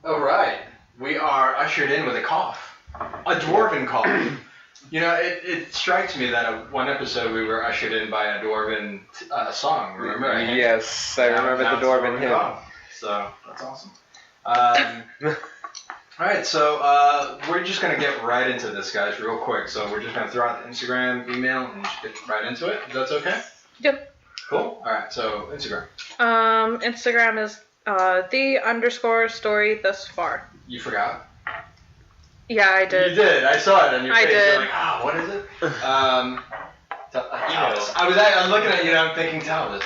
Alright, we are ushered in with a cough. A dwarven cough. You know, it strikes me that one episode we were ushered in by a dwarven song, remember? Yes, I remember the dwarven hymn. Cough. So, that's awesome. Alright, so we're just going to get right into this, guys, real quick. So we're just going to throw out the Instagram, email, and just get right into it. If that's okay? Yep. Cool. Alright, so Instagram. Instagram is _Storythusfar. You forgot? Yeah, I did. You did. I saw it on your I face. did. You're like, what is it? Talvis. I was looking at you and I'm thinking Talvis.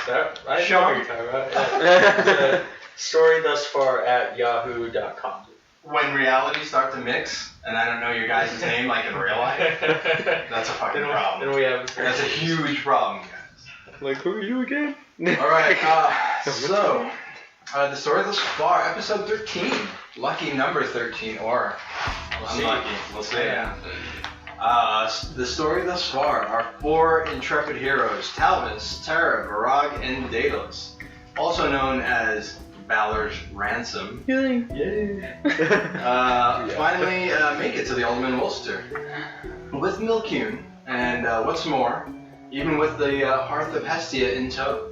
I Show know me. what you're talking about. Yeah. Storythusfar@yahoo.com. When reality starts to mix and I don't know your guys' name like in real life, that's a fucking problem. Then we have That's a huge problem, guys. Like, who are you again? Alright, so, the story thus far, episode 13. Lucky number 13, or unlucky. We'll see. Yeah. The story thus far, our 4 intrepid heroes, Talvis, Terra, Barag, and Daedalus, also known as Valor's Ransom, finally make it to the Alderman Wolster. With Milcune, and what's more, even with the Hearth of Hestia in tow.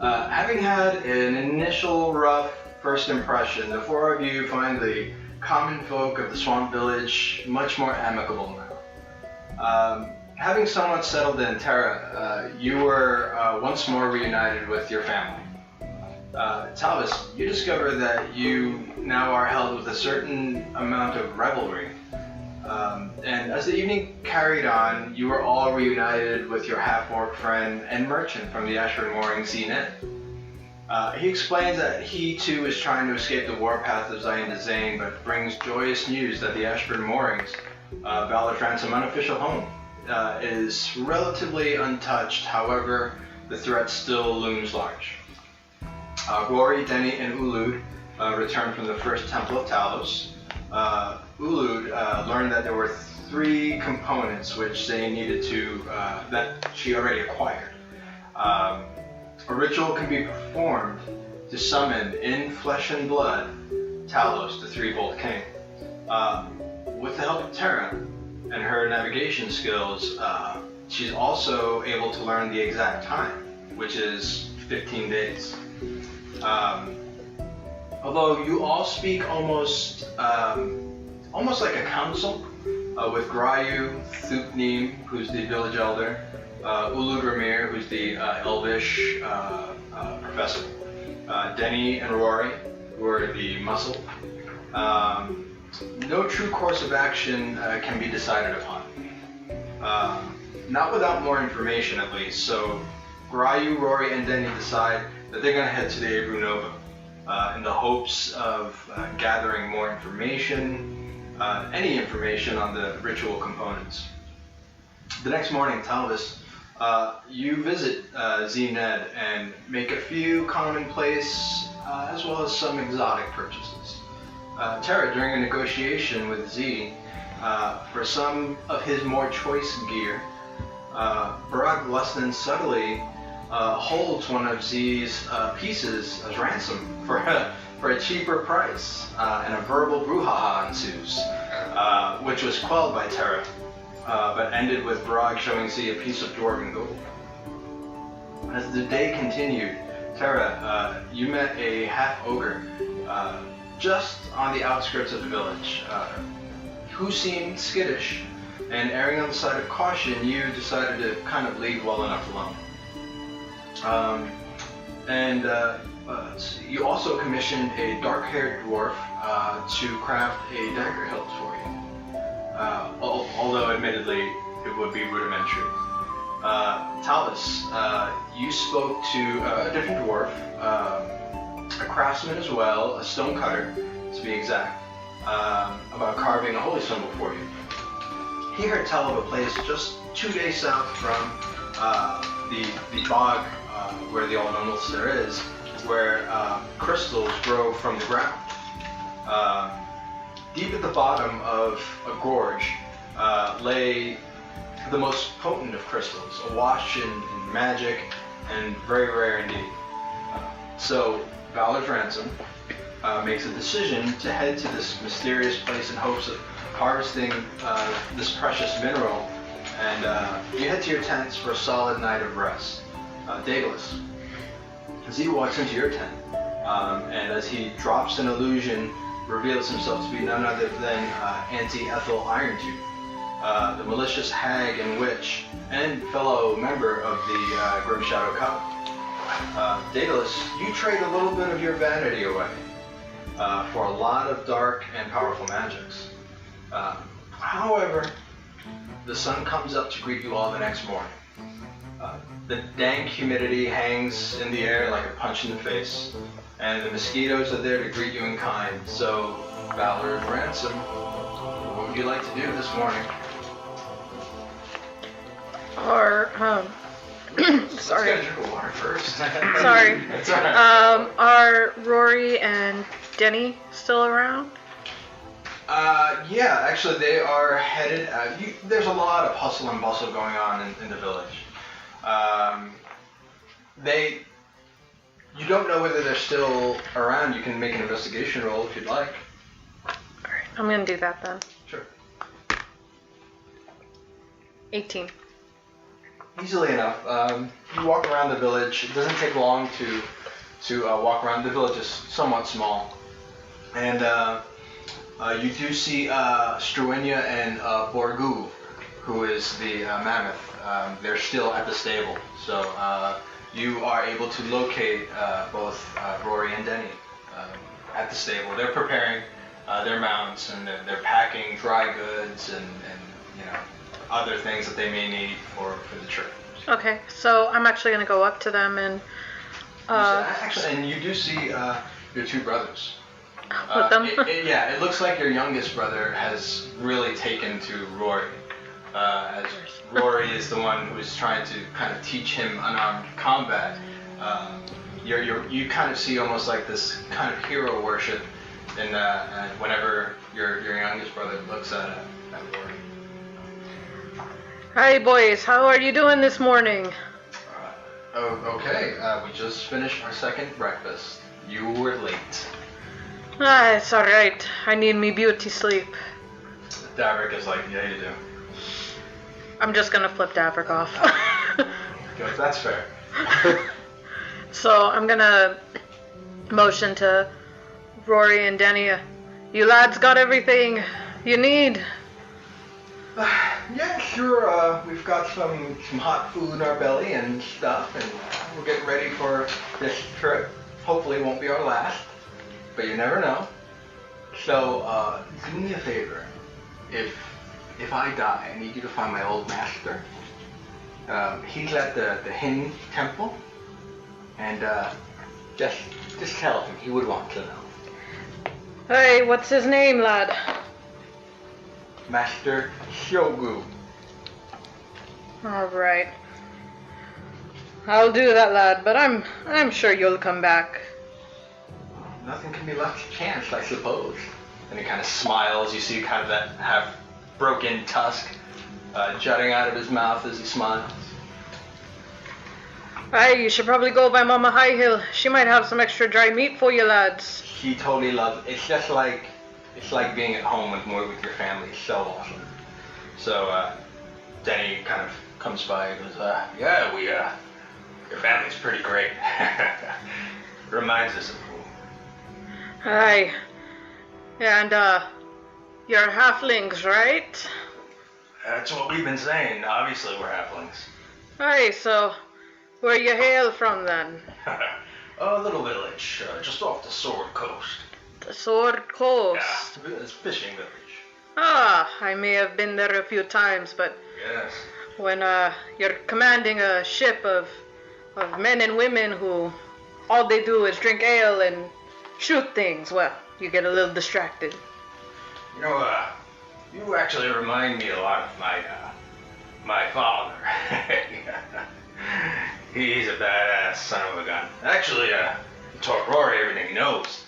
Having had an initial rough first impression, the 4 of you find the common folk of the Swamp Village much more amicable now. Having somewhat settled in Terra, you were once more reunited with your family. Talvis, you discover that you now are held with a certain amount of revelry. And as the evening carried on, you were all reunited with your half-orc friend and merchant from the Ashford Mooring Zyinda. He explains that he too is trying to escape the warpath of Zyinda Zayne, but brings joyous news that the Ashford Moorings, Valor's Ransom unofficial home, is relatively untouched. However, the threat still looms large. Rory, Denny, and Ulud returned from the First Temple of Talos. Ulud learned that there were 3 components which they needed to, that she already acquired. A ritual can be performed to summon in flesh and blood Talos, the Threefold King. With the help of Terra and her navigation skills, she's also able to learn the exact time, which is 15 days. Although you all speak almost like a council, with Griu, Thupneem, who's the village elder, Ulud Ramir, who's the elvish professor, Denny and Rory, who are the muscle. No true course of action can be decided upon. Not without more information, at least. So Griu, Rory, and Denny decide that they're going to head to the Ebru Nova in the hopes of gathering more information, any information on the ritual components. The next morning, Talvis, you visit Zyinda and make a few commonplace as well as some exotic purchases. Terra, during a negotiation with Z for some of his more choice gear, Barag Lusnan subtly holds one of Z's pieces as ransom for a cheaper price, and a verbal brouhaha ensues, which was quelled by Terra, but ended with Barag showing Z a piece of dwarven gold. As the day continued, Terra, you met a half-ogre just on the outskirts of the village, who seemed skittish, and erring on the side of caution, you decided to kind of leave well enough alone. You also commissioned a dark-haired dwarf to craft a dagger hilt for you. Although admittedly it would be rudimentary. Talvis, you spoke to a different dwarf, a craftsman as well, a stonecutter to be exact, about carving a holy symbol for you. He heard tell of a place just 2 days south from the bog where the Alderman Wolster is, where crystals grow from the ground. Deep at the bottom of a gorge lay the most potent of crystals, awash in magic and very rare indeed. So Valor's Ransom makes a decision to head to this mysterious place in hopes of harvesting this precious mineral. And you head to your tents for a solid night of rest. Daedalus. Z walks into your tent, and as he drops an illusion, reveals himself to be none other than Anti-Ethel Irontooth, the malicious hag and witch, and fellow member of the Grim Shadow Cup. Daedalus, you trade a little bit of your vanity away for a lot of dark and powerful magics. However, the sun comes up to greet you all the next morning. The dank humidity hangs in the air like a punch in the face, and the mosquitoes are there to greet you in kind. So, Valor and Ransom, what would you like to do this morning? Or, sorry. Let's get a drink of water first. Sorry. It's alright. Are Rory and Denny still around? Yeah, actually they are headed, there's a lot of hustle and bustle going on in the village. You don't know whether they're still around. You can make an investigation roll if you'd like. Alright, I'm gonna do that then. Sure. 18. Easily enough. You walk around the village. It doesn't take long to walk around. The village is somewhat small. And you do see Struenia and Borgu, who is the mammoth. They're still at the stable. So you are able to locate both Rory and Denny at the stable. They're preparing their mounts, and they're packing dry goods and you know, other things that they may need for the trip. Okay, so I'm actually gonna go up to them and Actually, and you do see your two brothers. with them. It looks like your youngest brother has really taken to Rory. As Rory is the one who is trying to kind of teach him unarmed combat. You kind of see almost like this kind of hero worship in whenever your youngest brother looks at Rory. Hi boys, how are you doing this morning? Okay, we just finished our second breakfast. You were late. It's alright. I need me beauty sleep. Davrick is like, yeah, you do. I'm just gonna flip Davrick off. Goes, that's fair. So I'm gonna motion to Rory and Denny. You lads got everything you need? Yeah, sure. We've got some hot food in our belly and stuff, and we're getting ready for this trip. Hopefully it won't be our last, but you never know. So, do me a favor. If I die, I need you to find my old master. He's at the Hin temple, and just tell him, he would want to know. Hey, what's his name, lad? Master Shogu. Alright. I'll do that, lad, but I'm sure you'll come back. Nothing can be left to chance, I suppose. And he kind of smiles. You see kind of that half broken tusk jutting out of his mouth as he smiles. Hey, you should probably go by Mama Highhill. She might have some extra dry meat for you lads. She totally loves it. It's just like, it's like being at home with your family. It's so awesome. So Denny kind of comes by and goes, yeah, your family's pretty great. Reminds us of home. Aye. And, you're halflings, right? That's what we've been saying. Obviously, we're halflings. Aye, so where you hail from then? A little village, just off the Sword Coast. The Sword Coast. Yeah, it's a fishing village. Ah, I may have been there a few times, but Yes. when you're commanding a ship of men and women who all they do is drink ale and shoot things, well, you get a little distracted. You know, you actually remind me a lot of my father. He's a badass son of a gun. Actually, he taught Rory everything he knows.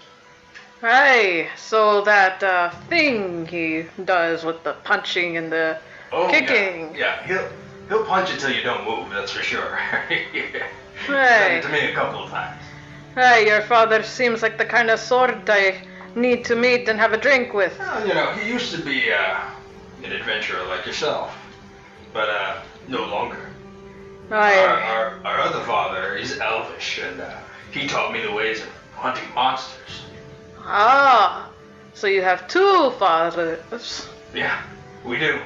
Aye, so that thing he does with the punching and the kicking. Yeah, he'll punch you till you don't move, that's for sure. He's done Right. it to me a couple of times. Hey, your father seems like the kind of sort I need to meet and have a drink with. Well, he used to be an adventurer like yourself, but no longer. Our other father is elvish, and he taught me the ways of hunting monsters. Ah, so you have two fathers. Yeah, we do.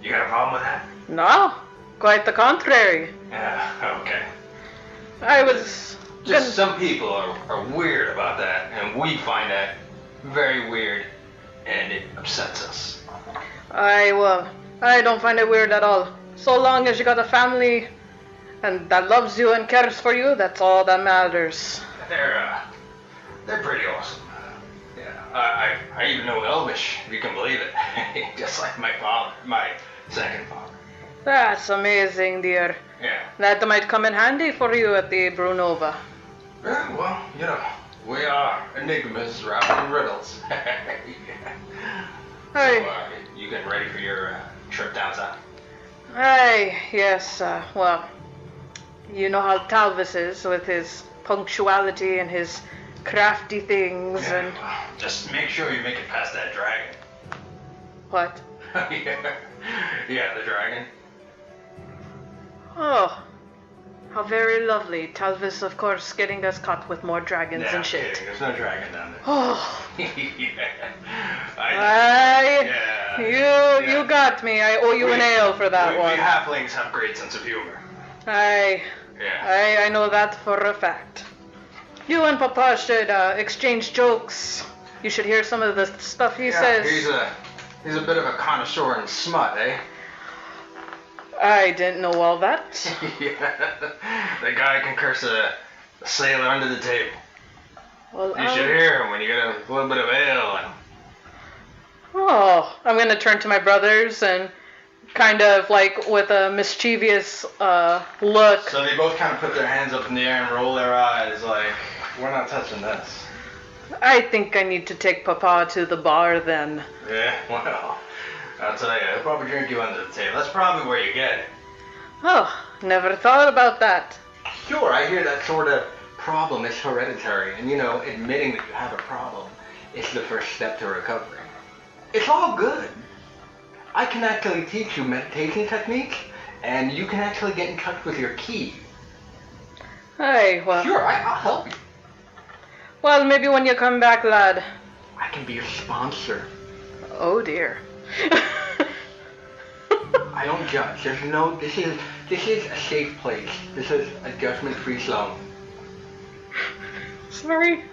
You got a problem with that? No, quite the contrary. Yeah, okay. I was Just some people are weird about that, and we find that very weird, and it upsets us. I don't find it weird at all. So long as you got a family and that loves you and cares for you, that's all that matters. They're pretty awesome. Yeah, I even know Elvish, if you can believe it. Just like my father, my second father. That's amazing, dear. Yeah. That might come in handy for you at the Brunova. Yeah, well, we are enigmas wrapped in riddles. Hey. So, you getting ready for your trip down south? Hey, yes, well, you know how Talvis is with his punctuality and his crafty things and... Well, just make sure you make it past that dragon. What? Yeah, the dragon. Oh, how very lovely. Talvis, of course, getting us caught with more dragons and shit. Kidding. There's no dragon down there. Oh. Yeah. You got me. I owe you an ale for that one. We halflings have great sense of humor. I know that for a fact. You and Papa should exchange jokes. You should hear some of the stuff he says. He's a bit of a connoisseur in smut, eh? I didn't know all that. Yeah. The guy can curse a sailor under the table. Well, You should hear him when you get a little bit of ale. Oh, I'm gonna turn to my brothers and kind of like with a mischievous look. So they both kind of put their hands up in the air and roll their eyes like, we're not touching this. I think I need to take Papa to the bar then. Yeah, well, I'll tell you, they'll probably drink you under the table. That's probably where you get it. Oh, never thought about that. Sure, I hear that sort of problem is hereditary, and admitting that you have a problem is the first step to recovery. It's all good. I can actually teach you meditation techniques, and you can actually get in touch with your ki. Hey, well... Sure, I'll help you. Well, maybe when you come back, lad. I can be your sponsor. Oh, dear. I don't judge. This is a safe place. This is a judgment-free zone. Sorry.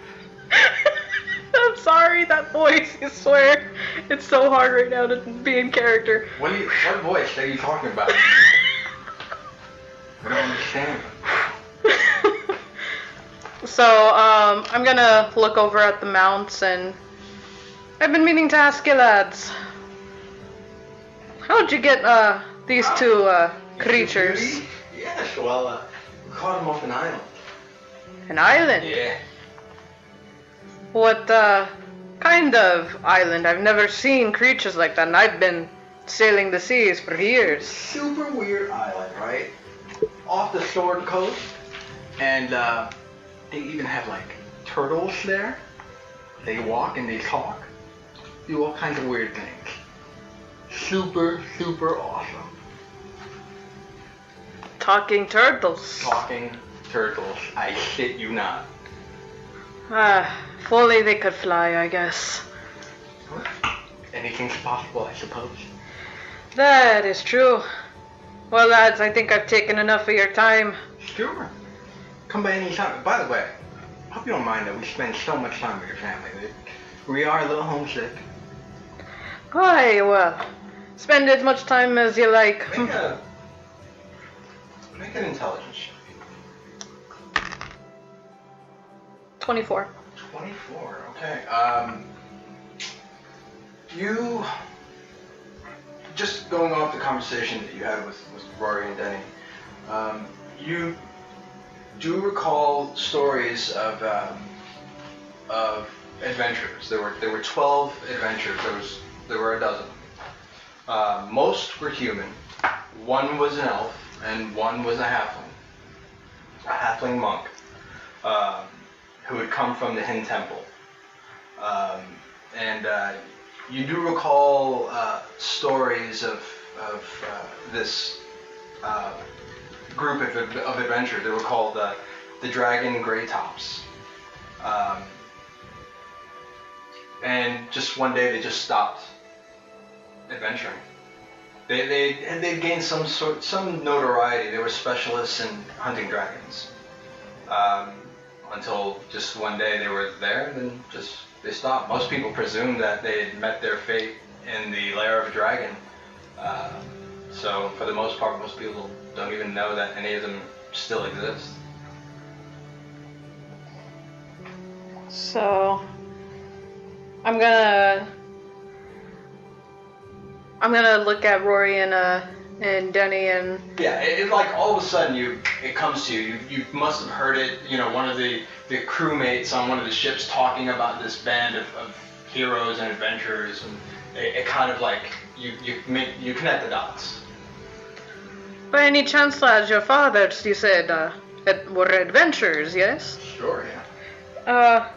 I'm sorry, that voice, I swear. It's so hard right now to be in character. What voice are you talking about? I don't understand. So, I'm gonna look over at the mounts, and I've been meaning to ask you lads. How'd you get, these two, creatures? Yes, well, we caught them off an island. An island? Yeah. What, kind of island? I've never seen creatures like that, and I've been sailing the seas for years. Super weird island, right? Off the Sword Coast, and, they even have, like, turtles there. They walk and they talk. Do all kinds of weird things. Super, super awesome. Talking turtles. Talking turtles. I shit you not. If only they could fly, I guess. Anything's possible, I suppose. That is true. Well, lads, I think I've taken enough of your time. Sure. Come by any time. By the way, I hope you don't mind that we spend so much time with your family. We are a little homesick. Aye, well, spend as much time as you like. Make an intelligence check. 24. 24, okay. You, just going off the conversation that you had with Rory and Denny, you do recall stories of adventurers. There were 12 adventurers. There were a dozen. Most were human. One was an elf, and one was a halfling monk. who had come from the Hin Temple. And you do recall stories of this group of adventurers. They were called the Dragon Grey Tops. And just one day they just stopped adventuring. They gained some notoriety. They were specialists in hunting dragons. Until just one day they were there and then they stopped. Most people presume that they had met their fate in the lair of a dragon. So for the most part, most people don't even know that any of them still exist. So I'm gonna look at Rory and Denny and yeah, it like all of a sudden it comes to you. You must have heard it. You know, one of the crewmates on one of the ships talking about this band of heroes and adventurers, and it kind of like you connect the dots. by any chance, lads, your fathers, you said, were adventurers, yes? Sure, yeah.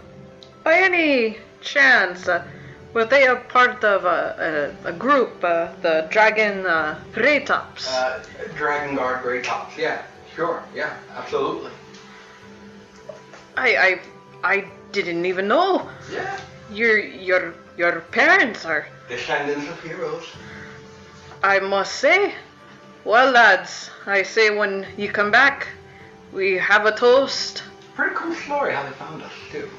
By any chance, were they a part of a group, the Dragon Grey Tops? Dragon Guard Grey Tops, yeah, sure, yeah, absolutely. I didn't even know. Yeah. Your parents are. Descendants of heroes. I must say. Well, lads, I say when you come back, we have a toast. Pretty cool story how they found us, too.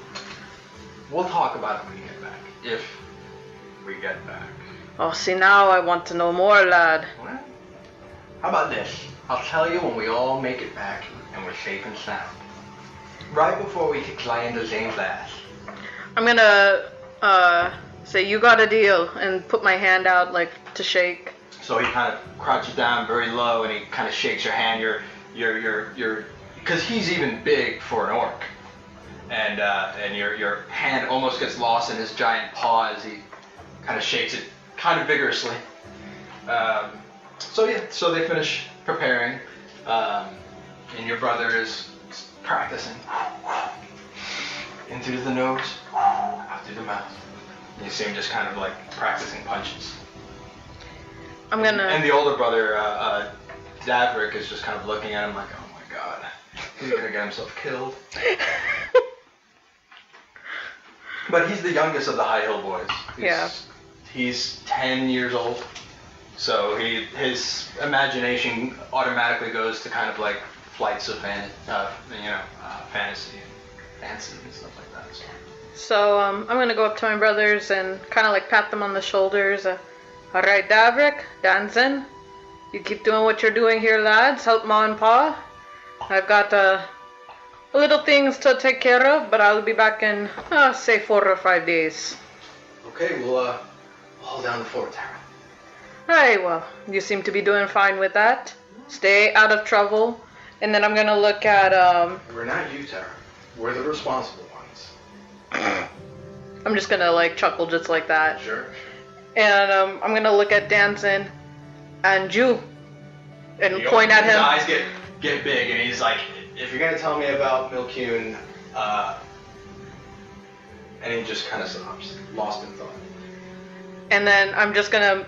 We'll talk about it when you get back. If we get back. Oh, see, now I want to know more, lad. Well, how about this? I'll tell you when we all make it back and we're safe and sound. Right before we kick Zyinda Zayne's ass. I'm gonna say you got a deal and put my hand out like to shake. So he kind of crouches down very low and he kind of shakes your hand. You're, because he's even big for an orc. And your hand almost gets lost in his giant paw as he kind of shakes it kind of vigorously. So they finish preparing, and your brother is practicing. In through the nose, out through the mouth. And you see him just kind of like practicing punches. And the older brother, Davrick, is just kind of looking at him like, oh my god, he's gonna get himself killed. But he's the youngest of the High Hill boys. He's 10 years old, so his imagination automatically goes to kind of like flights of fantasy and stuff like that. So I'm gonna go up to my brothers and kind of like pat them on the shoulders. All right, Davrick, Danzen, you keep doing what you're doing here, lads. Help Ma and Pa. I've got little things to take care of, but I'll be back in say 4 or 5 days. Okay, we'll hold down the fort, Terra. Hey, well, you seem to be doing fine with that. Stay out of trouble. And then I'm gonna look at We're not you, Terra. We're the responsible ones. I'm just gonna like chuckle just like that. Sure. And I'm gonna look at Danson and you and point at him. His eyes get big, and he's like, if you're gonna tell me about Milcune, and he just kind of stops, lost in thought. And then I'm just gonna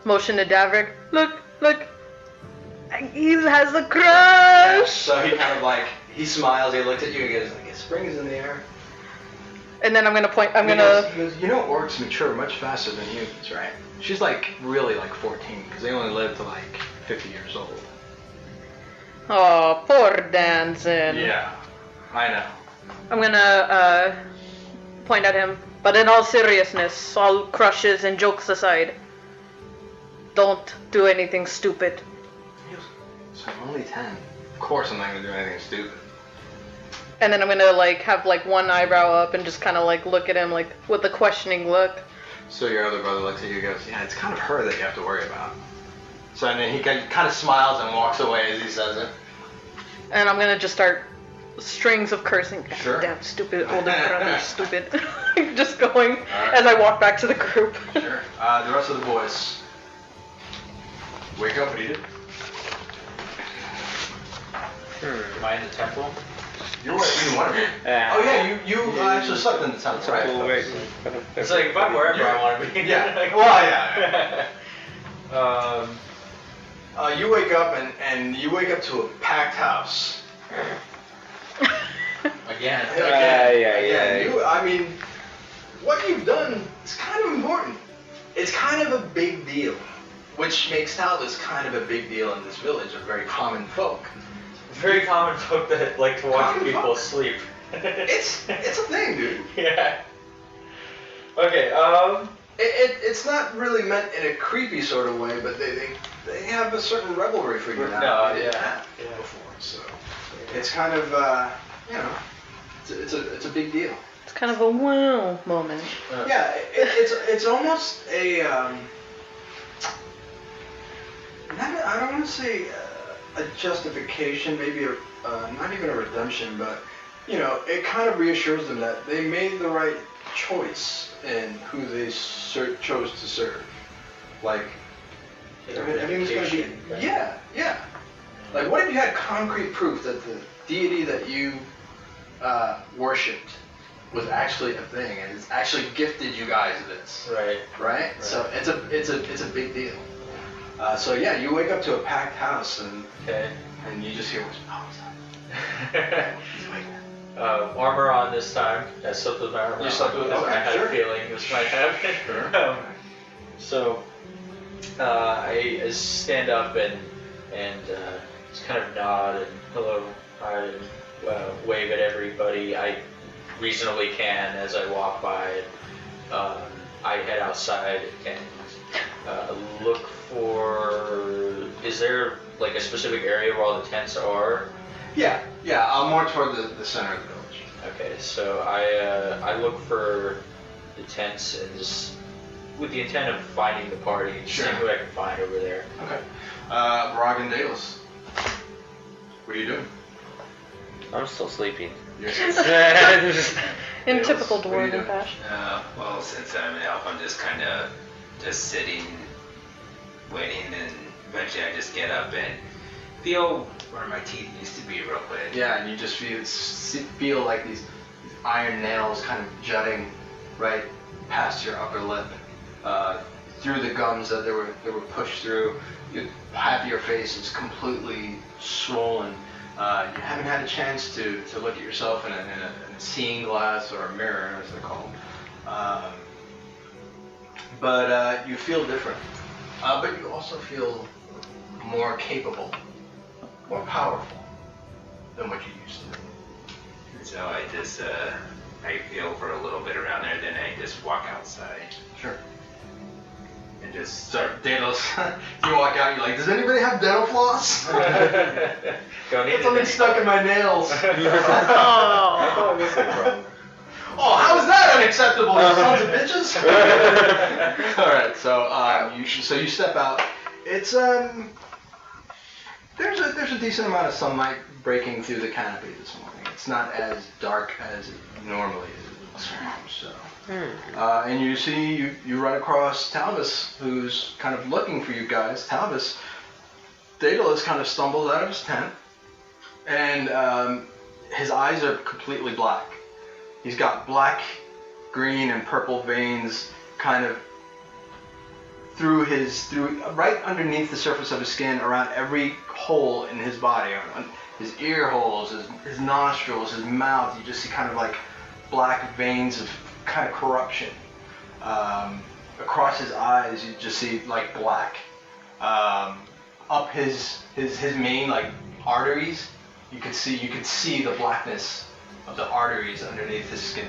motion to Davrick. Look, he has a crush. Yeah, so he kind of like, he smiles, he looks at you, and he goes, like, spring's in the air. And then I'm gonna point. He goes, you know, orcs mature much faster than humans, right? She's like really like 14, because they only live to like 50 years old. Oh, poor Danson. Yeah, I know. I'm gonna point at him. But in all seriousness, all crushes and jokes aside, don't do anything stupid. So I'm only 10. Of course I'm not gonna do anything stupid. And then I'm gonna like have like one eyebrow up and just kind of like look at him like with a questioning look. So your other brother looks at you and goes, yeah, it's kind of her that you have to worry about. So and then he kind of smiles and walks away as he says it. And I'm gonna just start strings of cursing. Sure. Damn stupid older brother, stupid. Just going as I walk back to the group. Sure. The rest of the boys wake up and eat it. Am I in the temple? You want to. Oh yeah, you actually slept in the tent, That's right? a cool way. It's like if I'm wherever I want to be. Yeah. Like, Well, yeah. You wake up and you wake up to a packed house. Again. Again. I mean, what you've done is kind of important. It's kind of a big deal, which makes Talvis kind of a big deal in this village of very common folk. Very common folk that like to watch Common people folk. sleep. It's a thing, dude. Yeah. Okay. It's not really meant in a creepy sort of way, but they have a certain revelry for you now. No, they didn't yeah, have yeah. before, so it's kind of it's a big deal. It's kind of a wow moment. Yeah, it's almost a I don't want to say a justification, maybe not even a redemption, but it kind of reassures them that they made the right choice in who they chose to serve. Like everything's gonna be yeah. Like what if you had concrete proof that the deity that you worshipped was actually a thing and it's actually gifted you guys this? Right? So it's a big deal. So yeah, you wake up to a packed house and you just hear what's armor on this time. I slept with my armor on. You slept with it? I Okay, had sure. a feeling this might happen. Sure. So I stand up and just kind of nod and hello, hi, and wave at everybody I reasonably can as I walk by. I head outside and look for. Is there like a specific area where all the tents are? Yeah. I'm more toward the center of the village. Okay, so I look for the tents and just with the intent of finding the party, Sure. seeing who I can find over there. Okay. Barag and Daedalus. What are you doing? I'm still sleeping. You're In Yes. typical What are you dwarven doing? fashion. Well, since I'm an elf, I'm just kind of just sitting, waiting, and eventually I just get up and feel where my teeth used to be real quick. Yeah, and you just feel like these iron nails kind of jutting right past your upper lip, through the gums that they were pushed through. Half of your face is completely swollen. You haven't had a chance to look at yourself in a seeing glass or a mirror, as they're called. But you feel different. But you also feel more capable, more powerful than what you used to. So I just, I feel for a little bit around there, then I just walk outside Sure. and just So, Daedalus, you walk out, you're like, does anybody have dental floss? Don't need Get something it. stuck in my nails. Oh. Oh, how is that unacceptable, you sons of bitches? All right, so you step out. It's there's a decent amount of sunlight breaking through the canopy this morning. It's not as dark as it normally is. So, and you see you run across Talvis, who's kind of looking for you guys. Talvis, Daedalus kind of stumbles out of his tent, and his eyes are completely black. He's got black, green, and purple veins kind of through right underneath the surface of his skin, around every hole in his body, on his ear holes, his nostrils, his mouth. You just see kind of like black veins of kind of corruption. Across his eyes, you just see like black. Up his main like arteries, you could see the blackness of the arteries underneath his skin.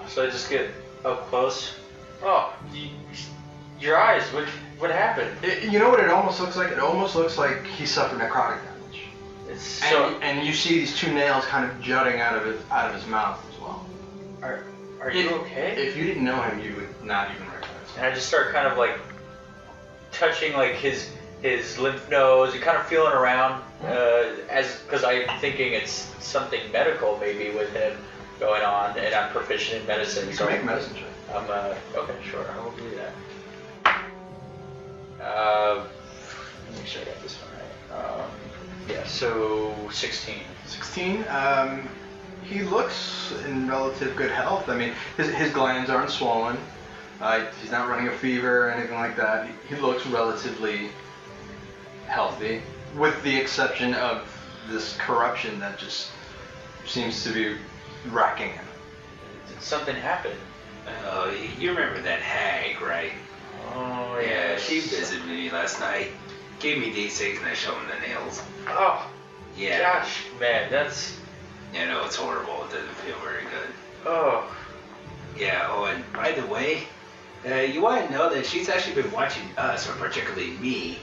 So I just get up close. Oh, your eyes. What happened? You know what it almost looks like? It almost looks like he suffered necrotic damage. It's so. And you see these two nails kind of jutting out of his mouth as well. Are you okay? If you didn't know him, you would not even recognize him. And I just start kind of like touching like his lymph nodes and kind of feeling around because I'm thinking it's something medical maybe with him going on, and I'm proficient in medicine. You So can make a medicine check. I'm okay, sure, I will do that. Make sure I got this one right. Yeah, so 16. 16. He looks in relative good health. I mean, his glands aren't swollen. He's not running a fever or anything like that. He looks relatively healthy, with the exception of this corruption that just seems to be racking him. Did something happen? Oh, you remember that hag, right? Oh, Yeah, she visited me last night. Gave me D6 and I showed him the nails. Oh, Yeah. gosh, man, that's... You know, it's horrible. It doesn't feel very good. Oh. Yeah, oh, and by the way, you want to know that she's actually been watching us, or particularly me,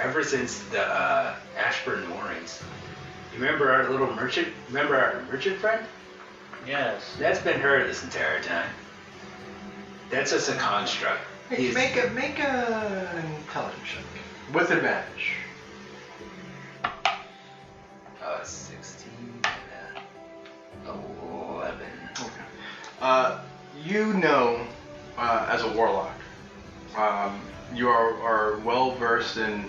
ever since the Ashburn Moorings. You remember our little merchant? Remember our merchant friend? Yes. That's been her this entire time. That's just a construct. Hey, make an intelligence check with advantage. 16 and 11. Okay. You know, as a warlock, you are well versed in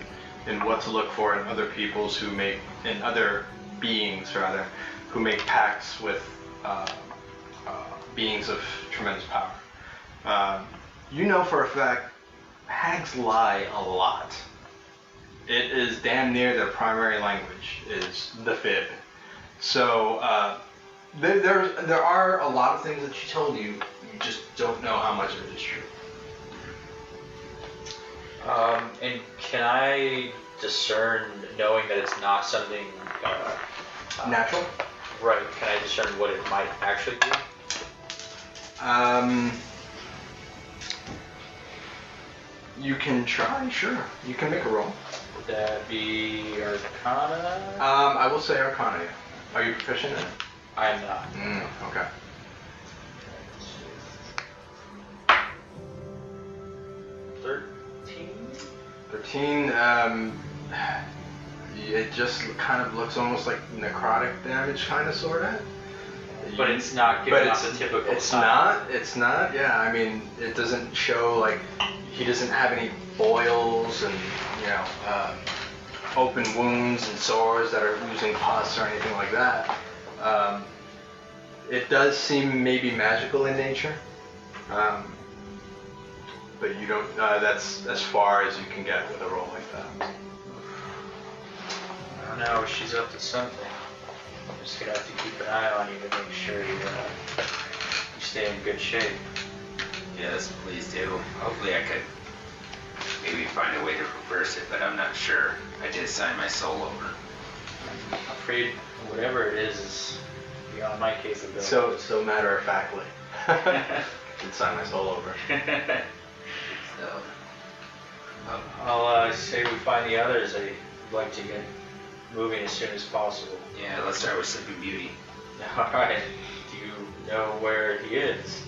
what to look for in other peoples who make, in other beings rather, who make pacts with beings of tremendous power. You know for a fact, hags lie a lot. It is damn near their primary language, is the fib. So there are a lot of things that she told you, you just don't know how much of it is true. And can I discern, knowing that it's not something... Natural? Right, can I discern what it might actually be? You can try, sure. You can make a roll. Would that be Arcana? I will say Arcana. Are you proficient in it? I am not. Okay. 13. It just kind of looks almost like necrotic damage, kind of, sort of. But it's not giving off the typical sign. It's not, yeah. I mean, it doesn't show, like, he doesn't have any boils and, you know, open wounds and sores that are oozing pus or anything like that. It does seem maybe magical in nature. But you don't, that's as far as you can get with a roll like that. I don't know, she's up to something. I'm just gonna have to keep an eye on you to make sure you stay in good shape. Yes, please do. Hopefully I could maybe find a way to reverse it, but I'm not sure. I did sign my soul over. I'm afraid whatever it is beyond my capability. So matter of factly. Did sign my soul over. So, I'll say we find the others. I'd like to get moving as soon as possible. yeah, let's start with Sleeping Beauty. Alright. Do you know where he is?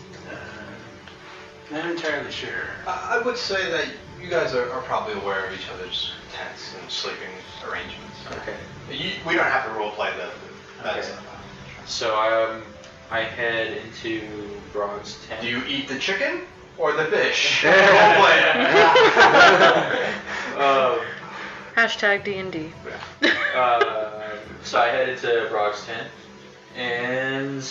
Not entirely sure. I would say that you guys are probably aware of each other's tents and sleeping arrangements. Okay. We don't have to roleplay that. Okay. So I head into Brog's tent. Do you eat the chicken or the fish? Roleplay it. Hashtag D&D. So I head into Brog's tent, and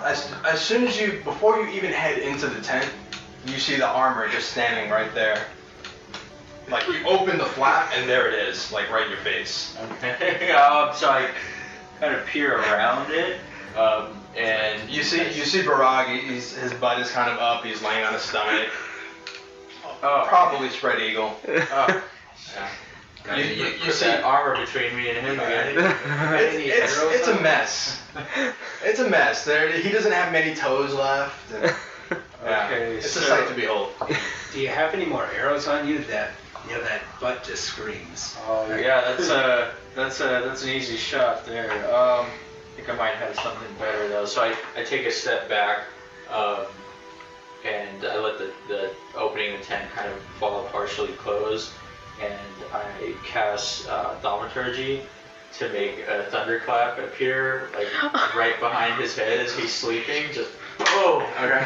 As soon as you, before you even head into the tent, you see the armor just standing right there. Like, you open the flap and there it is, like right in your face. okay. So I kind of peer around it, and You see Barag, his butt is kind of up, he's laying on his stomach. Probably spread eagle. yeah. You Put see that armor between me and him again. it's a mess. It's a mess. He doesn't have many toes left. And, yeah, Okay, it's so- a sight to behold. Do you have any more arrows on you? That butt just screams. Oh yeah, that's an easy shot there. I think I might have something better though. So I take a step back, and I let the opening of the tent kind of fall partially closed, and I cast thaumaturgy to make a thunderclap appear like right behind his head as he's sleeping. Just okay.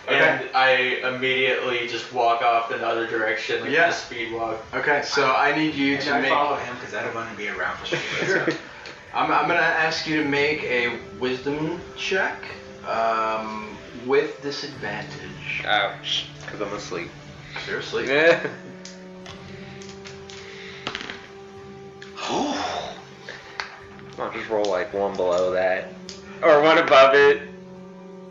And I immediately just walk off in the other direction, like Yeah. a speed walk. Okay, so I need you And to I make. follow him because I don't want to be around for shit. I'm gonna ask you to make a wisdom check with disadvantage. Ouch. Because I'm asleep. Seriously. Yeah. I'll just roll like one below that. Or one above it.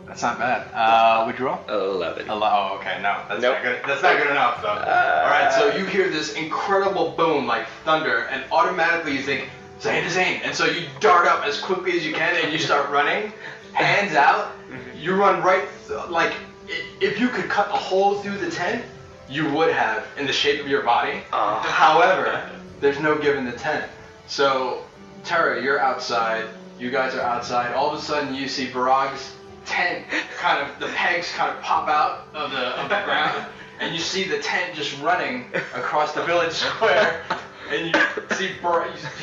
That's not bad. What'd you roll? 11. Oh, okay, no, that's Nope. not good. That's not good enough, though. All right, so you hear this incredible boom, like thunder, and automatically you think, Zyinda Zayne, and so you dart up as quickly as you can, and you start running, hands out. You run right, like if you could cut a hole through the tent, you would have in the shape of your body. However, there's no give in the tent. So, Terra, you're outside. You guys are outside. All of a sudden, you see Barag's tent, kind of the pegs kind of pop out of the ground, and you see the tent just running across the village square, and you see you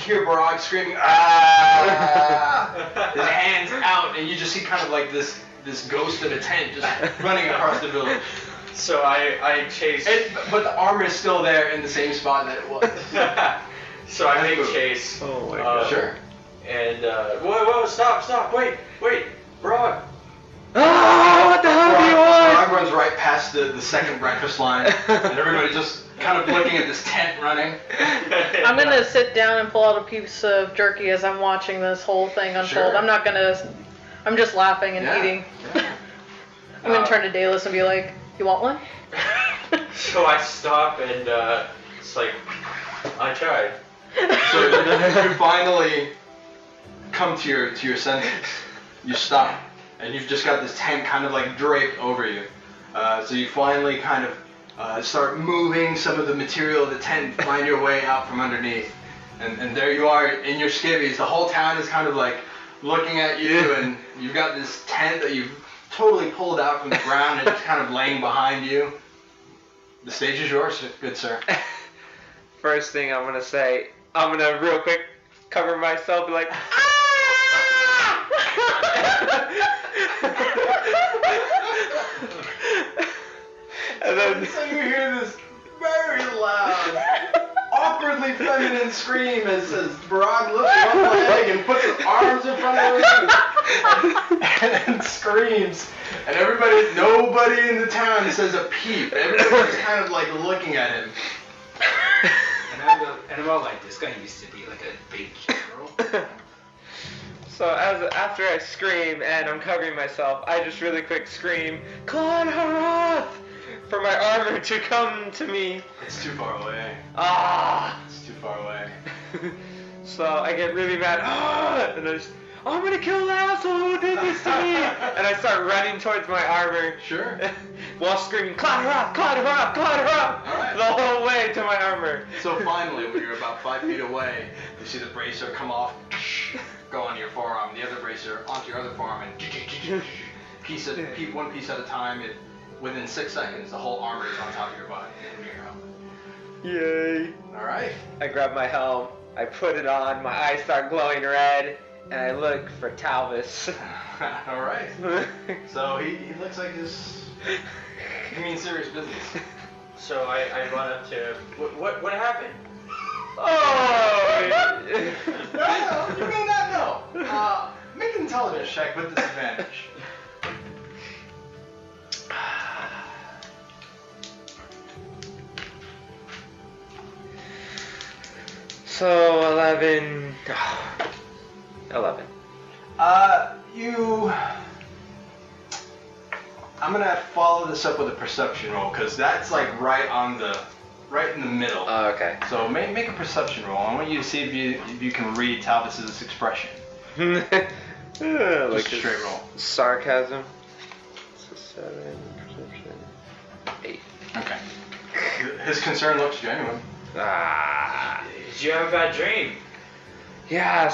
hear Barag screaming, ah! His hands out, and you just see kind of like this ghost of a tent just running across the village. So I chase. But the armor is still there in the same spot that it was. So I make chase. Oh my god. Sure. And whoa, stop, wait, Barag. Ah, what the hell do you want? Barag runs right past the second breakfast line, and everybody just kind of looking at this tent running. I'm gonna sit down and pull out a piece of jerky as I'm watching this whole thing unfold. Sure. I'm just laughing and Yeah. eating. Yeah. I'm gonna turn to Daedalus and be like, you want one? So I stop and it's like, I tried. So you finally come to your senses. You stop, and you've just got this tent kind of like draped over you. So you finally kind of start moving some of the material of the tent, find your way out from underneath, and there you are in your skivvies. The whole town is kind of like looking at you, and you've got this tent that you've totally pulled out from the ground and just kind of laying behind you. The stage is yours, good sir. First thing I'm gonna say, I'm gonna real quick cover myself, be like, and then So you hear this very loud, awkwardly feminine scream as Barag lifts one leg and puts his arms in front of her and screams. And nobody in the town says a peep. Everybody's kind of like looking at him. And I'm all like, this guy used to be like a big general. So after I scream and I'm covering myself, I just really quick scream, Claude Harath! For my armor to come to me. It's too far away. Ah! It's too far away. So I get really mad, and I'm gonna kill the asshole who did this to me! And I start running towards my armor. Sure. While screaming, Claude Harath! Claude Harath! Claude Harath! Alright. The whole way to my armor. So finally, when you're about 5 feet away, you see the bracer come off, go onto your forearm, the other bracer onto your other forearm, and one piece at a time. Within 6 seconds, the whole armor is on top of your body and your helmet. Yay. All right. I grab my helm, I put it on, my eyes start glowing red, and I look for Talvis. All right. So he looks like he means serious business. So I run up to him. What happened? Oh! No, you may not know. Make an intelligence check with disadvantage. So 11. 11. I'm gonna follow this up with a perception roll because that's like right in the middle. Okay. So make a perception roll. I want you to see if you can read Talvis's expression. Like Just a this straight roll. sarcasm. So 7, perception. 8. Okay. His concern looks genuine. Ah. Did you have a bad dream? Yeah, I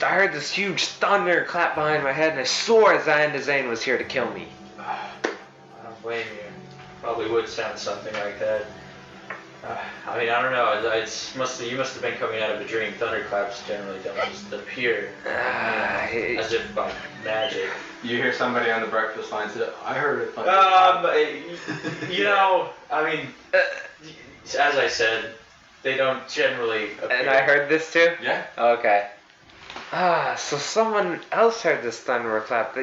heard this huge thunder clap behind my head, and I swore Zyinda Zayne was here to kill me. I don't blame you. Probably would sound something like that. I mean, I don't know. You must have been coming out of a dream. Thunderclaps generally don't just appear as if by magic. You hear somebody on the breakfast line say, I heard it. You know, I mean, as I said, they don't generally appear. And I heard this too? Yeah. Okay. So someone else heard this thunderclap.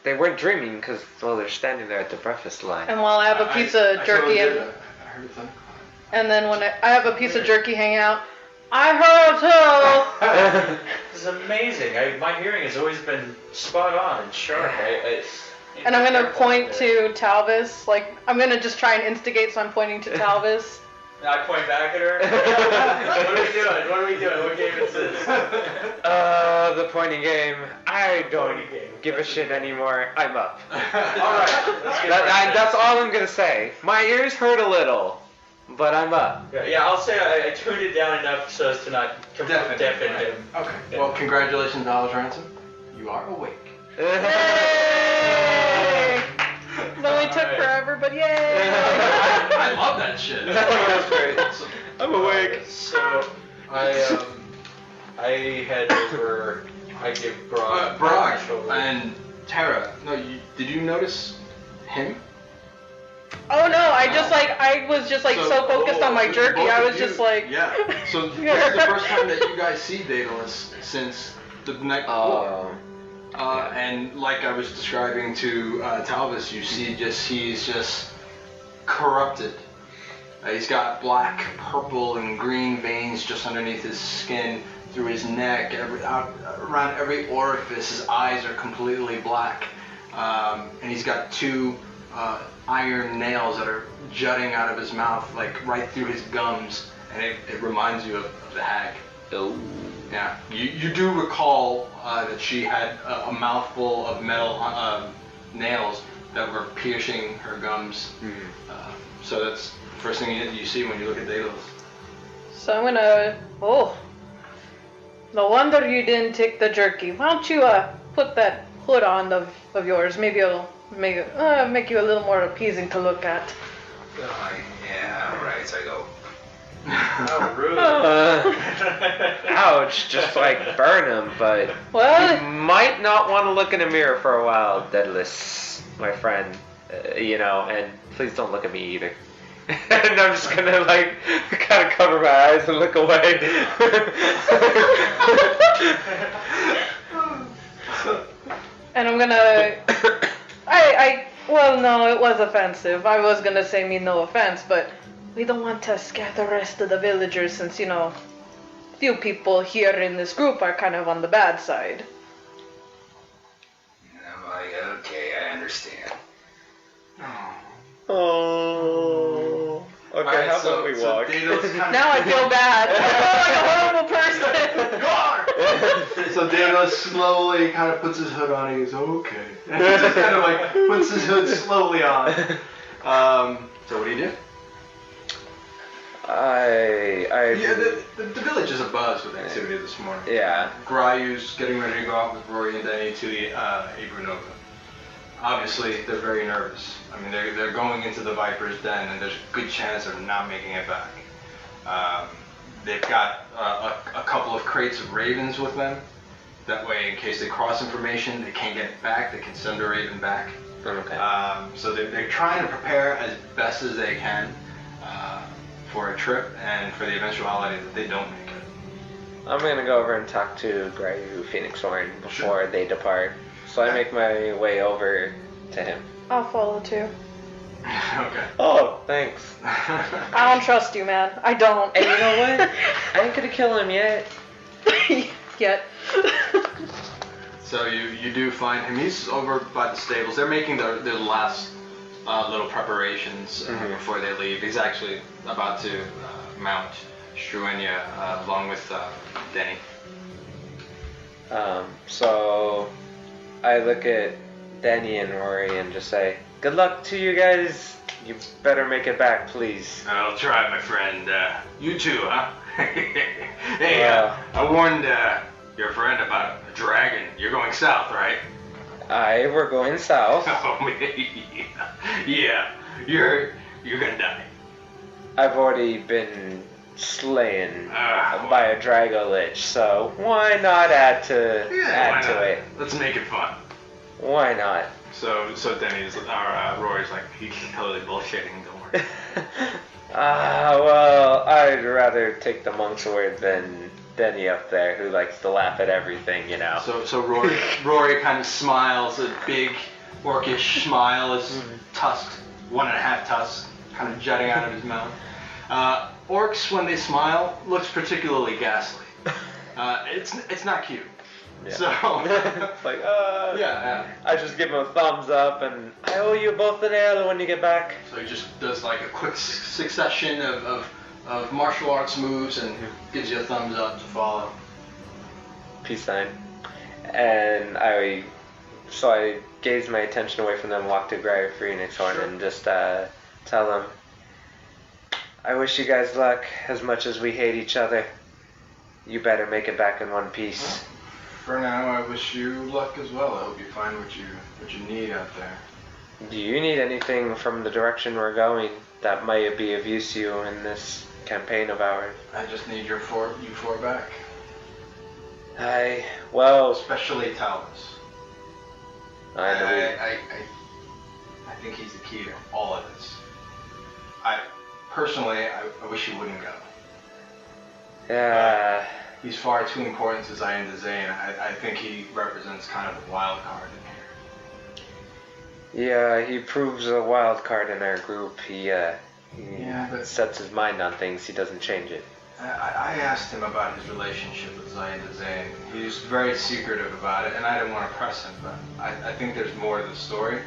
They weren't dreaming because, well, they're standing there at the breakfast line. And while I have a piece of jerky I and heard a thunderclap. and then when I have a piece of jerky hanging out, I heard too. This is amazing. My hearing has always been spot on and sharp. And I'm gonna point to Talvis. Like I'm gonna just try and instigate, so I'm pointing to Talvis. I point back at her. What are we doing? What are we doing? What game is this? The pointing game. I don't give a shit anymore. I'm up. Alright, let's get That's all I'm gonna say. My ears hurt a little, but I'm up. Yeah, I'll say I tuned it down enough so as to not deafen him. Okay. Well, congratulations, Dallas Ransom. You are awake. Yay! Though it took forever, but yay! I love that shit. That's great. Awesome. I'm awake. So I head over. I give Barag Barag shoulder. and Terra. No, did you notice him? Oh no! I was just so focused on my jerky. both I of was you- just like. Yeah. So this is the first time that you guys see Daedalus since the night before. And like I was describing to Talvis, you see he's just corrupted. He's got black, purple, and green veins just underneath his skin, through his neck, around every orifice. His eyes are completely black, and he's got two iron nails that are jutting out of his mouth, like right through his gums, and it reminds you of the hag. Oh. Yeah, you do recall that she had a mouthful of metal nails that were piercing her gums. So that's the first thing you see when you look at Daedalus. So I'm gonna. Oh. No wonder you didn't take the jerky. Why don't you put that hood on of yours? Maybe it'll make you a little more appeasing to look at. Yeah, right. So I go. How rude. Ouch, just like burn him, but Well- you might not want to look in a mirror for a while, Daedalus, my friend. And please don't look at me either. And I'm just gonna kind of cover my eyes and look away. And I'm gonna. Well, no, it was offensive. I was gonna say mean no offense, but we don't want to scare the rest of the villagers since, few people here in this group are kind of on the bad side. And I'm like, okay, I understand. Oh. Okay, Alright, how so- about we so walk? Daedalus kinda- Now I feel bad. I feel like a horrible person. So Daedalus slowly kind of puts his hood on and he goes, okay. And he just kind of puts his hood slowly on. So what do you do? Yeah, the village is abuzz with activity this morning. Yeah. Griu's getting ready to go out with Rory and Denny to the Abrunova. Obviously, they're very nervous. I mean, they're going into the Viper's Den, and there's a good chance of not making it back. They've got a couple of crates of ravens with them. That way, in case they cross information, they can't get it back. They can send a raven back. Okay. So they're trying to prepare as best as they can for a trip, and for the eventuality that they don't make it. I'm gonna go over and talk to Griu Phoenix Horn before they depart. So I make my way over to him. I'll follow too. Okay. Oh, thanks. I don't trust you, man. I don't. And you know what? I ain't gonna kill him yet. Yet. So you do find him. He's over by the stables. They're making their last little preparations before they leave. He's actually about to mount Struenia along with Denny. So I look at Denny and Rory and just say, good luck to you guys. You better make it back, please. I'll try, my friend. You too, huh? Hey, Wow. I warned your friend about a dragon. You're going south, right? We're going south. Oh, yeah. You're gonna die. I've already been slain Ah, by a Drago Lich, so why not add to why not? it? Let's make it fun. Why not? So Denny's, Rory's like, he's totally bullshitting, don't worry. Well, I'd rather take the monk's word than Denny up there, who likes to laugh at everything, you know. So Rory kind of smiles, a big orcish smile, his tusk, 1.5 tusks, kind of jutting out of his mouth. Orcs, when they smile, looks particularly ghastly. It's not cute. Yeah. So It's like, yeah. I just give him a thumbs up, and I owe you both an ale when you get back. So he just does like a quick succession of martial arts moves and gives you a thumbs up to follow. Peace sign. And I gaze my attention away from them, walk to Griu Phoenix Horn, Sure. and just tell them, I wish you guys luck. As much as we hate each other, you better make it back in one piece. For now, I wish you luck as well. I hope you find what you need out there. Do you need anything from the direction we're going that might be of use to you in this campaign of ours? I just need you four back. Well, Especially Talvis. I know. I think he's the key to all of this. Personally, I wish he wouldn't go. Yeah. He's far too important to Zyinda Zayne. I think he represents kind of the wild card in here. Yeah, he proves a wild card in our group. He but sets his mind on things. He doesn't change it. I asked him about his relationship with Zyinda Zayne. He was very secretive about it, and I didn't want to press him, but I think there's more to the story,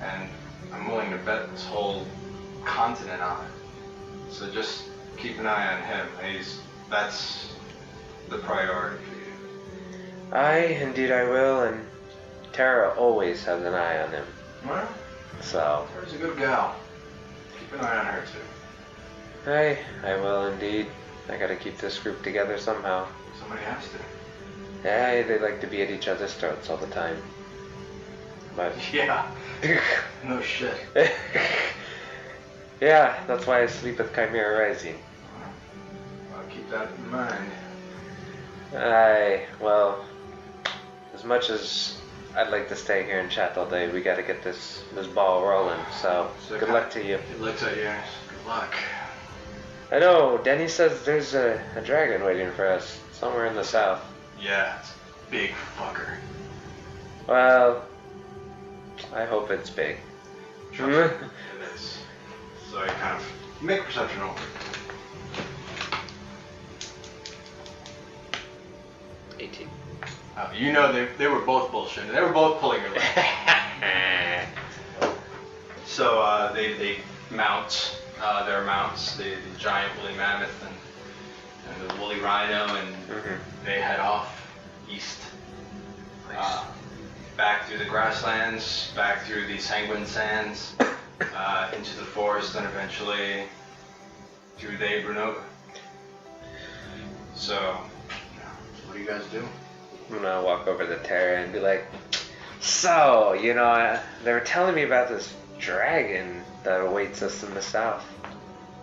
and I'm willing to bet this whole continent on it. So just keep an eye on him. That's the priority for you. Indeed I will, and Terra always has an eye on him. Well, So, Tara's a good gal. Keep an eye on her too. I will indeed. I gotta keep this group together somehow. Somebody has to. Yeah, they like to be at each other's throats all the time. But Yeah. No shit. yeah, that's why I sleep with Chimera Rising. I'll keep that in mind. Well, as much as I'd like to stay here and chat all day, we gotta get this ball rolling, so good luck to you. He looks at you. Good luck. I know, Denny says there's a dragon waiting for us, somewhere in the south. Yeah, it's a big fucker. Well, I hope it's big. Trust me, it is. So I kind of make a perception roll. 18. You know they were both bullshitting. They were both pulling your leg. So they mount their mounts, the giant woolly mammoth and the woolly rhino, and they head off east. Back through the grasslands, back through the sanguine sands, into the forest, and eventually through the Brunova. So, what do you guys do? I'm gonna walk over to Terra and be like, so, they were telling me about this dragon that awaits us in the south.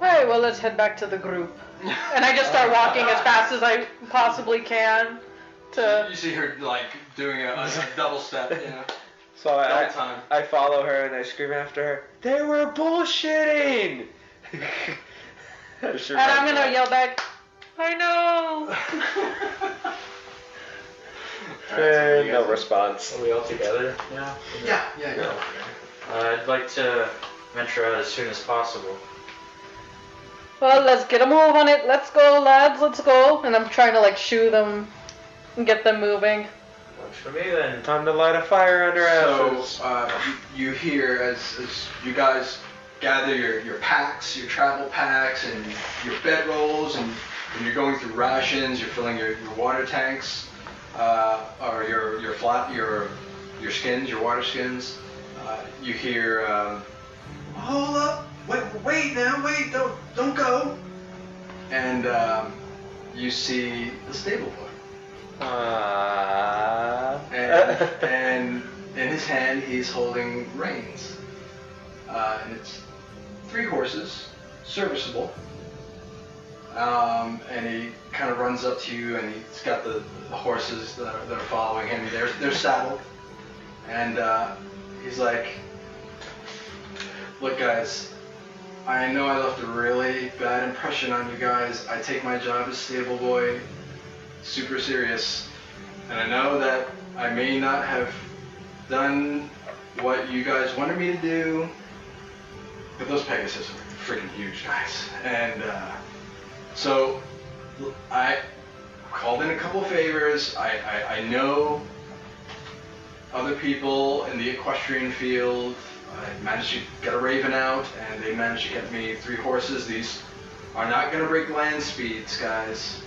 Alright, well, let's head back to the group. And I just start walking as fast as I possibly can to... You see her, like, doing a double step, So Double time. I follow her and I scream after her, they were bullshitting! And I'm gonna yell back, I know! And no response. Are we all together now? Yeah. I'd like to venture out as soon as possible. Well, let's get a move on it. Let's go, lads, let's go. And I'm trying to, like, shoo them and get them moving. Works for me then. Time to light a fire under ashes. So, you hear as you guys gather your packs, your travel packs, and your bedrolls, and you're going through rations, you're filling your water tanks, or your skins, your water skins. You hear, hold up, wait, don't go. And you see the stable boy. And in his hand he's holding reins. And it's 3 horses, serviceable. And he kind of runs up to you, and he's got the horses that are following him. They're saddled, and he's like, "Look, guys, I know I left a really bad impression on you guys. I take my job as stable boy super serious, and I know that I may not have done what you guys wanted me to do, but those Pegasus are freaking huge, guys, and so I called in a couple favors. I know other people in the equestrian field. I managed to get a raven out, and they managed to get me 3 horses. These are not going to break land speeds, guys.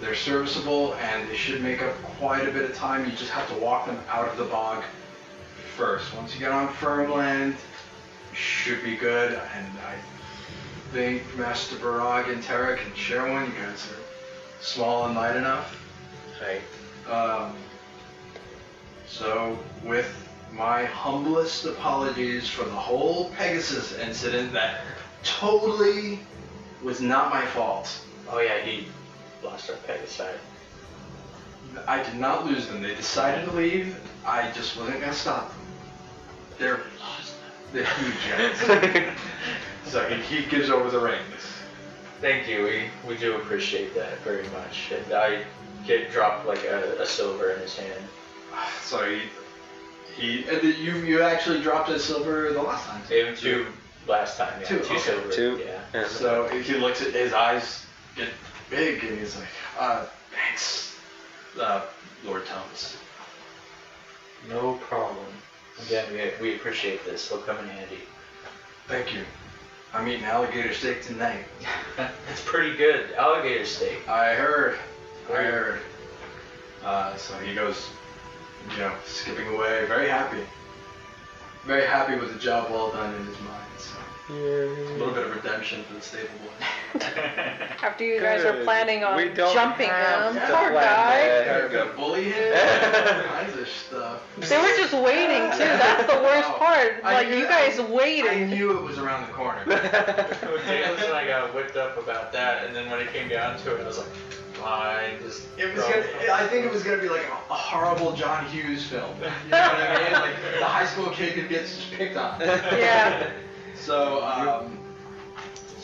They're serviceable, and they should make up quite a bit of time. You just have to walk them out of the bog first. Once you get on firm land, you should be good, and I think Master Barag and Terra can share one. You guys are small and light enough. Right. So, with my humblest apologies for the whole Pegasus incident that totally was not my fault. Oh yeah, he lost our Pegasi. I did not lose them. They decided to leave. I just wasn't going to stop them. They're huge guys. So he gives over the reins. Thank you. We do appreciate that very much. And I dropped like a silver in his hand. So you actually dropped a silver the last time. Even 2 last time, yeah. 2, 2 okay. silver. 2. Yeah. So he looks at his eyes get big, and he's like, thanks, Lord Talvis. No problem. Again, we appreciate this. It'll come in handy. Thank you. I'm eating alligator steak tonight. It's pretty good. Alligator steak. I heard. So he goes, skipping away, very happy. Very happy with the job well done in his mind. So a little bit of redemption for the stable boy. After you guys are planning on We don't jumping have him, to poor plan guy. that. Gonna bully him, all kinds of stuff. They were just waiting too. That's the worst part. Like you guys I waited. knew it was around the corner. Daedalus and I got whipped up about that, and then when it came down to it, I was like, fine, just. I think it was gonna be like a horrible John Hughes film. You know what I mean? Like the high school kid who gets just picked on. Yeah. So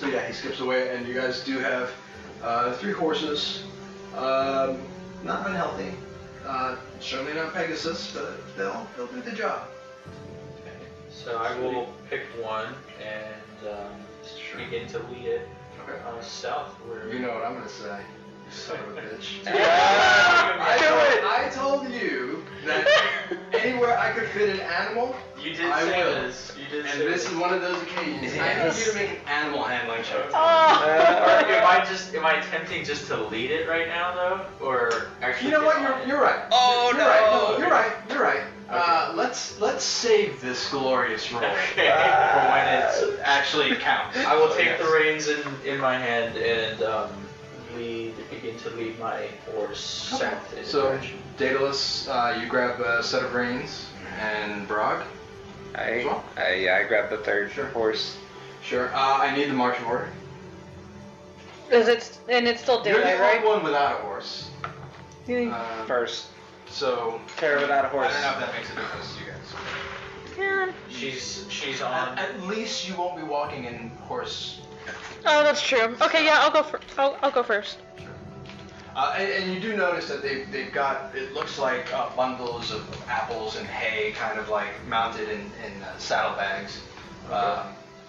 yeah, he skips away, and you guys do have 3 horses. Not unhealthy. Certainly not Pegasus, but they'll do the job. So I will pick one and begin to lead it Okay. south. Where You know what I'm gonna say. You son of a bitch. I told you that anywhere I could fit an animal, You did I say will. this. You did and say this is one of those occasions. I need you to make an animal handling check. Or Oh. am I attempting just to lead it right now though, or actually? You know what? get on it? You're right. Oh, you're no. right. No, you're right. You're right. Okay. Let's save this glorious role Okay. for when it actually counts. I will So, take yes. the reins in my hand and begin to lead my horse south in the So, direction. Daedalus, you grab a set of reins, and Brog. I grabbed the 3rd horse. Sure. I need the marching order. It's still You're the daylight, only right? one without a horse. First. So. Terra without a horse. I don't know if that makes a difference to you guys. Yeah. She's on. At least you won't be walking in horse. Oh, that's true. Okay, yeah, I'll go first. I'll go first. And you do notice that they've got, it looks like bundles of apples and hay kind of like mounted in saddlebags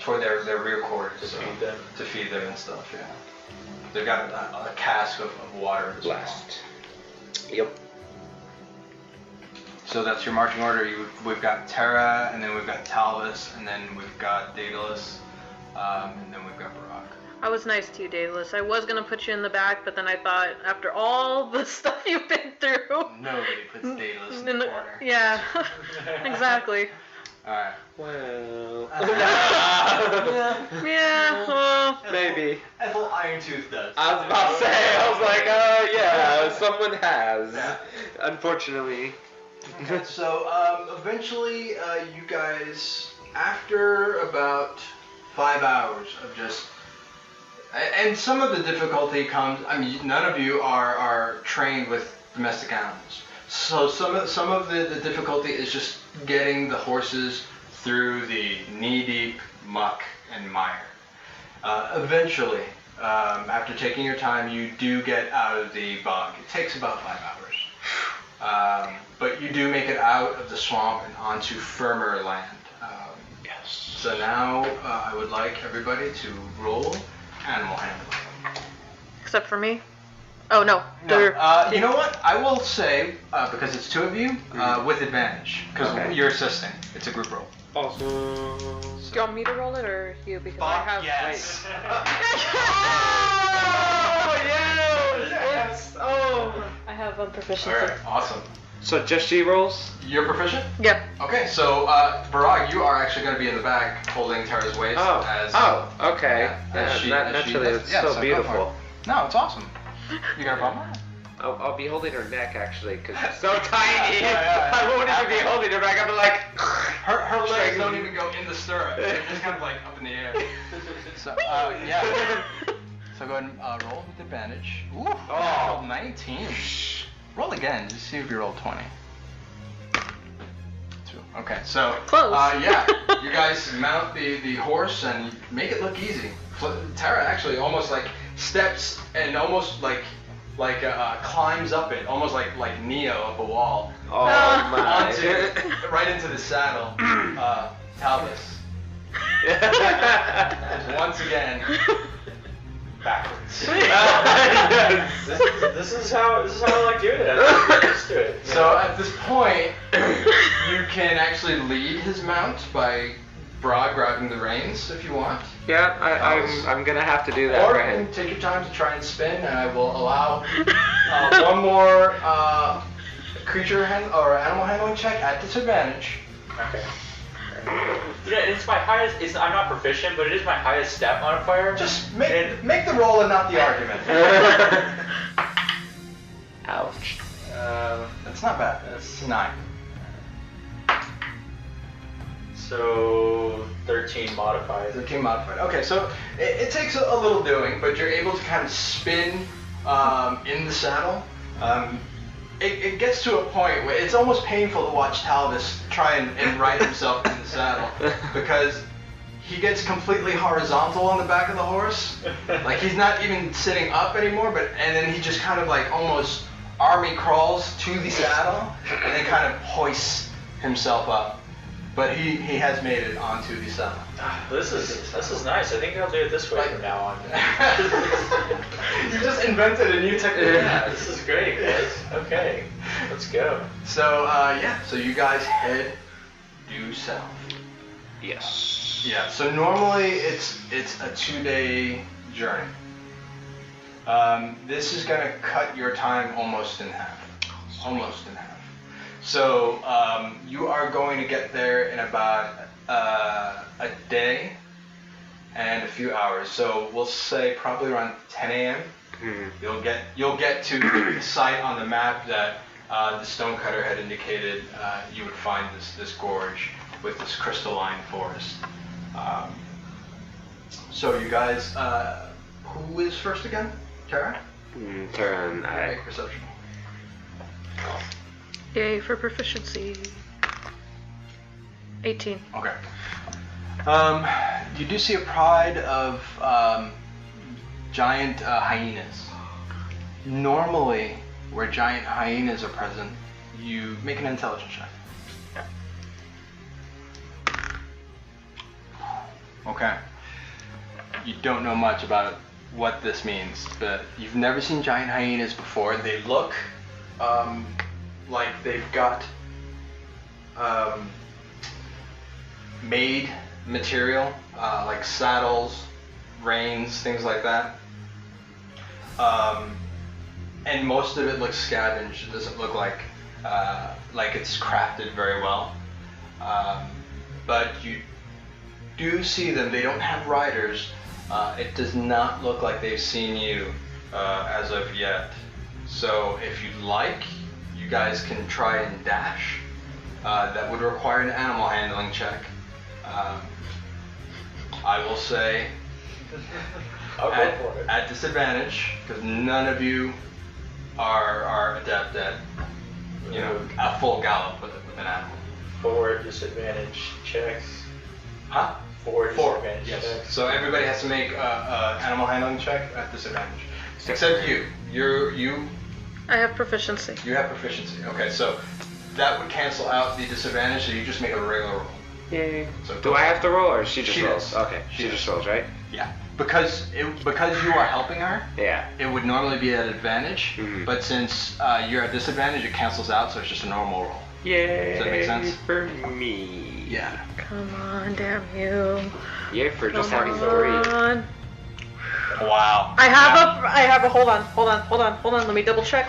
toward their rear quarters. To feed them and stuff, yeah. They've got a cask of water as well. Last. Yep. So that's your marching order. We've got Terra, and then we've got Talvis, and then we've got Daedalus, and then we've got Barag. I was nice to you, Daedalus. I was gonna put you in the back, but then I thought, after all the stuff you've been through. Nobody puts Daedalus in the corner. Yeah, exactly. Alright. Well. Yeah, well. Maybe. Ethel Irontooth does. I was about to say, I was like, yeah, someone has. Yeah. Unfortunately. So, eventually, you guys, after about 5 hours of just And some of the difficulty comes. I mean, none of you are trained with domestic animals, so some of the difficulty is just getting the horses through the knee-deep muck and mire. Eventually, after taking your time, you do get out of the bog. It takes about 5 hours, but you do make it out of the swamp and onto firmer land. Yes. So now I would like everybody to roll animal handling. Except for me. Oh no. No, you know what? I will say, because it's 2 of you, with advantage, because Okay. you're assisting. It's a group roll. Awesome. Do you want me to roll it or you? Because I have. yes. I have proficiency. All right, awesome. So just she rolls? You're proficient? Yeah. Okay, so Barag, you are actually going to be in the back holding Terra's waist. Okay. as she Naturally, does- it's yeah, so so go for beautiful. it. No, it's awesome. You got a problem? I'll be holding her neck actually, because it's so tiny. Yeah. I won't even be holding her back. I'm like. Her legs don't even go in the stirrup. They're just kind of like up in the air. So, yeah. So go ahead and roll with advantage. Ooh, rolled 19. Roll again, just see if you roll 20. 2. Okay, so Close. Yeah, you guys mount the horse and make it look easy. Terra actually almost like steps and almost like climbs up it, almost like Neo up a wall. Oh my. Right into the saddle. Talvis. Once again, backwards. This is how I like doing it. Let's do it. So at this point, you can actually lead his mount by grabbing the reins if you want. Yeah, I'm gonna have to do that Or for you him. can take your time to try and spin, and I will allow one more creature or animal handling check at disadvantage. Okay. You know, it's my highest. I'm not proficient, but it is my highest stat modifier. Just make the roll and not the argument. Ouch. That's not bad. That's 9. So 13 modified. 13 modified. Okay, so it takes a little doing, but you're able to kind of spin in the saddle. It gets to a point where it's almost painful to watch Talvis try and right himself in the saddle, because he gets completely horizontal on the back of the horse. Like he's not even sitting up anymore, and then he just kind of like almost army crawls to the saddle and then kind of hoists himself up. But he has made it onto the saddle. This is nice. I think I'll do it this way from now on. You just invented a new technique. Yeah, this is great, guys. Okay, let's go. So so you guys head due south. Yes. Yeah. So normally it's a 2-day journey. This is gonna cut your time almost in half. Almost in half. So you are going to get there in about a day and a few hours. So we'll say probably around 10 a.m. You'll get to the site on the map that the stonecutter had indicated you would find this gorge with this crystalline forest. So you guys, who is first again? Terra? Terra and I. Make perception. Yay for proficiency. 18. Okay. You do see a pride of giant hyenas. Normally, where giant hyenas are present, you make an intelligence check. Okay. You don't know much about what this means, but you've never seen giant hyenas before. They look like they've got made material, like saddles, reins, things like that. And most of it looks scavenged. It doesn't look like it's crafted very well. But you do see them. They don't have riders. It does not look like they've seen you as of yet. So if you'd like, you guys can try and dash. That would require an animal handling check. I will say I'll go for it. At disadvantage, because none of you are adept at, a full gallop with an animal. 4 disadvantage checks. Huh? 4 4. disadvantage Yes. checks. So everybody has to make a animal handling check at disadvantage, except you. You I have proficiency. have proficiency. Okay, so that would cancel out the disadvantage. So you just make a regular roll. Yay. So Do I have to roll or she just She rolls? does. Okay, She she does. just rolls, right? Yeah. Because you are helping her, Yeah. it would normally be at advantage, Mhm. but since you're at disadvantage, it cancels out, so it's just a normal roll. Yay. Does that make sense? For me. Yeah. Come on, damn you. Yay for just Come having 3. on. Wow. I have a, hold on. Let me double check.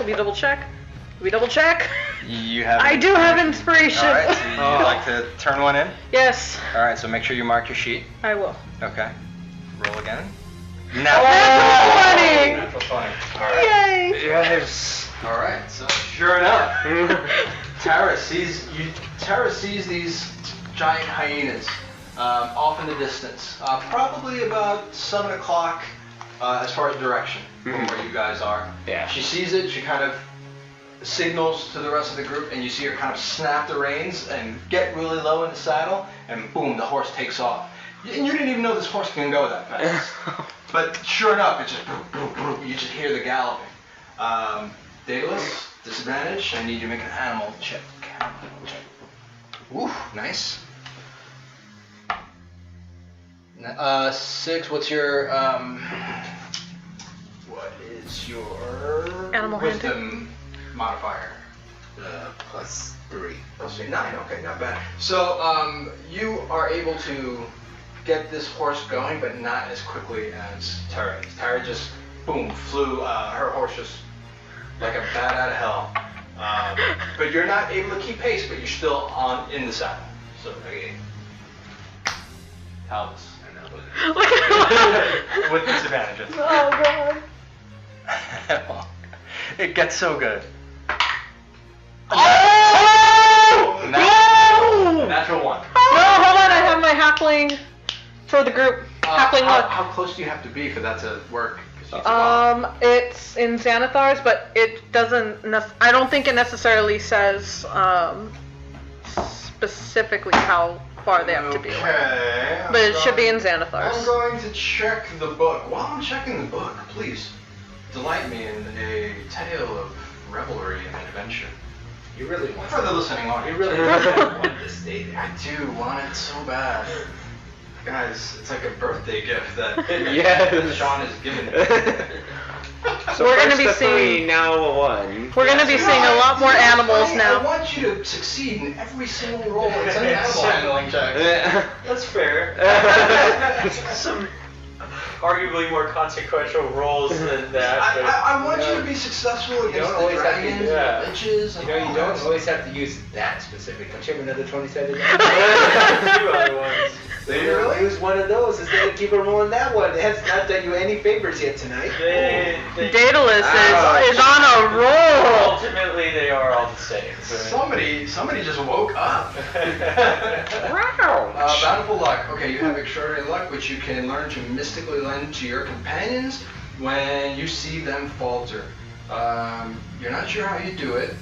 You have. I do have inspiration. All right. So you'd like to turn one in? Yes, All right. So make sure you mark your sheet. I will. Okay. Roll again. Oh, Now. Natural 20. All right. Yay! Yes. All right. So sure enough, Terra sees these giant hyenas off in the distance, probably about 7 o'clock as far as direction from where you guys are. Yeah. She sees it. She kind of signals to the rest of the group, and you see her kind of snap the reins and get really low in the saddle, and boom, the horse takes off. And you didn't even know this horse can go that fast. But sure enough, it's just boom, boom, boom. You just hear the galloping. Daedalus, disadvantage. I need you to make an animal check. Ooh, nice. 6. What's your what is your Animal wisdom modifier? +3. Let's say 9. Okay, not bad. So you are able to get this horse going, but not as quickly as Terra. Terra just boom flew. Her horse just like a bat out of hell. But you're not able to keep pace, but you're still in the saddle. So okay. Talvis. With disadvantages. Oh god. It gets so good. Oh! No! Natural 1. No, hold on. I have my halfling for the group. Halfling look. How close do you have to be for that to work? 'Cause it's a It's in Xanathar's, but it doesn't. I don't think it necessarily says specifically how far they have to be away. Okay. But it should be in I'm Xanathar's. going to check the book. While I'm checking the book, please delight me in a tale of revelry and adventure. You really want For the listening You audience. really want to stay there. I do want it so bad. Guys, it's like a birthday gift that Yes. Sean is giving me. So We're gonna first be a 3, seeing- now a 1. We're gonna be seeing a lot more animals I now. want you to succeed in every single role. It's an animal handling check. That's fair. Some arguably more consequential roles than that. But I want you to be successful You against don't the always have to dragons do and the witches and You all don't that always have to use that specific. Don't you have another 20-sided die? two other ones. So you really use one of those instead of keep rolling that one. It has not done you any favors yet tonight. They Daedalus Ouch. is on a roll. ultimately they are all the same. Somebody just woke up. Wow. Bountiful luck. Okay, you have extraordinary luck, which you can learn to mystically lend to your companions when you see them falter. You're not sure how you do it.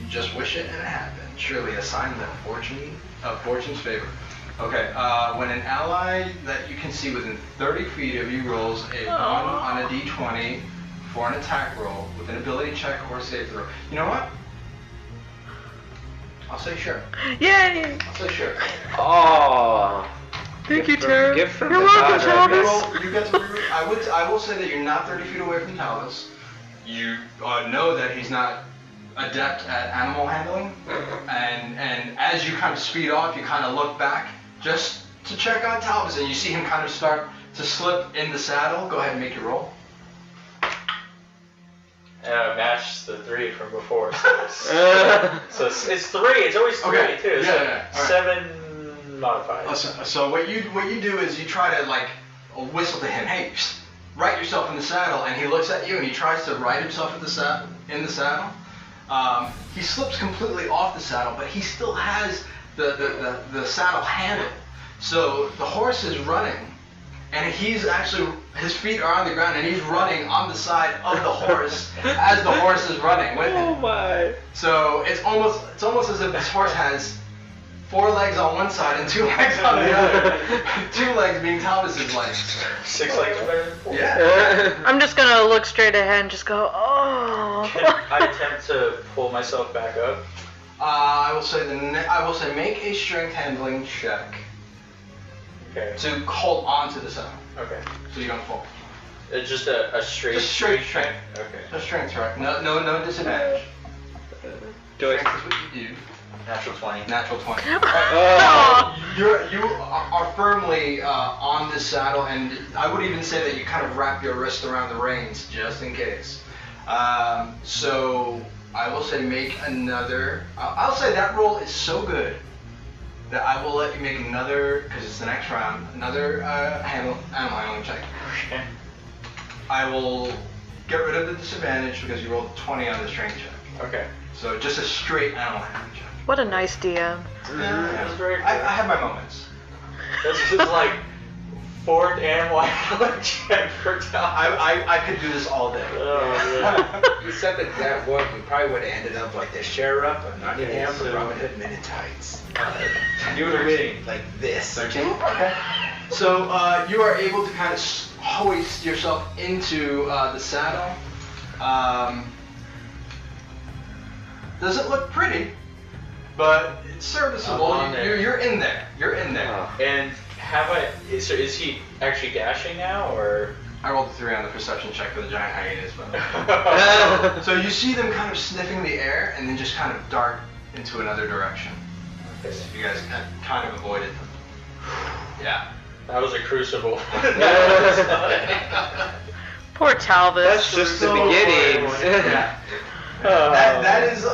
You just wish it and it happened. Surely a sign of fortune's favor. Okay, when an ally that you can see within 30 feet of you rolls a 1 on a d20 for an attack roll with an ability check or save throw. You know what? I'll say sure. Yay! I'll say sure. Oh. Thank you, Terra. Gift from You're the welcome, god, I Talvis. guess. Well, you get to I will say that you're not 30 feet away from Talvis. You know that he's not adept at animal handling, and as you kind of speed off, you kind of look back just to check on Talvis, and you see him kind of start to slip in the saddle. Go ahead and make your roll. Match the 3 from before. So it's 3. It's always 3 Okay. too. Yeah, So yeah. All right. 7 modified. So what you do is you try to like whistle to him, hey, psst, right yourself in the saddle, and he looks at you and he tries to right himself in the saddle. He slips completely off the saddle, but he still has the saddle handle. So the horse is running, and he's actually, his feet are on the ground, and he's running on the side of the horse as the horse is running with him. Oh my. So it's almost as if this horse has 4 legs on one side and 2 legs on the other. 2 legs being Talvis's legs. 6 legs are better than 4. Yeah. I'm just gonna look straight ahead and just go, oh. Can I attempt to pull myself back up? I will say make a strength handling check Okay. to hold on to the saddle. Okay. So you're gonna fall. Just a straight. Just straight strength. Okay. A strength check. No disadvantage. Do it. Strength is what you do. Natural 20. Natural 20. Oh. You are firmly on this saddle, and I would even say that you kind of wrap your wrist around the reins just in case. So I will say make another. I'll say that roll is so good that I will let you make another, because it's the next round, another animal handling check. Okay. I will get rid of the disadvantage because you rolled 20 on the strength check. Okay. So just a straight animal handling check. What a nice DM. Yeah, That's very I cool. have my moments. This is like 4th animal handling check for time. I could do this all day. Oh, You said that worked, we probably would have ended up like the sheriff of Nottingham Yeah, for so- Robin Hood Men in Tights. You would have been. Like this. 13? Okay. So you are able to kind of hoist yourself into the saddle. Doesn't look pretty, but it's serviceable. I'm on there. You're in there. You're in there. Oh. And is he actually dashing now, or? I rolled a 3 on the perception check for the giant hyenas, but so you see them kind of sniffing the air and then just kind of dart into another direction. Okay. So you guys kind of avoided them. Yeah. That was a crucible. Poor Talvis. That's just the beginnings. Yeah. That is,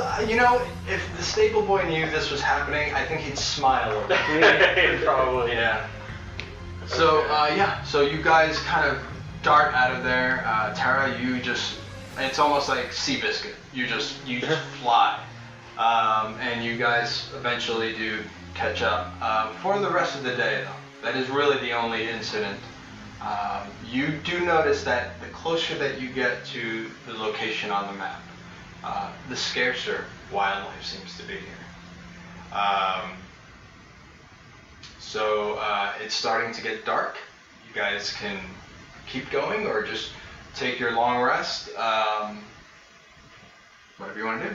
if the stable boy knew this was happening, I think he'd smile a little. Probably. Yeah. So, so you guys kind of dart out of there. Terra, it's almost like Seabiscuit. You just fly. And you guys eventually do catch up. For the rest of the day, though, that is really the only incident. You do notice that the closer that you get to the location on the map, the scarcer wildlife seems to be here. So it's starting to get dark. You guys can keep going or just take your long rest. Whatever you want to do.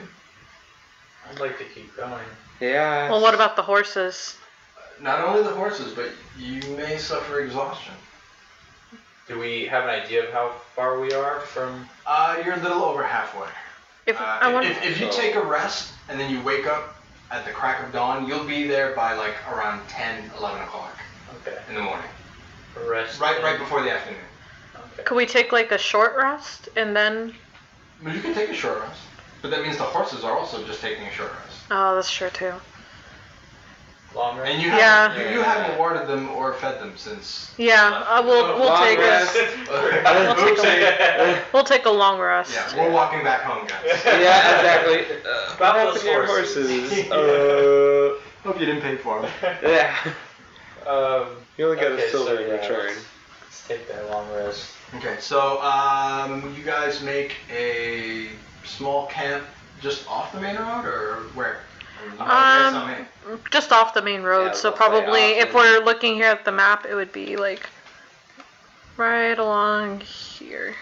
I'd like to keep going. Yeah. Well, what about the horses? Not only the horses, but you may suffer exhaustion. Do we have an idea of how far we are from? You're a little over halfway. If you take a rest and then you wake up at the crack of dawn, you'll be there by like around 10, 11 o'clock Okay. in the morning. A rest. Right before the afternoon. Okay. Could we take like a short rest and then? But you can take a short rest. But that means the horses are also just taking a short rest. Oh, that's true too. Long rest. And you Yeah. haven't, you haven't watered them or fed them since. Yeah, we'll Long take rest. we'll take a long rest. Yeah, we're walking back home, guys. Yeah, exactly. About What happened those to your horses. horses? Hope you didn't pay for them. Yeah. You only got Okay, a silver so, in yeah, return. Let's take that long rest. Okay, so you guys make a small camp just off the main road, or where? Just off the main road. Yeah, So we'll stay probably, off if and- we're looking here at the map, it would be like right along here,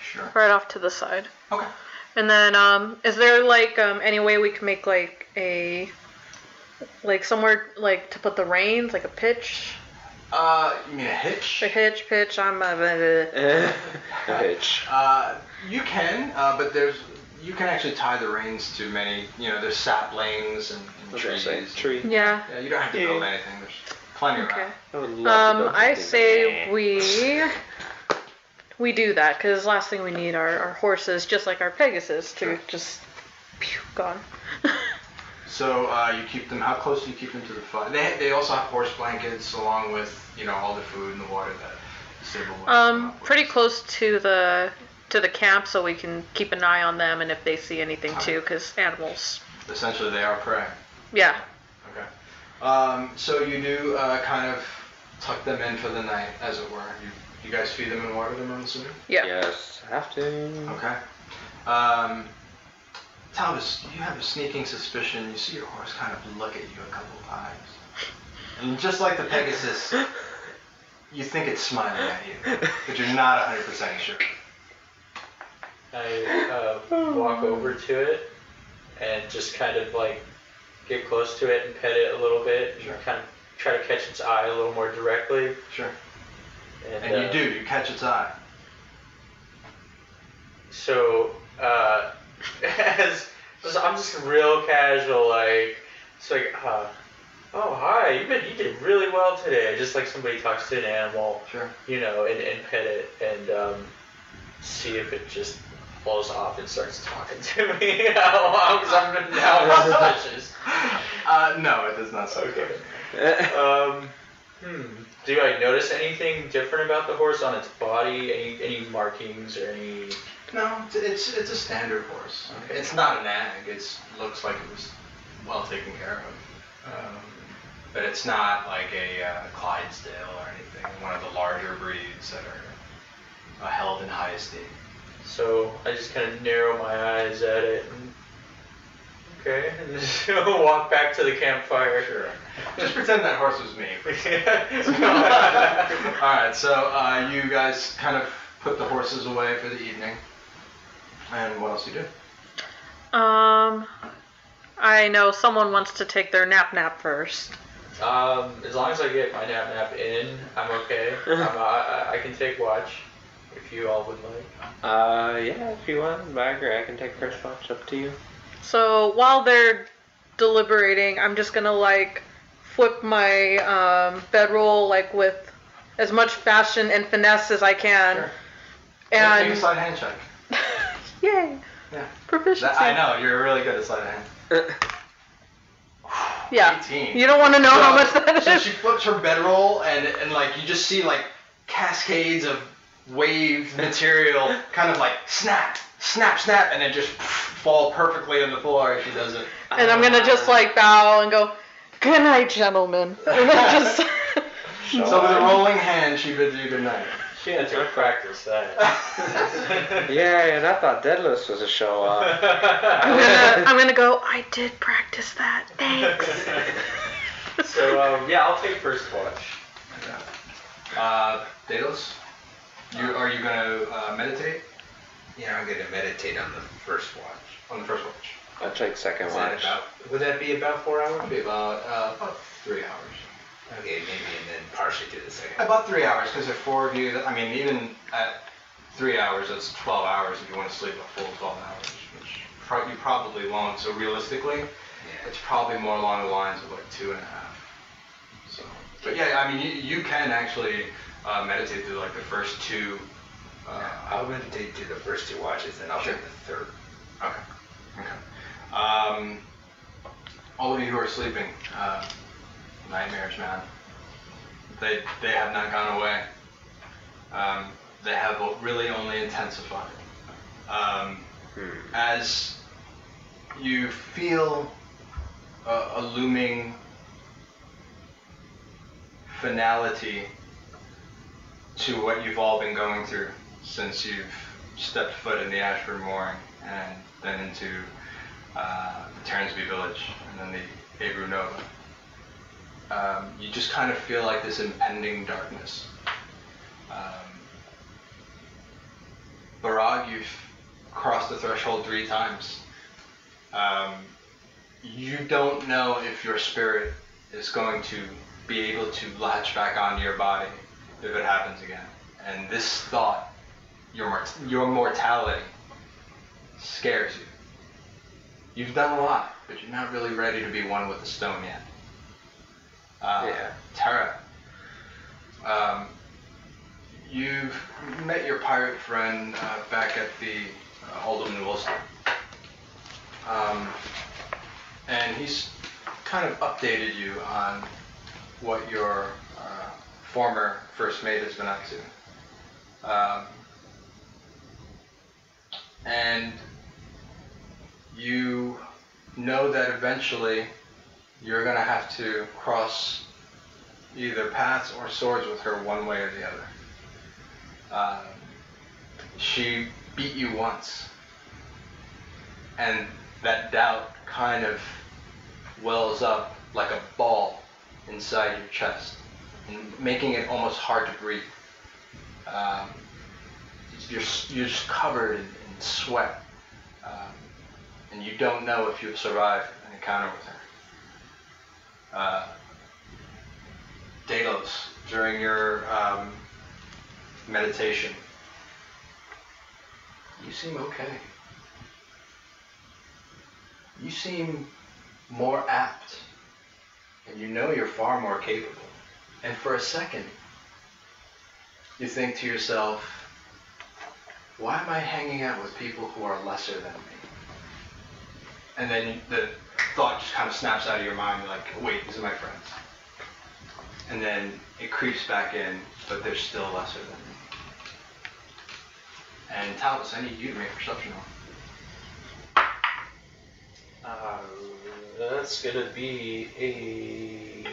Sure. right off to the side. Okay. And then, is there like any way we can make like somewhere like to put the reins, like a pitch, You mean a hitch? a hitch, pitch? Hitch. You can, but you can actually tie the reins to many, there's saplings and trees. Tree. Yeah. Yeah, you don't have to build anything. There's plenty Okay. around. I would love to build I something. say we do that because the last thing we need are horses, just like our Pegasus, to Sure. just gone. So you keep them. How close do you keep them to the fire? They also have horse blankets along with all the food and the water that the stable would come up with. Pretty close to the camp, so we can keep an eye on them, and if they see anything too, because animals. Essentially, they are prey. Yeah. Okay. So you do kind of tuck them in for the night, as it were. You guys feed them and water them, I'm assuming? Yeah. Yes, have to. Okay. Talvis, you have a sneaking suspicion. You see your horse kind of look at you a couple of times. And just like the Pegasus, you think it's smiling at you, but you're not 100% sure. I walk over to it and just kind of like get close to it and pet it a little bit. Sure. And kind of try to catch its eye a little more directly. Sure. And you do. You catch its eye. So, I'm just real casual, like, it's like, oh, hi, you did really well today. Just like somebody talks to an animal, Sure. you know, and pet it and see if it just blows off and starts talking to me. Because I'm now suspicious. No, it does not sound Okay. good. Do I notice anything different about the horse on its body? Any markings or any? No, it's a standard horse. Okay. It's not a nag. It looks like it was well taken care of. But it's not like a Clydesdale or anything, one of the larger breeds that are held in high esteem. So I just kind of narrow my eyes at it and okay, and just walk back to the campfire. Sure. Just pretend that horse was me. Alright, so you guys kind of put the horses away for the evening. And what else do you do? I know someone wants to take their nap first. As long as I get my nap in, I'm okay. I can take watch if you all would like. Yeah, if you want, Bagger, I can take first watch. Up to you. So while they're deliberating, I'm just gonna like flip my bedroll like with as much fashion and finesse as I can. Sure. And Take a sleight of hand check. yay! Yeah. Proficiency. I know, you're really good at sleight of hand. Yeah. 18. You don't want to know how much that So is. she flips her bedroll and like you just see like cascades of wave material kind of like snap, snap, snap, and then just fall perfectly on the floor as she does it. And I'm gonna just like bow and go, "Good night, gentlemen." And then just. So with a rolling hand, she bids you good night. She had to practice that. Yeah, and I thought Daedalus was a show off. I'm gonna go. I did practice that. Thanks. So yeah, I'll take first watch. Daedalus, are you gonna meditate Yeah, I'm gonna meditate on the first watch. on the first watch? I'll take second Is that watch. would that be about 4 hours? It'll be about 3 hours. Okay, maybe, and then partially do the second. About 3 hours, because there are 4 of you. I mean, even at 3 hours, that's 12 hours if you want to sleep a full 12 hours, which you probably won't. So realistically, Yeah. it's probably more along the lines of like 2.5. So, but yeah, I mean, you can actually meditate through like the first 2. I'll meditate through the first 2 watches, and I'll Sure. take the third. Okay. All of you who are sleeping, nightmares, man. They have not gone away. They have really only intensified. As you feel a looming finality to what you've all been going through since you've stepped foot in the Ashford Mooring and then into the Terransby Village and then the Ebru Nova. You just kind of feel like this impending darkness. Barag, you've crossed the threshold 3 times. You don't know if your spirit is going to be able to latch back onto your body if it happens again. And this thought, your mortality, scares you. You've done a lot, but you're not really ready to be one with the stone yet. Terra, you've met your pirate friend back at the Alderman Wilson. And he's kind of updated you on what your former first mate has been up to. And you know that eventually you're going to have to cross either paths or swords with her one way or the other. She beat you once, and that doubt kind of wells up like a ball inside your chest, and making it almost hard to breathe. You're just covered in sweat, and you don't know if you've survived an encounter with her. Daedalus, during your meditation, you seem okay. You seem more apt, and you know you're far more capable. And for a second, you think to yourself, why am I hanging out with people who are lesser than me? And then the thought just kind of snaps out of your mind, like, wait, these are my friends. And then it creeps back in, but they're still lesser than me. And Talvis, I need you to make a perception roll. That's gonna be a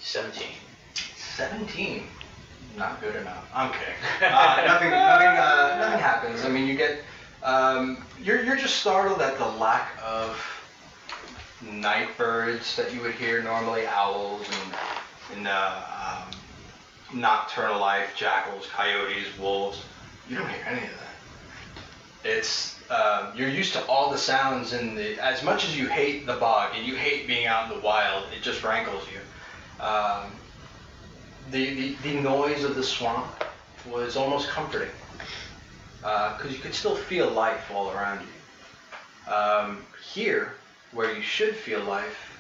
17. 17. Not good enough. I'm kidding. Nothing happens. I mean, you get, you're just startled at the lack of night birds that you would hear normally, owls and nocturnal life, jackals, coyotes, wolves. You don't hear any of that. It's, you're used to all the sounds as much as you hate the bog and you hate being out in the wild, it just rankles you. The noise of the swamp was almost comforting, because you could still feel life all around you. Here, where you should feel life,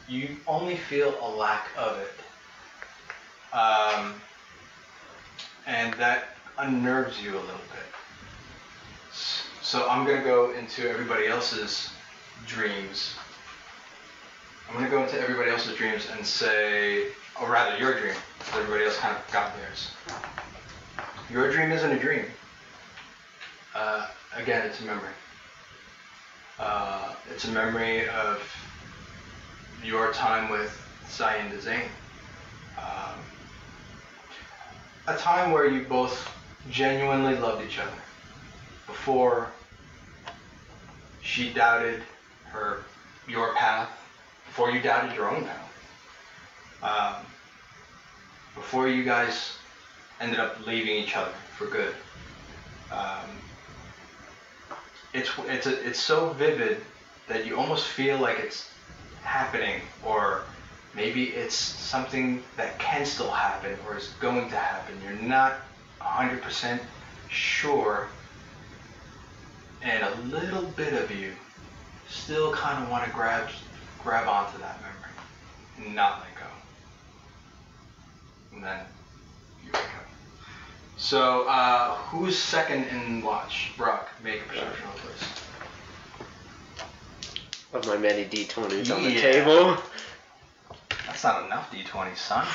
you only feel a lack of it. And that unnerves you a little bit. So I'm going to go into everybody else's dreams. And say, or rather your dream, so everybody else kind of got theirs. Your dream isn't a dream. Again, it's a memory. It's a memory of your time with Zyinda Zayne. A time where you both genuinely loved each other. Before she doubted your path, before you doubted your own path. Before you guys ended up leaving each other for good. It's so vivid that you almost feel like it's happening, or maybe it's something that can still happen or is going to happen. You're not 100% sure, and a little bit of you still kind of want to grab onto that memory and not let go. And then you wake up. So, who's second in watch? Brock, make a perception roll, please. Of my many d20s on the table. That's not enough d20s, son.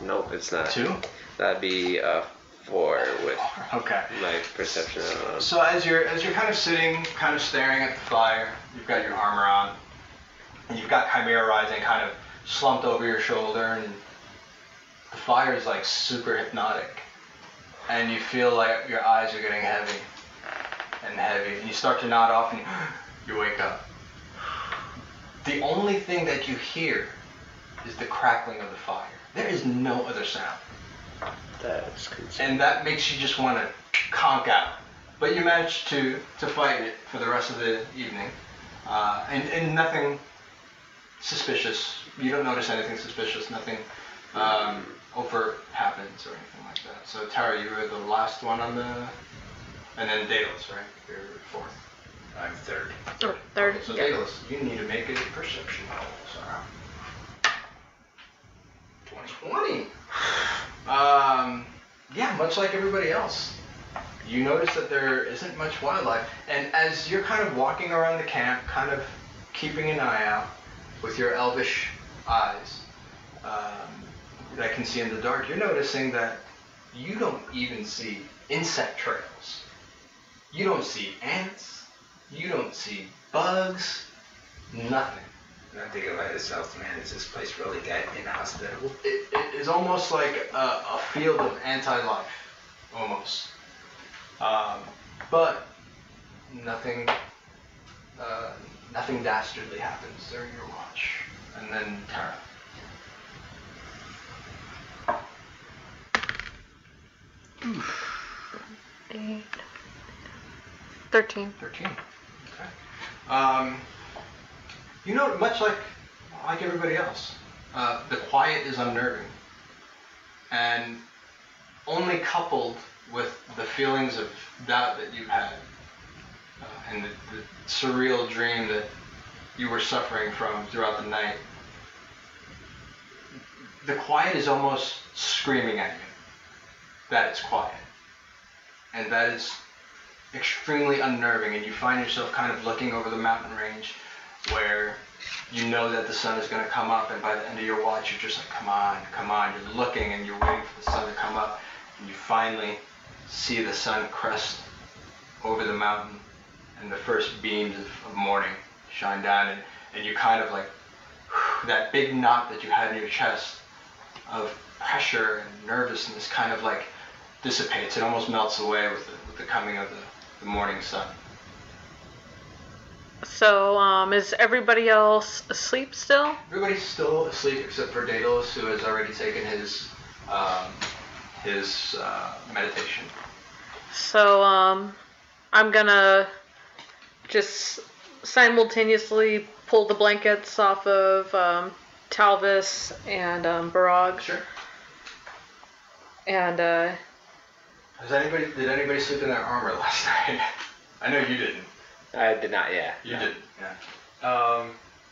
Nope, it's not. 2? That'd be a 4 with okay. my perception. So as you're kind of sitting, kind of staring at the fire, you've got your armor on, and you've got Chimera Rising kind of slumped over your shoulder, and the fire is like super hypnotic, and you feel like your eyes are getting heavy, and you start to nod off, and you wake up. The only thing that you hear is the crackling of the fire. There is no other sound. That's concerning. And that makes you just want to conk out. But you manage to fight it for the rest of the evening. And nothing suspicious. You don't notice anything suspicious. Nothing overt happens or anything like that. So Terra, you were the last one on the... And then Daedalus, right? You're fourth. I'm third. Or third. So Yeah. Daedalus, you need to make a perception roll, Sarah. 20. Yeah, much like everybody else, you notice that there isn't much wildlife. And as you're kind of walking around the camp, kind of keeping an eye out with your elvish eyes that can see in the dark, you're noticing that you don't even see insect trails. You don't see ants. You don't see bugs. Nothing. I'm thinking about yourself, man. Is this place really that inhospitable? It is almost like a field of anti-life, almost. But nothing dastardly happens during your watch. And then Terra. Eight. 13. 13. Okay. You know, much like everybody else, the quiet is unnerving, and only coupled with the feelings of doubt that you've had, and the surreal dream that you were suffering from throughout the night, the quiet is almost screaming at you that it's quiet, and that is extremely unnerving, and you find yourself kind of looking over the mountain range where you know that the sun is going to come up, and by the end of your watch you're just like, come on, you're looking and you're waiting for the sun to come up, and you finally see the sun crest over the mountain, and the first beams of morning shine down, and you kind of like, that big knot that you had in your chest of pressure and nervousness kind of like dissipates. It almost melts away with the coming of the morning sun. So, is everybody else asleep still? Everybody's still asleep except for Daedalus, who has already taken his meditation. So, I'm gonna just simultaneously pull the blankets off of Talvis and Barag. Sure. And did anybody sleep in their armor last night? I know you didn't. I did not, yeah. You didn't, yeah.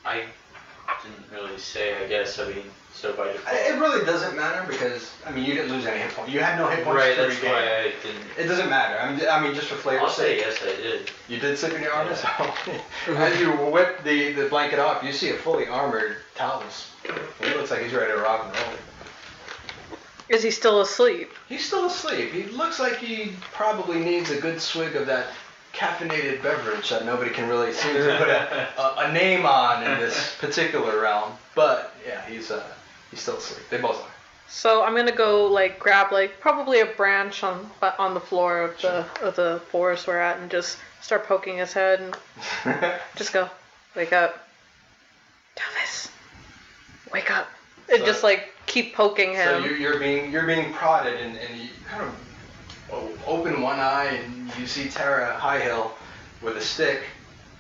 I didn't really say, I guess. I mean, so by default. It really doesn't matter because, I mean, you didn't lose any hit points. You had no hit points. Right, to that's regain. why I didn't. It doesn't matter. I mean, just for flavor's I'll say sake. yes, I did. You did sleep in your armor, so as you whip the blanket off, you see a fully armored Talvis. He looks like he's ready to rock and roll. is he still asleep? He's still asleep. He looks like he probably needs a good swig of that caffeinated beverage that nobody can really seem to put a name on in this particular realm. But yeah, he's still asleep. They both are. So I'm gonna go like grab like probably a branch on the floor of the forest we're at and just start poking his head and just go, wake up, Talvis, wake up, and So- just like keep poking So him. you're being prodded, and you kind of open one eye and you see Terra High Hill with a stick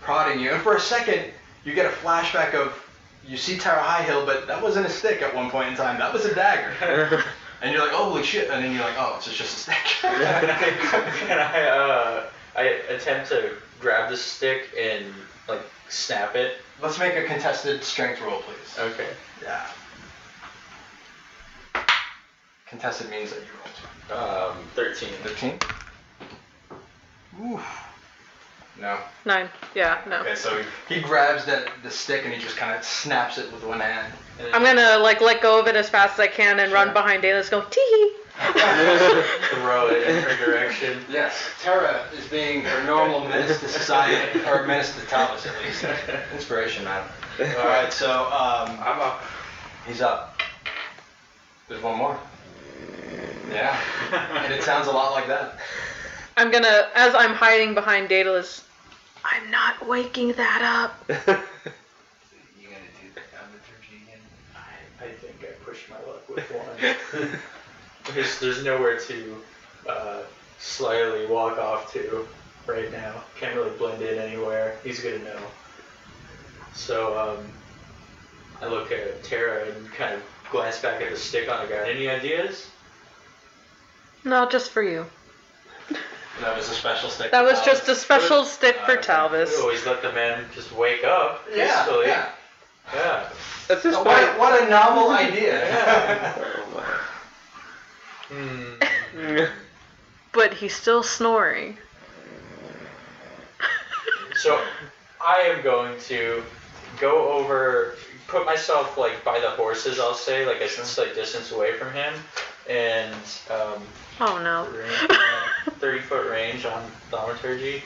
prodding you, and for a second you get a flashback of you see Terra High Hill, but that wasn't a stick at one point in time, that was a dagger. And you're like, oh, holy shit, and then you're like, oh, it's just a stick. And I attempt to grab the stick and like snap it. Let's make a contested strength roll, please. Okay. Yeah. Contested means that you rolled. 13. 13? Oof. No. 9. Yeah, no. Okay, so he grabs the stick and he just kind of snaps it with one hand. I'm gonna like let go of it as fast as I can and run behind Daedalus, go tee. Throw it in her direction. Yes, Terra is being her normal menace to society, or menace to Talvis at least. Inspiration, man. Alright, so I'm up. he's up. There's one more. Yeah, and it sounds a lot like that. I'm gonna, as I'm hiding behind Daedalus, I'm not waking that up. You gonna do the thaumaturgy again? I think I pushed my luck with one. Because there's nowhere to slyly walk off to right now. Can't really blend in anywhere. He's gonna know. So I look at Terra and kind of glance back at the stick on the ground. Any ideas? No, just for you. That was a special stick. That for was Talvis. just a special stick for We Talvis. always let the man just wake up Yeah, peacefully. yeah. Yeah. At this Oh, point, what a novel idea. But he's still snoring. So I am going to go over, put myself like by the horses, I'll say, like a slight distance away from him, and Oh no. 30-foot range on thaumaturgy,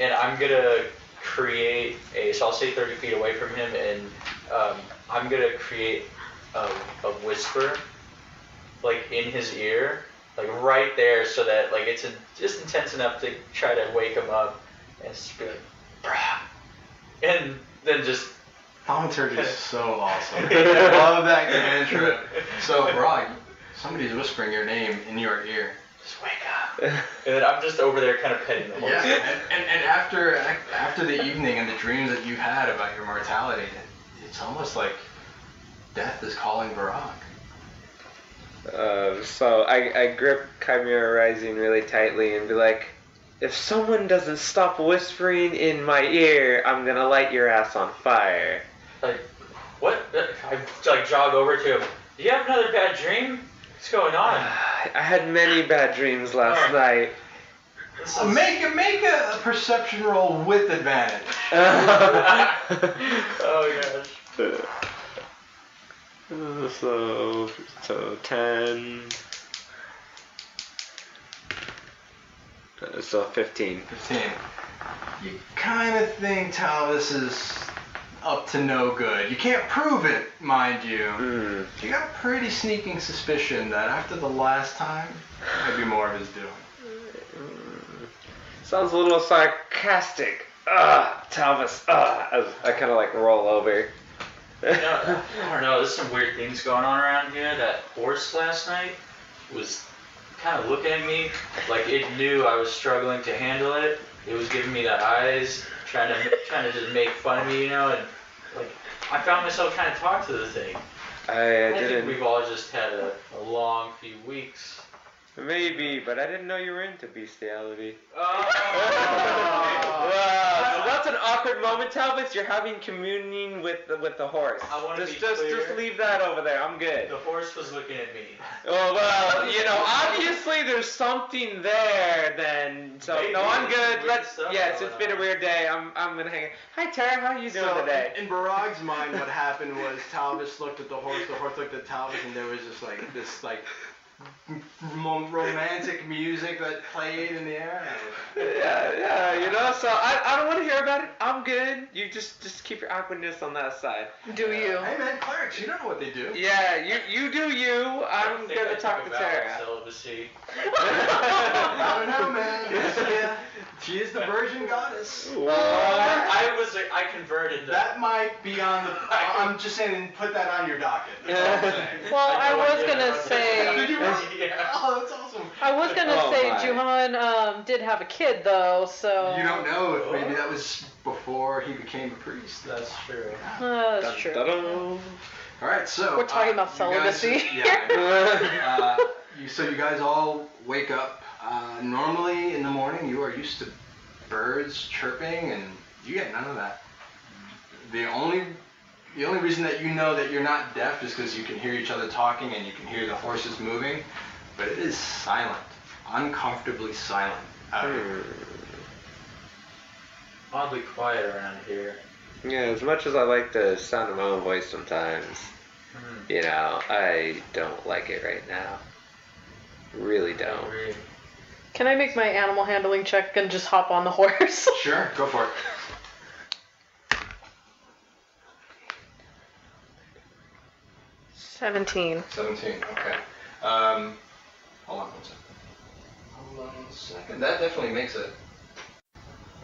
and I'm gonna create so I'll stay 30 feet away from him, and I'm gonna create a whisper, like in his ear, like right there, so that like it's just intense enough to try to wake him up, and just be like, "Brah," and then just. Thaumaturgy is so awesome. I love that cantrip. So, Barag, somebody's whispering your name in your ear. Just wake up. And then I'm just over there kind of petting the horse. Yeah, and after the evening and the dreams that you've had about your mortality, it's almost like death is calling Barag. So I grip Chimera Rising really tightly and be like, if someone doesn't stop whispering in my ear, I'm gonna light your ass on fire. Like, what? I like jog over to him. Do you have another bad dream? What's going on? I had many bad dreams last night. Make a perception roll with advantage. Oh gosh. So 10. So 15. 15. You kind of think Talvis is up to no good. You can't prove it, mind you. You got a pretty sneaking suspicion that after the last time, it might be more of his doing. Sounds a little sarcastic. Talvis. I kind of like roll over. You know, I don't know, there's some weird things going on around here. That horse last night was kind of looking at me like it knew I was struggling to handle it. It was giving me the eyes, trying to just make fun of me, you know, and like I found myself trying to talk to the thing. I think didn't. we've all just had a long few weeks. Maybe, but I didn't know you were into bestiality. Oh. Wow, so that's an awkward moment, Talvis. You're having communing with the horse. I want to be just leave that over there. I'm good. The horse was looking at me. Oh well, you know, obviously there's something there. Then so Maybe. no, I'm good. Yes, it's been a weird day. I'm gonna hang. Hi Terra, how are you doing today? In Barag's mind, what happened was Talvis looked at the horse looked at Talvis, and there was just like this like romantic music that played in the air. Yeah, you know. So I don't want to hear about it. I'm good. You just keep your awkwardness on that side. Do you? Hey man, clerics, you don't know what they do. Yeah, you do you. I'm gonna talk to Terra. Celibacy. I don't know, man. Yeah, she is the virgin goddess. I converted. That might be on the. I'm just saying, put that on your docket. That's all I'm saying. Well, I was gonna say. Did you really? Yeah. Oh, that's awesome. I was gonna say my. Juhan did have a kid though, so. You don't know if maybe that was before he became a priest. That's true. That's true. Dun-dun-dun. All right, so We're talking about you guys- celibacy. Yeah. So you guys all wake up. Normally in the morning, you are used to birds chirping, and you get none of that. The only reason that you know that you're not deaf is because you can hear each other talking and you can hear the horses moving, but it is silent, uncomfortably silent out here. Oddly quiet around here. Yeah, as much as I like the sound of my own voice sometimes, you know, I don't like it right now. Really don't. Can I make my animal handling check and just hop on the horse? Sure, go for it. 17. 17, okay. Hold on one second. That definitely makes it.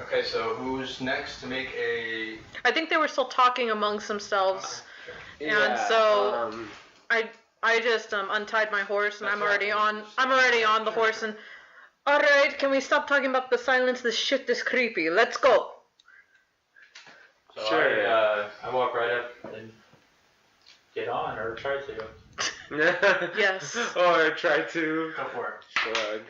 Okay, so who's next to make a... I think they were still talking amongst themselves, and Yeah, so I just untied my horse, and I'm already on the horse, and all right, can we stop talking about the silence? This shit is creepy. Let's go. So Sure. I walk right up and get on, or try to. Yes. Or try to Go for it. shrug.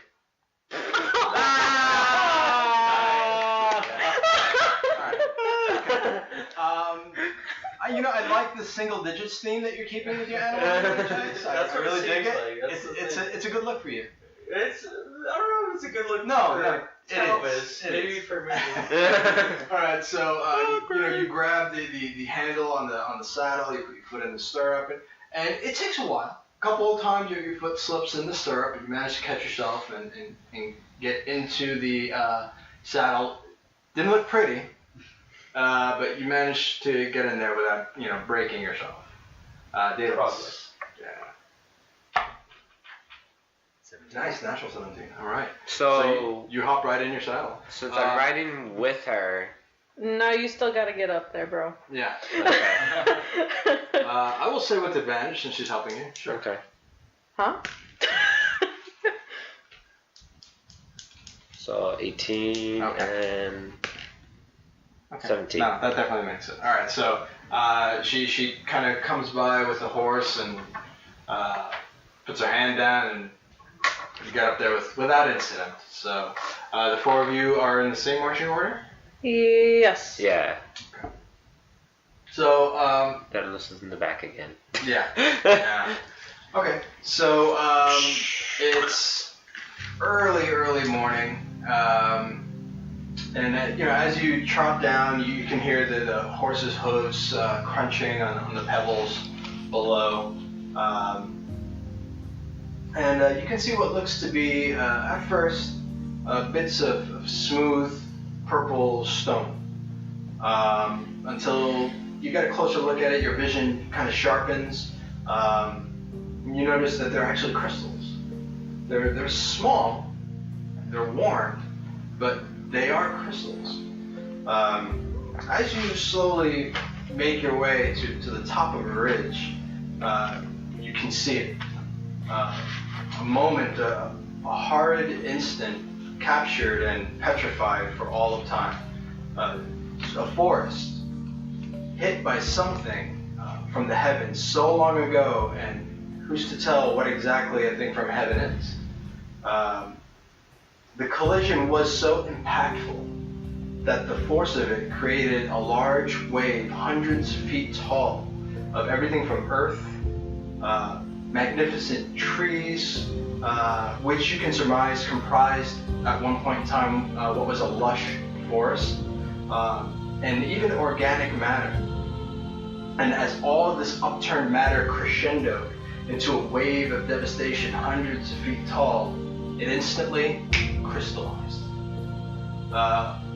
You know, I like the single digits theme that you're keeping with your animal handling checks. That's I what really it dig seems it. like. That's It's a good look for you. It's I don't know if it's a good look. No, for no, it Talvis. is. It Maybe is. for me. All right, so you know, you grab the handle on the saddle, you put your foot in the stirrup, and it takes a while. A couple of times your foot slips in the stirrup, and you manage to catch yourself and get into the saddle. Didn't look pretty. but you managed to get in there without, breaking yourself. Daedalus. Progress. Yeah. Nice, natural 17. All right. So you hop right in your saddle. since I'm riding with her, No, you still gotta get up there, bro. Yeah. okay. I will say with advantage since she's helping you. Sure. Okay. Huh? So 18 Okay. and Okay. 17. No, that definitely makes it. All right. So she kind of comes by with the horse and puts her hand down, and you get up there without incident. So the four of you are in the same marching order. Yes. Yeah. So Daedalus is in the back again. yeah. Yeah. Okay. So it's early morning. And as you trot down, you can hear the horse's hooves crunching on the pebbles below. And you can see what looks to be, at first, bits of smooth purple stone. Until you get a closer look at it, your vision kind of sharpens. You notice that they're actually crystals. They're small, they're warmed, but they are crystals. As you slowly make your way to the top of a ridge, you can see it. A moment, a horrid instant, captured and petrified for all of time. A forest hit by something from the heavens so long ago, and who's to tell what exactly a thing from heaven is. The collision was so impactful that the force of it created a large wave hundreds of feet tall of everything from earth, magnificent trees, which you can surmise comprised at one point in time what was a lush forest, and even organic matter. And as all of this upturned matter crescendoed into a wave of devastation hundreds of feet tall, it instantly crystallized.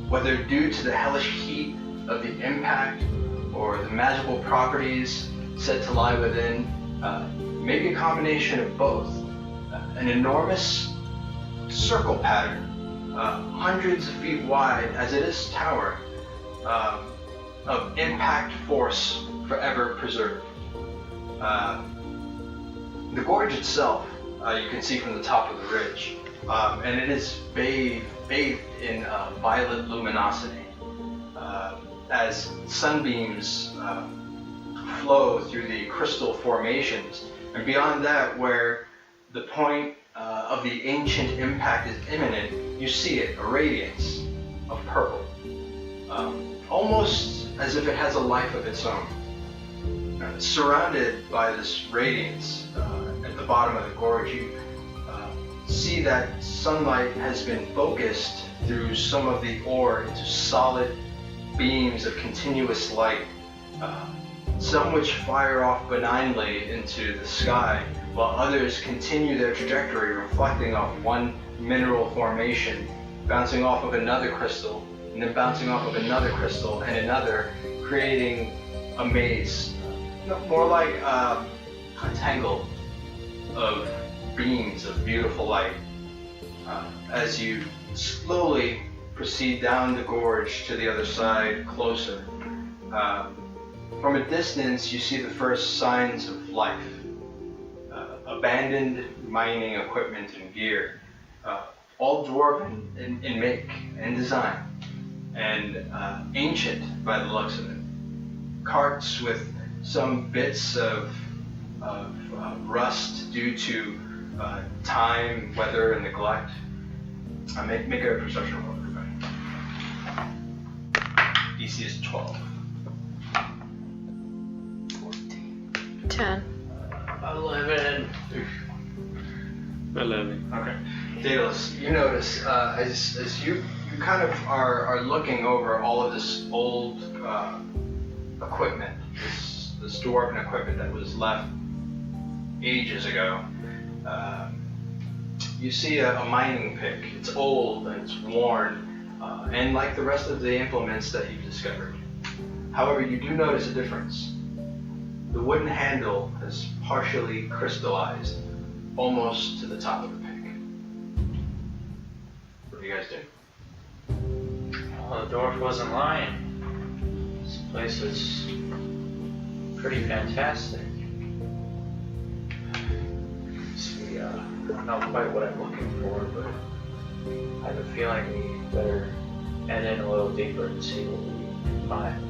Whether due to the hellish heat of the impact or the magical properties said to lie within, maybe a combination of both. An enormous circle pattern, hundreds of feet wide as it is towering, of impact force forever preserved. The gorge itself, you can see from the top of the ridge, and it is bathed in violet luminosity as sunbeams flow through the crystal formations. And beyond that, where the point of the ancient impact is imminent, you see it, a radiance of purple, almost as if it has a life of its own. Surrounded by this radiance at the bottom of the gorge, you see that sunlight has been focused through some of the ore into solid beams of continuous light, some which fire off benignly into the sky, while others continue their trajectory, reflecting off one mineral formation, bouncing off of another crystal, and then bouncing off of another crystal and another, creating a maze. More like a tangle of beams of beautiful light. As you slowly proceed down the gorge to the other side, closer, from a distance you see the first signs of life. Abandoned mining equipment and gear, all dwarven in make and design, and ancient by the looks of it. Carts with some bits of rust due to time, weather, and neglect. Make a perception roll, everybody. DC is 12. 10. 11. 11. Okay. Daedalus, you notice as you kind of are looking over all of this old equipment, this dwarven equipment that was left ages ago, you see a mining pick. It's old and it's worn, and like the rest of the implements that you've discovered, However, you do notice a difference. The wooden handle has partially crystallized almost to the top of the pick. What do you guys do? Well, the dwarf wasn't lying. This place is pretty fantastic. See, I don't know quite what I'm looking for, but I have a feeling we better head in a little deeper and see what we find.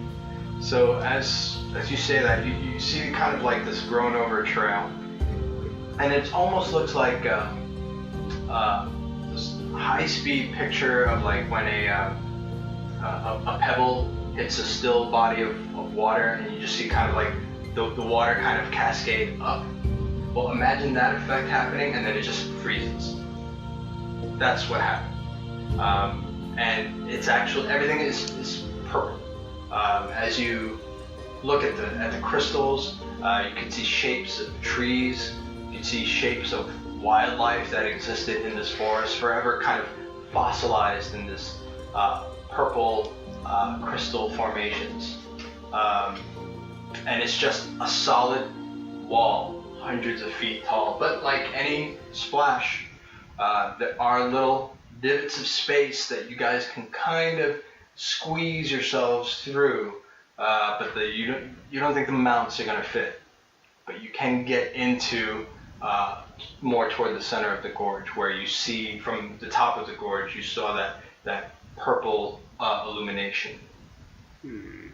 So as you say that, you see kind of like this grown over trail, and it almost looks like this high-speed picture of like when a pebble hits a still body of water, and you just see kind of like the water kind of cascade up. Well, imagine that effect happening, and then it just freezes. That's what happened. And it's actually, everything is purple. As you look at the crystals, you can see shapes of trees, you can see shapes of wildlife that existed in this forest, forever kind of fossilized in this purple crystal formations. And it's just a solid wall, hundreds of feet tall. But like any splash, there are little divots of space that you guys can kind of squeeze yourselves through, but you don't think the mounts are going to fit. But you can get into more toward the center of the gorge, where you see from the top of the gorge, you saw that purple illumination. We're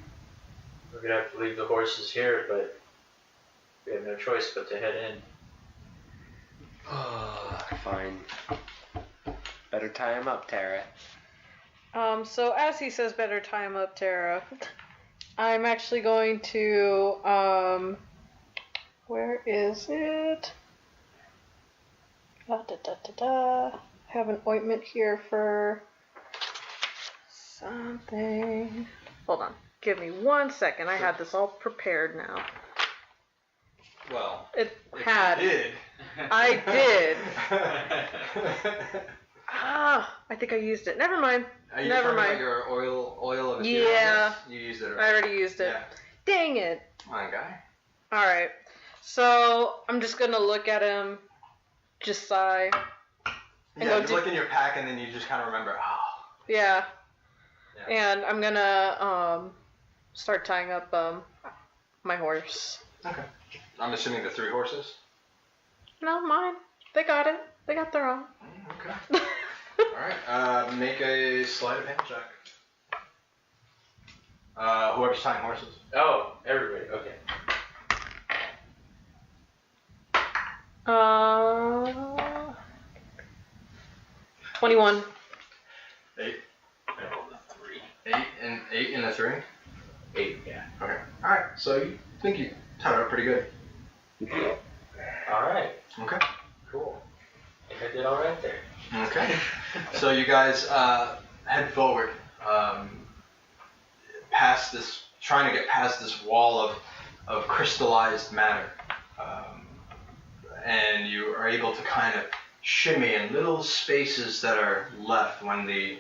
gonna have to leave the horses here, but we have no choice but to head in. Fine. Better tie him up, Terra. So as he says, better tie him up, Terra, I'm actually going to, where is it? I have an ointment here for something. Hold on. Give me 1 second. I had this all prepared now. Well, It if had. you did. I did. I think I used it. Never mind. Are you Never talking mind. about your oil of Yeah. You used it already. I already used it. Yeah. Dang it. Come on, guy. Alright. So, I'm just gonna look at him, just sigh. Yeah, you look in your pack and then you just kind of remember, Yeah. Yeah. And I'm gonna, start tying up, my horse. Okay. I'm assuming the 3 horses? No, mine. They got it. They got their own. Okay. Alright, make a sleight of hand check. Whoever's tying horses. Oh, everybody. Okay. 21. 8. I rolled a 3. 8 and a 3? 8, yeah. Okay. Alright, so you think you tied it up pretty good. Alright, Okay. cool. I think I did alright there. Okay. So you guys head forward, past this, trying to get past this wall of crystallized matter, and you are able to kind of shimmy in little spaces that are left when the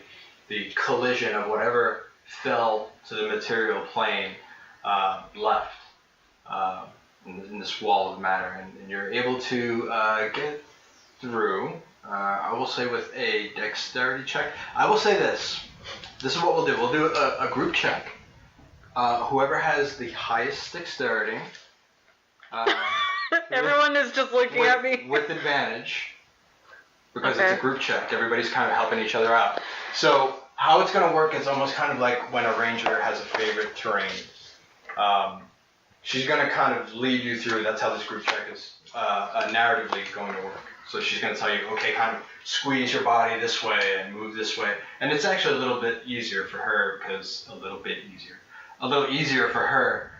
collision of whatever fell to the material plane left in this wall of matter, and you're able to get through. I will say with a dexterity check. I will say this. This is what we'll do. We'll do a group check. Whoever has the highest dexterity. Everyone is just looking at me. With advantage. Because Okay. it's a group check. Everybody's kind of helping each other out. So how it's going to work is almost kind of like when a ranger has a favorite terrain. She's going to kind of lead you through. That's how this group check is narratively going to work. So she's going to tell you, okay, kind of squeeze your body this way and move this way. And it's actually a little bit easier for her because a little easier for her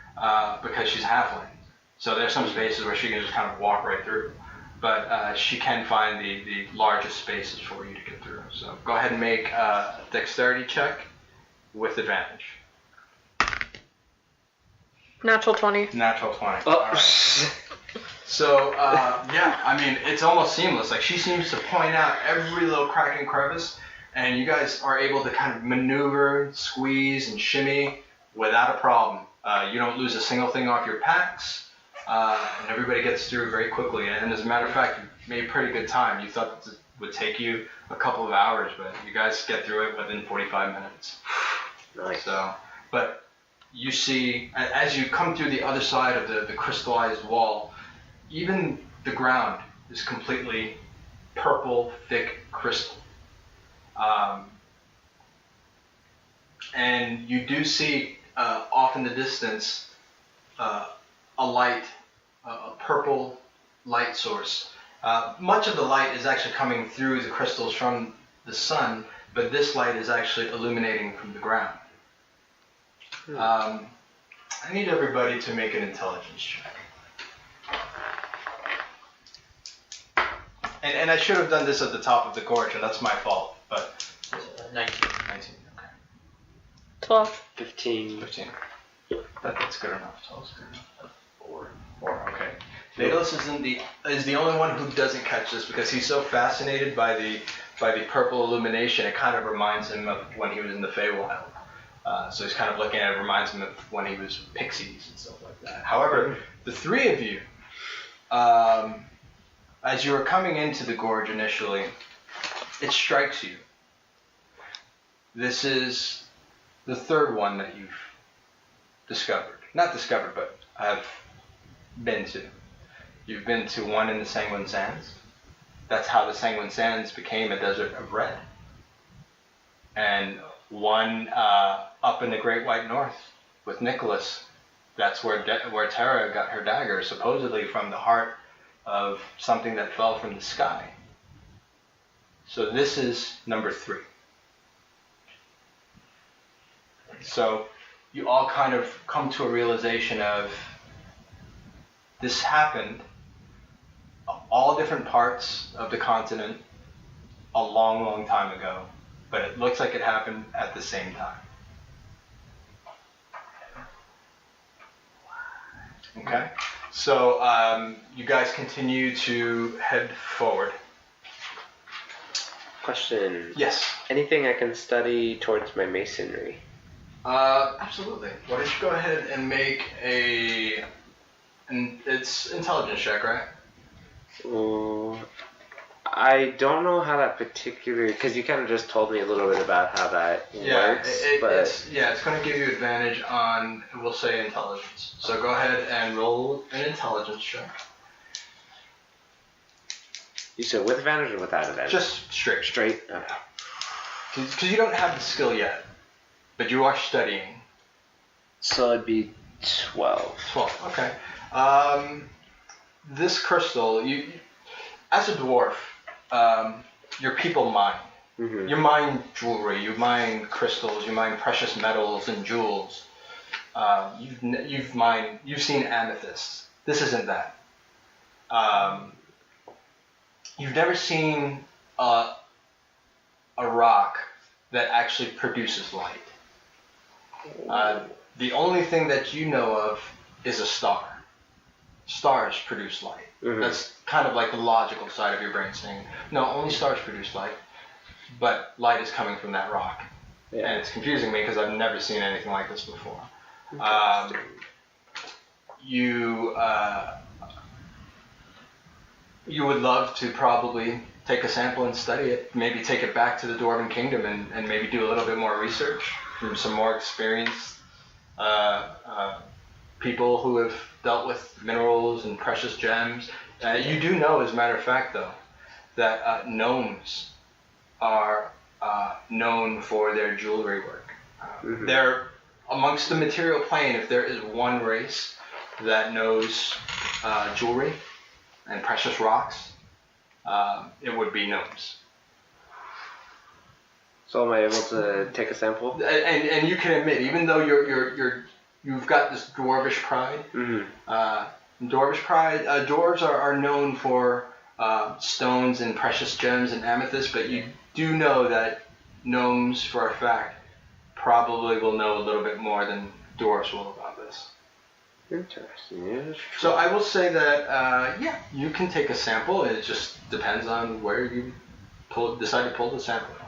because she's halfling. So there's some spaces where she can just kind of walk right through. But she can find the largest spaces for you to get through. So go ahead and make a dexterity check with advantage. Natural 20. Natural 20. Oh. All right. So, yeah, I mean, it's almost seamless. Like, she seems to point out every little crack and crevice, and you guys are able to kind of maneuver, squeeze, and shimmy without a problem. You don't lose a single thing off your packs, and everybody gets through very quickly. And as a matter of fact, you made pretty good time. You thought it would take you a couple of hours, but you guys get through it within 45 minutes. Nice. So, but you see, as you come through the other side of the crystallized wall, even the ground is completely purple, thick crystal. And you do see off in the distance a light, a purple light source. Much of the light is actually coming through the crystals from the sun, but this light is actually illuminating from the ground. I need everybody to make an intelligence check. And I should have done this at the top of the gorge, and that's my fault, but 19. 19, okay. 12. 15. 15. That's good enough. 12 is good enough. 4, okay. Daedalus is the only one who doesn't catch this because he's so fascinated by the purple illumination. It kind of reminds him of when he was in the Feywild. So he's kind of looking at it, reminds him of when he was pixies and stuff like that. However, the three of you, as you were coming into the gorge initially, it strikes you. This is the third one that you've discovered. Not discovered, but have been to. You've been to one in the Sanguine Sands. That's how the Sanguine Sands became a desert of red. And one up in the Great White North with Nicholas. That's where Terra got her dagger, supposedly from the heart of something that fell from the sky. So this is number 3. So you all kind of come to a realization of this happened all different parts of the continent a long, long time ago, but it looks like it happened at the same time. Okay, so you guys continue to head forward. Question. Yes. Anything I can study towards my masonry? Absolutely. Why don't you go ahead and make it's intelligence check, right? Ooh, I don't know how that particular, because you kind of just told me a little bit about how that works. It's going to give you advantage on, we'll say, intelligence. So go ahead and roll an intelligence check. You said with advantage or without advantage? Just straight. Straight? Okay. Because you don't have the skill yet, but you are studying. So it'd be 12. 12, okay. This crystal, you, as a dwarf, your people mine. Mm-hmm. You mine jewelry, you mine crystals, you mine precious metals and jewels. You've seen amethysts. This isn't that. You've never seen a rock that actually produces light. The only thing that you know of is a star. Stars produce light. Mm-hmm. That's kind of like the logical side of your brain saying, no, only stars produce light, but light is coming from that rock. Yeah. And it's confusing me because I've never seen anything like this before. You would love to probably take a sample and study it, maybe take it back to the Dwarven Kingdom and maybe do a little bit more research from some more experienced people who have dealt with minerals and precious gems. You do know, as a matter of fact, though, that gnomes are known for their jewelry work. Mm-hmm. They're amongst the material plane. If there is one race that knows jewelry and precious rocks, it would be gnomes. So am I able to take a sample? And you can admit, even though you've got this dwarvish pride, dwarves are known for stones and precious gems and amethysts, but you do know that gnomes, for a fact, probably will know a little bit more than dwarves will about this. Interesting. Yeah, So I will say that, you can take a sample. It just depends on where you decide to pull the sample from.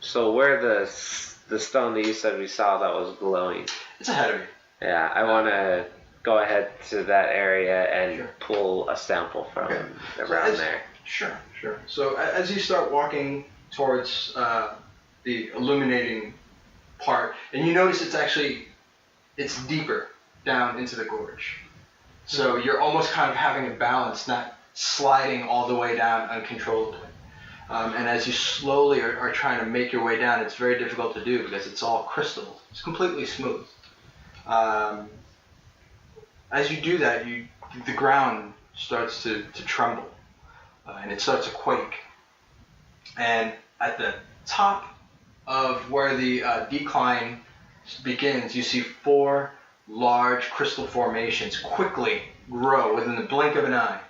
So where the stone that you said we saw that was glowing? It's ahead of you. Yeah, I want to go ahead to that area and Sure. pull a sample from Okay. around there. Sure. So as you start walking towards the illuminating part, and you notice it's deeper down into the gorge. So you're almost kind of having a balance, not sliding all the way down uncontrollably. And as you slowly are trying to make your way down, it's very difficult to do because it's all crystal. It's completely smooth. As you do that, the ground starts to tremble, and it starts to quake. And at the top of where the decline begins, you see 4 large crystal formations quickly grow within the blink of an eye.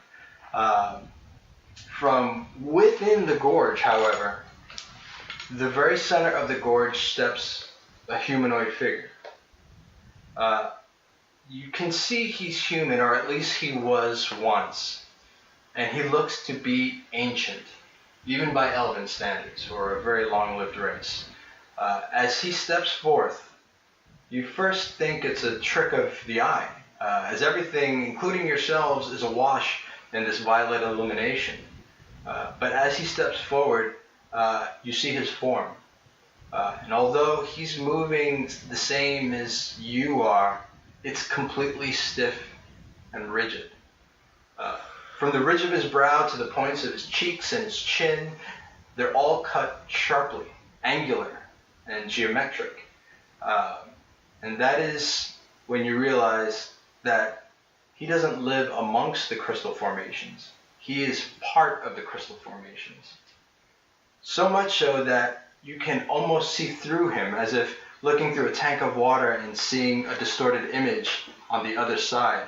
From within the gorge, however, the very center of the gorge steps a humanoid figure. You can see he's human, or at least he was once, and he looks to be ancient, even by elven standards, or a very long-lived race. As he steps forth, you first think it's a trick of the eye, as everything, including yourselves, is awash in this violet illumination. But as he steps forward, you see his form. And although he's moving the same as you are, it's completely stiff and rigid. From the ridge of his brow to the points of his cheeks and his chin, they're all cut sharply, angular, and geometric. And that is when you realize that he doesn't live amongst the crystal formations. He is part of the crystal formations. So much so that you can almost see through him, as if looking through a tank of water and seeing a distorted image on the other side.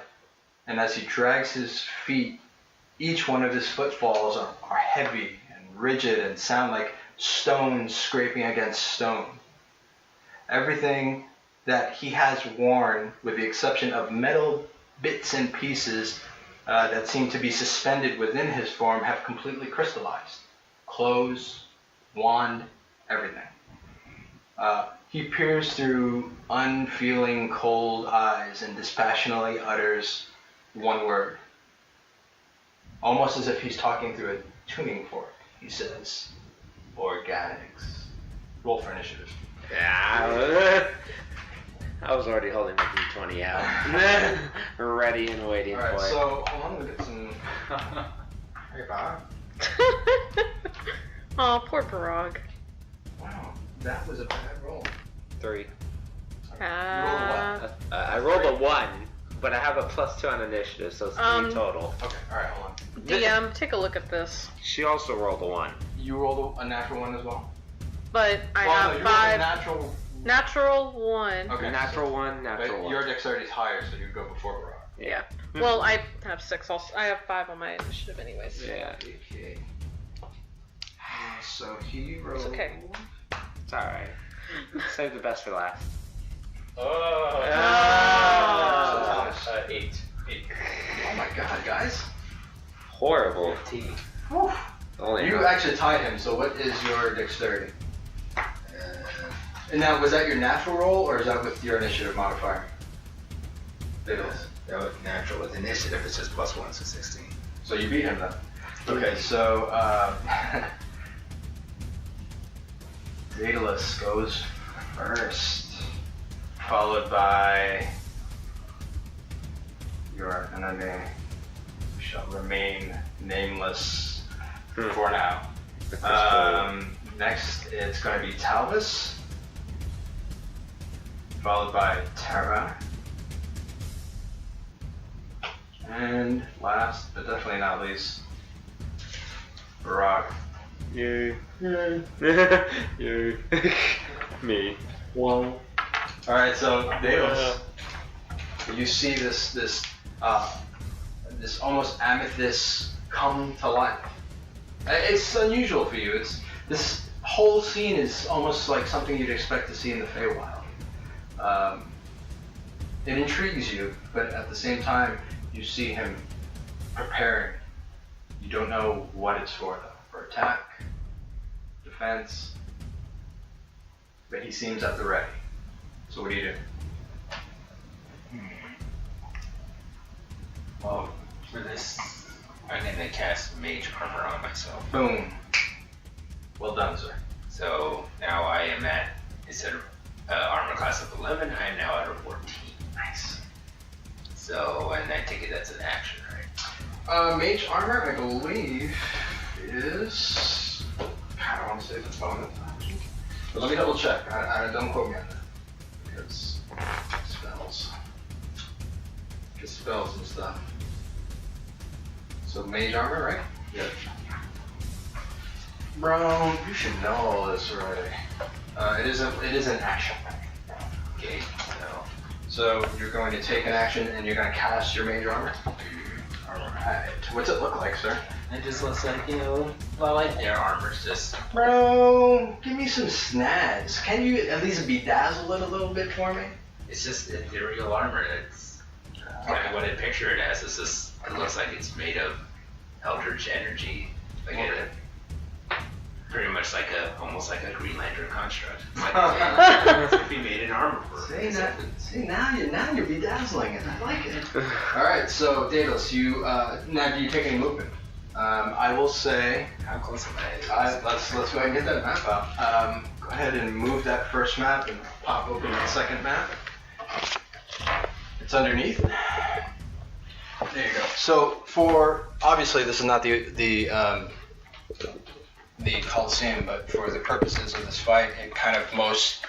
And as he drags his feet, each one of his footfalls are heavy and rigid and sound like stones scraping against stone. Everything that he has worn, with the exception of metal bits and pieces that seem to be suspended within his form, have completely crystallized. Clothes, wand, everything. He peers through unfeeling, cold eyes and dispassionately utters one word. Almost as if he's talking through a tuning fork. He says, organics. Roll for initiative. Yeah, I was already holding my D20 out. Ready and waiting for it. Alright, so hold on, we'll get some... Hey, Bob. Oh, poor Barag. Wow, that was a bad roll. 3. You rolled what? I rolled a 1, but I have a +2 on initiative, so it's 3 total. Okay, alright, hold on. DM, take a look at this. She also rolled a 1. You rolled a natural 1 as well? But I Well, no, have you 5. rolled a Natural 1. Okay. Natural 1, But natural 1. your dexterity is higher, so you go before Barag. Yeah. Well, I have 6 also. I have 5 on my initiative anyways. Yeah, Okay. So he rolled... It's okay. it's alright. Save the best for last. Oh. Ah. 8. Oh my god, guys. Horrible. Whew. Only You actually tied him, so what is your dexterity? And now, was that your natural roll, or is that with your initiative modifier? Daedalus. That was natural with initiative. It's just +1, so 16. So you beat him then. Okay, so Daedalus goes first, followed by your enemy, who shall remain nameless for now. Next, it's going to be Talvis, followed by Terra, and last, but definitely not least, Barag. You. You. Me. Well. All right, so Daedalus, you see this almost amethyst come to life. It's unusual for you. This whole scene is almost like something you'd expect to see in the Feywild. It intrigues you, but at the same time, you see him preparing. You don't know what it's for, though. For attack, defense, but he seems at the ready. So what do you do? Well, for this, I'm gonna cast Mage Armor on myself. Boom. Well done, sir. So now I am at, instead of armor class of 11, I am now at a 14. Nice. So, and I take it that's an action, right? Mage armor, I believe, is. I don't want to say it's a bonus action, but let me double check. I don't quote me on that because spells and stuff. So mage armor, right? Yep. Bro, you should know all this already. It is an action. Okay, So you're going to take an action and you're going to cast your mage armor. Alright. What's it look like, sir? it just looks like, well, like their armor's just. Bro, give me some snags. Can you at least bedazzle it a little bit for me? It's just ethereal armor. It's kind of what I picture it as. It's just, it looks like it's made of eldritch energy. Like pretty much like almost like a Green Lantern construct. It's like if he made an armor for See, now you're bedazzling it. I like it. All right, so Daedalus, you now do you take any movement? I will say. How close am I? Let's go ahead and get that map out. Go ahead and move that first map and pop open that second map. It's underneath. There you go. So for obviously this is not the Coliseum, but for the purposes of this fight, it kind of most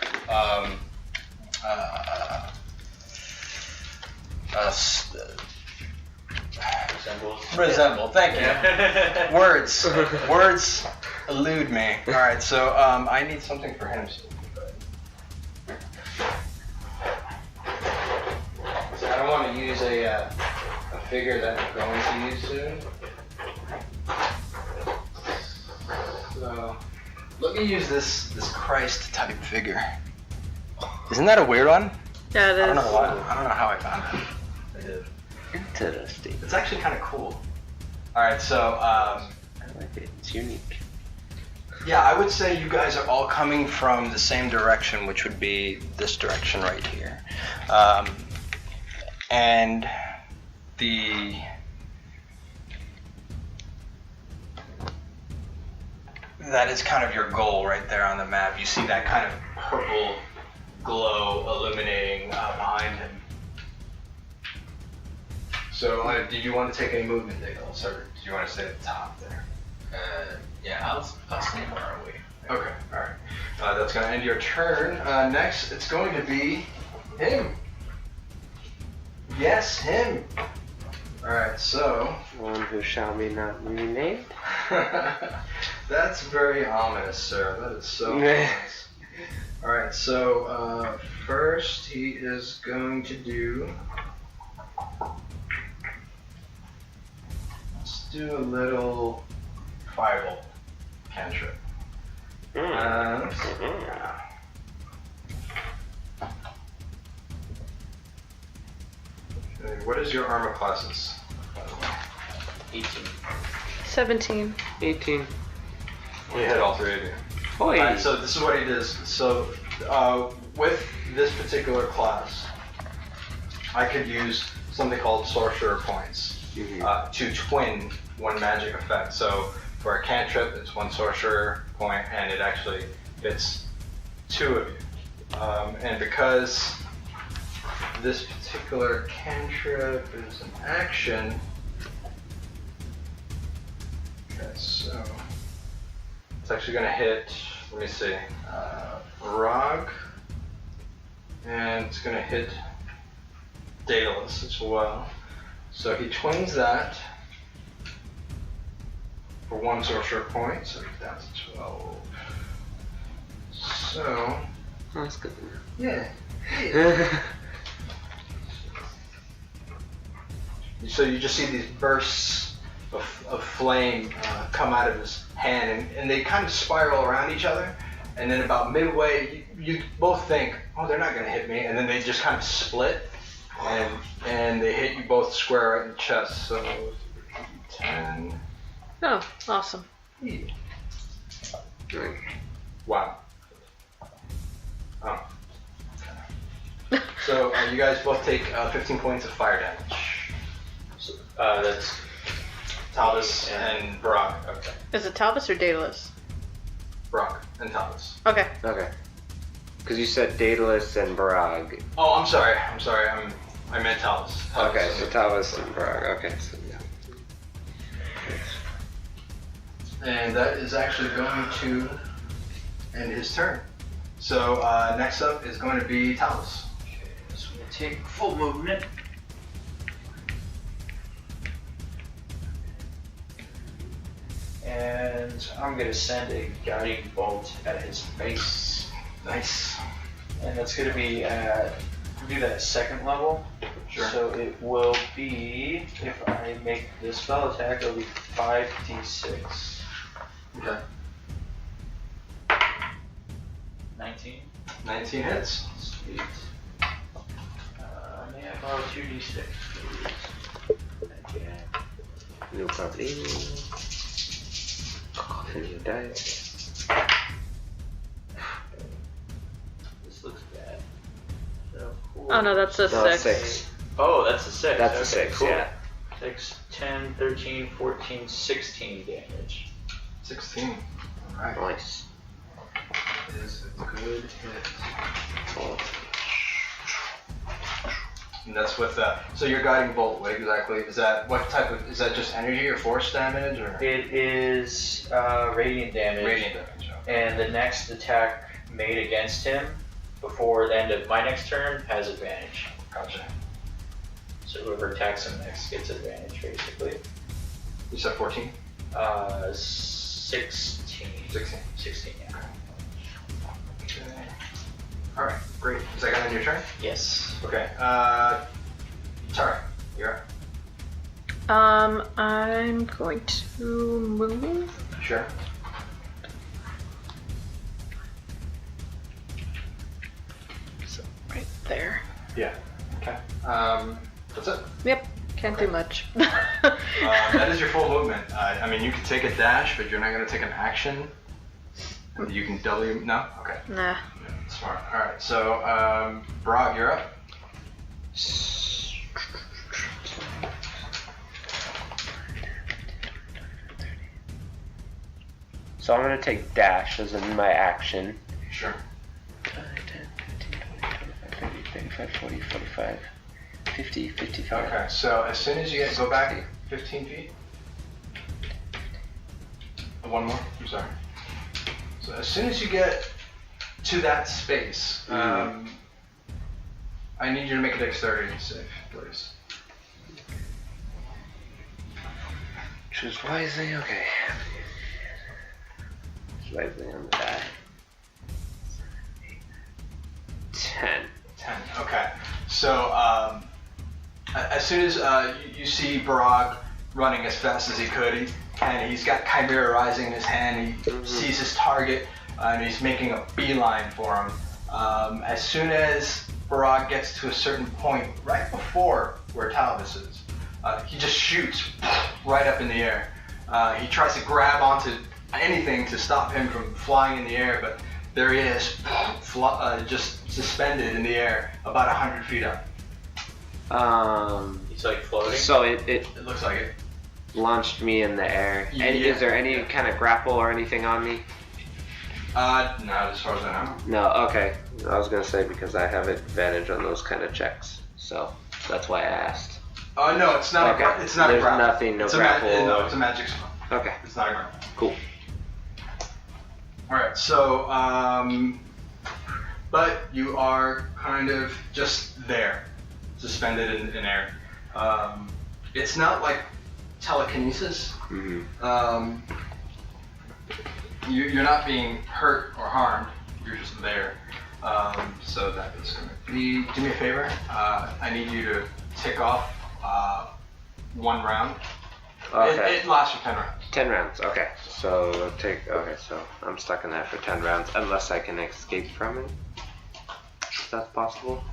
resemble. Thank you. Words elude me. All right, so I need something for him. So I don't want to use a figure that I'm going to use soon. So let me use this Christ type figure. Isn't that a weird one? Yeah, it is. I don't know why. I don't know how I found it. I did. Interesting. It's actually kind of cool. All right, so I like it. It's unique. yeah, I would say you guys are all coming from the same direction, which would be this direction right here, and that is kind of your goal right there on the map. You see that kind of purple glow illuminating behind him. So, did you want to take any movement, Daedalus, or did you want to stay at the top there? Yeah, I'll stay far away. Okay, alright. That's going to end your turn. Next, it's going to be him. Yes, him. Alright, so. One who shall be not renamed. That's very ominous, sir. That is so ominous. Alright, so first he is going to do. Let's do a little fireball cantrip. Yeah. Okay, what is your armor classes? 18. 17. 18. We hit all three of you. Oi. Alright, so this is what he does. So with this particular class, I could use something called sorcerer points to twin one magic effect. So for a cantrip, it's one sorcerer point, and it actually fits two of you. And because this particular cantrip is an action, okay, so it's actually going to hit, let me see, Barag, and it's going to hit Daedalus as well. So he twins that for one sorcerer point, so he's down to 12. So, That's good. yeah. So you just see these bursts of flame come out of his hand, and they kind of spiral around each other, and then about midway, you both think, oh, they're not going to hit me, and then they just kind of split, and they hit you both square right in the chest. So 10. Oh, awesome. Wow. So you guys both take 15 points of fire damage. So, that's Talvis and Barag. okay. Is it Talvis or Daedalus? Barag and Talvis. Okay. Okay. Because you said Daedalus and Barag. Oh, I'm sorry. I meant Talvis. Okay, so Talvis and Barag. Okay, so yeah. And that is actually going to end his turn. So next up is going to be Talvis. Okay, so I'm gonna take full movement. And I'm gonna send a guiding bolt at his face. Nice. And that's gonna be at, do that at second level. Sure. So it will be, if I make this spell attack, it'll be 5d6. Okay. 19. 19 hits. Sweet. May I borrow 2d6, please? Okay. New property. And you die. This looks bad. So, cool. Oh no, that's a No, 6. 6. Oh, that's a 6. That's a Okay, 6, cool. yeah. 6, 10, 13, 14, 16 damage. 16. Alright. Nice. Is a good hit. Oh. And that's with so your guiding bolt, what exactly? Is that what type of, is that just energy or force damage or? It is radiant damage. Radiant damage. Okay. And the next attack made against him before the end of my next turn has advantage. Gotcha. So whoever attacks him next gets advantage, basically. You said 14? 16. 16. 16, yeah. Okay. Alright, great. Is that gonna end your turn? Yes. Okay. Terra, you're up. I'm going to move. Sure. So right there. Yeah. Okay. That's it. Yep. Can't do much. That is your full movement. I mean, you can take a dash, but you're not going to take an action. You can W. No? Okay. Nah. Smart. Alright, so, Barag, you're up. So I'm going to take dash as in my action. Sure. 10, 15, 20, 25, 30, 35, 40, 45, 50, 55. Okay, so as soon as you go back 15 feet. One more? I'm sorry. So as soon as you get to that space, I need you to make a dexterity save, please. Choose wisely, okay. Choose wisely on the die. 10. 10. Okay. So as soon as you see Barag running as fast as he could, and he's got Chimera rising in his hand, he sees his target, and he's making a beeline for him. As soon as Barag gets to a certain point, right before where Talvis is, he just shoots right up in the air. He tries to grab onto anything to stop him from flying in the air, but there he is, just suspended in the air, about 100 feet up. He's like floating. So it It looks like it. launched me in the air. Yeah. And is there any kind of grapple or anything on me? Not as far as I know. No, okay. I was gonna say because I have advantage on those kind of checks, so that's why I asked. No, it's not. Okay. It's not There's a grapple. nothing, no it's grapple. No, it's a magic spell. Okay, It's not a grapple. cool. All right. So, but you are kind of just there, suspended in air. It's not like telekinesis. Mm-hmm. You're not being hurt or harmed. You're just there. So that is going to be. Do me a favor. I need you to tick off 1 round. Okay. It lasts for 10 rounds. 10 rounds, okay. So so I'm stuck in there for 10 rounds unless I can escape from it. If that's possible.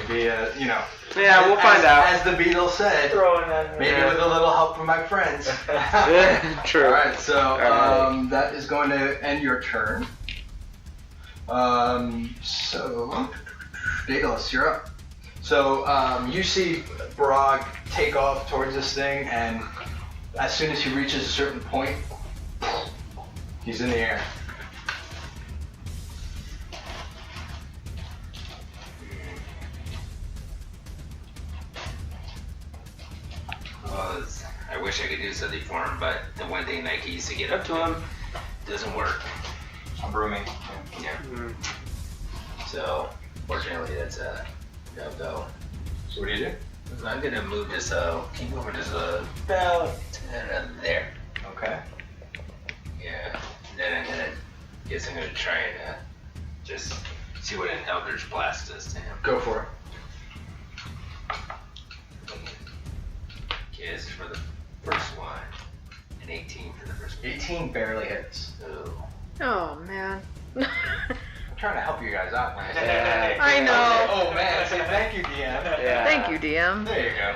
Maybe, Yeah, we'll find out. As the Beatles said, Throwing that. maybe with a little help from my friends. True. Alright, so Alright. that is going to end your turn. So Daedalus, you're up. So you see Barag take off towards this thing, and as soon as he reaches a certain point, he's in the air. Well, I wish I could do something for him, but the one thing Nike used to get up to him doesn't work. I'm brooming. Yeah. So, fortunately, that's a no-go. So what do you do? I'm gonna move this, keep moving this about there. Okay. Yeah. And then I'm gonna try and just see what an Eldritch Blast does to him. Go for it. Okay, this is for the first one. An 18 for the first one. 18 barely hits. So, Oh man. I'm trying to help you guys out, man. I know. Oh man, say thank you, DM. Yeah. Thank you, DM. There you go.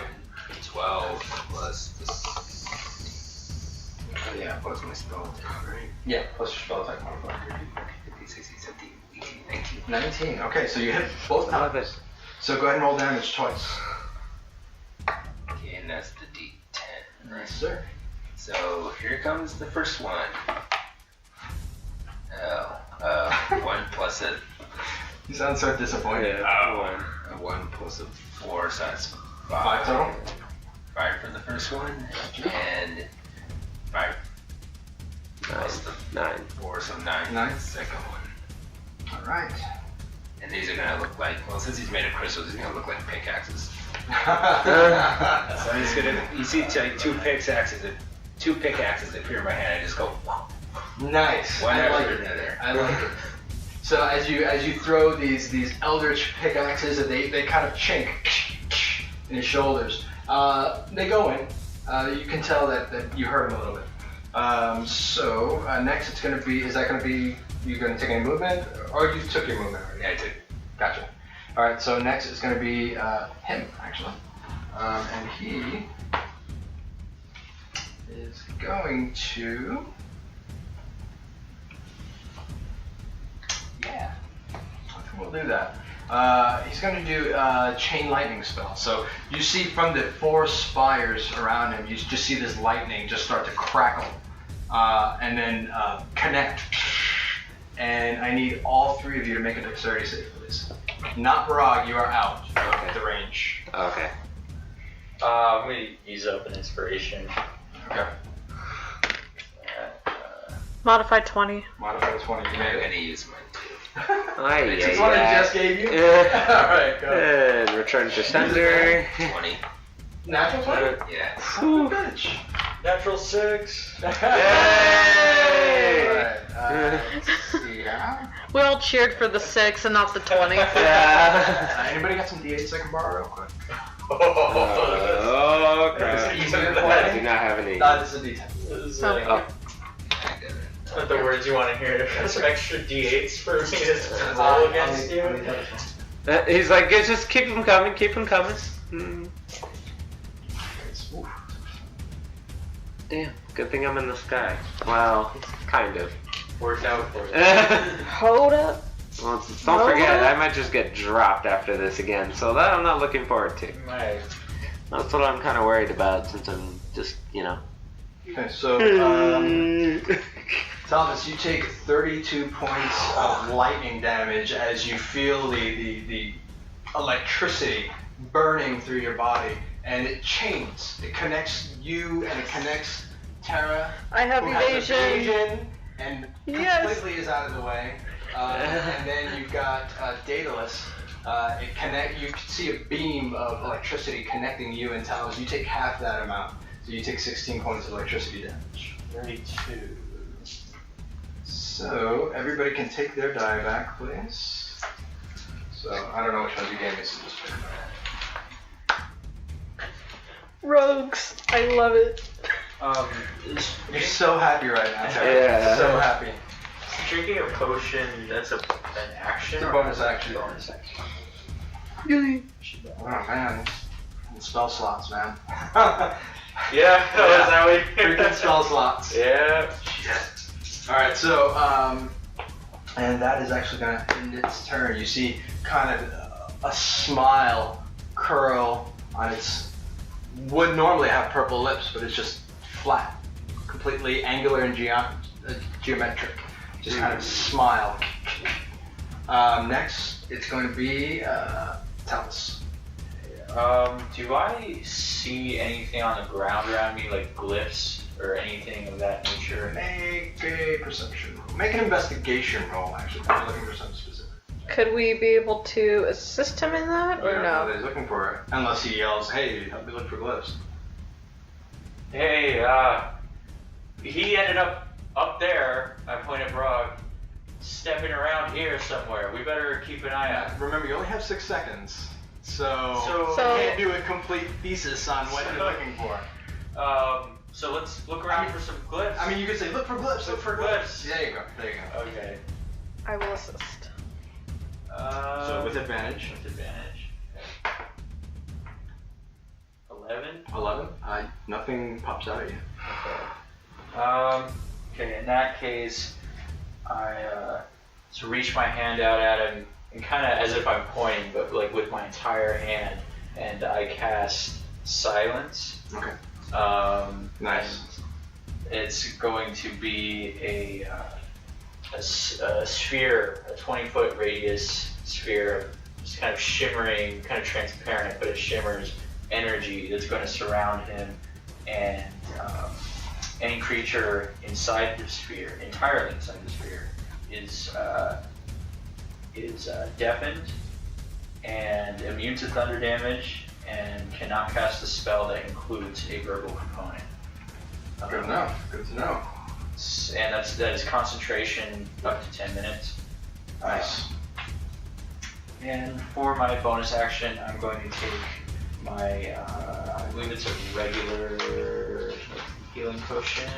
12 plus this. Oh, yeah, plus my spell attack, right? Yeah, plus your spell attack modifier. 15, 16, 17, 18, 19. 19. Okay, so you hit both I love times. it. So go ahead and roll damage twice. Okay, and that's the D10. Nice, sir. So here comes the first one. Oh, 1 plus a You sound so disappointed. Yeah. a 1 plus a 4, so that's 5 total? 5 for the first one, and 5 plus the 9. 4, so 9 for Nine. the second one. All right. And these are gonna look like, well, since he's made of crystals, he's gonna look like pickaxes. So he's gonna, you see like two pickaxes that appear in my hand. I just go, Nice. one I like after it. another. I like it. So as you throw these eldritch pickaxes, they kind of chink in his shoulders. They go in. You can tell that you hurt him a little bit. So next it's going to be, is that going to be, you going to take any movement? Or you took your movement already? Yeah, I took. Gotcha. Alright, so next it's going to be him, actually. And he is going to... Yeah, I think we'll do that. He's going to do a chain lightning spell. So you see from the 4 spires around him, you just see this lightning just start to crackle and then connect. And I need all 3 of you to make a dexterity save, please. Not Barag, you are out of the range. Okay. I'm gonna use up an inspiration. Okay. Modified 20. Modify 20. You I'm made it. gonna use mine too. It's the one I just gave you? Yeah. Alright, go. And return to sender. 20. Natural 20? Yeah. Son of a bitch. Natural 6. Yay! Alright, let's see here. We all cheered for the 6 and not the 20. Yeah. Anybody got some D8s I can borrow real quick? Oh, crap. Is it easier I than do not have any. This is a D10. This is Oh. I got it. not the words you want to hear. Some extra D8s for me to roll against you. He's like, just keep them coming, keep them coming. Mm. Oof. Damn, good thing I'm in the sky. Well, kind of. Worked out for you. Hold up. Well, don't forget, I might just get dropped after this again, so that I'm not looking forward to. Right. That's what I'm kind of worried about, since I'm just, Okay, so, Talvis, you take 32 points of lightning damage as you feel the electricity burning through your body, and it chains. It connects you and it connects Terra, I have who has evasion. evasion and Yes. completely is out of the way. And then you've got Daedalus. You can see a beam of electricity connecting you and Talvis. You take half that amount, so you take 16 points of electricity damage. 32. So everybody can take their die back, please. So I don't know which ones you gave me, so just pick them out. Rogues. I love it. You're so happy right now, Terra. Yeah. So happy. Drinking a potion, that's an action? It's a bonus action. Bonus action. Oh man, spell slots, man. Yeah, that was how we Freaking spell slots. Yeah. Alright, so, and that is actually going to end its turn. You see kind of a smile curl on its would normally have purple lips, but it's just flat, completely angular and geometric. Just kind of smile. Next, it's going to be Talvis. Do I see anything on the ground around me, like glyphs or anything of that nature? Make a perception roll. Make an investigation roll, actually. I'm looking for something specific. Could we be able to assist him in that, or no? He's looking for it. Unless he yells, hey, help me look for glyphs. Hey, he ended up there. I point at Barag, stepping around here somewhere. We better keep an eye out. Remember, you only have 6 seconds. So So- you can't do a complete thesis on what you're looking for. So let's look around for some glyphs. I mean, you could say, look for glyphs, Look for glyphs. There you go, there you go. Okay. I will assist. So with advantage. With advantage. Okay. 11. 11? Nothing pops out at you. Okay. Okay, in that case, I so reach my hand out at him, and kind of as if I'm pointing, but like with my entire hand, and I cast Silence. Okay. Nice. And it's going to be a sphere, a 20-foot radius sphere, just kind of shimmering, kind of transparent, but it shimmers energy that's going to surround him, and any creature inside the sphere, entirely inside the sphere, is deafened and immune to thunder damage, and cannot cast a spell that includes a verbal component. Good to know. Good to know. And that is concentration up to 10 minutes. Nice. And for my bonus action, I'm going to take my, I believe it's a regular healing potion.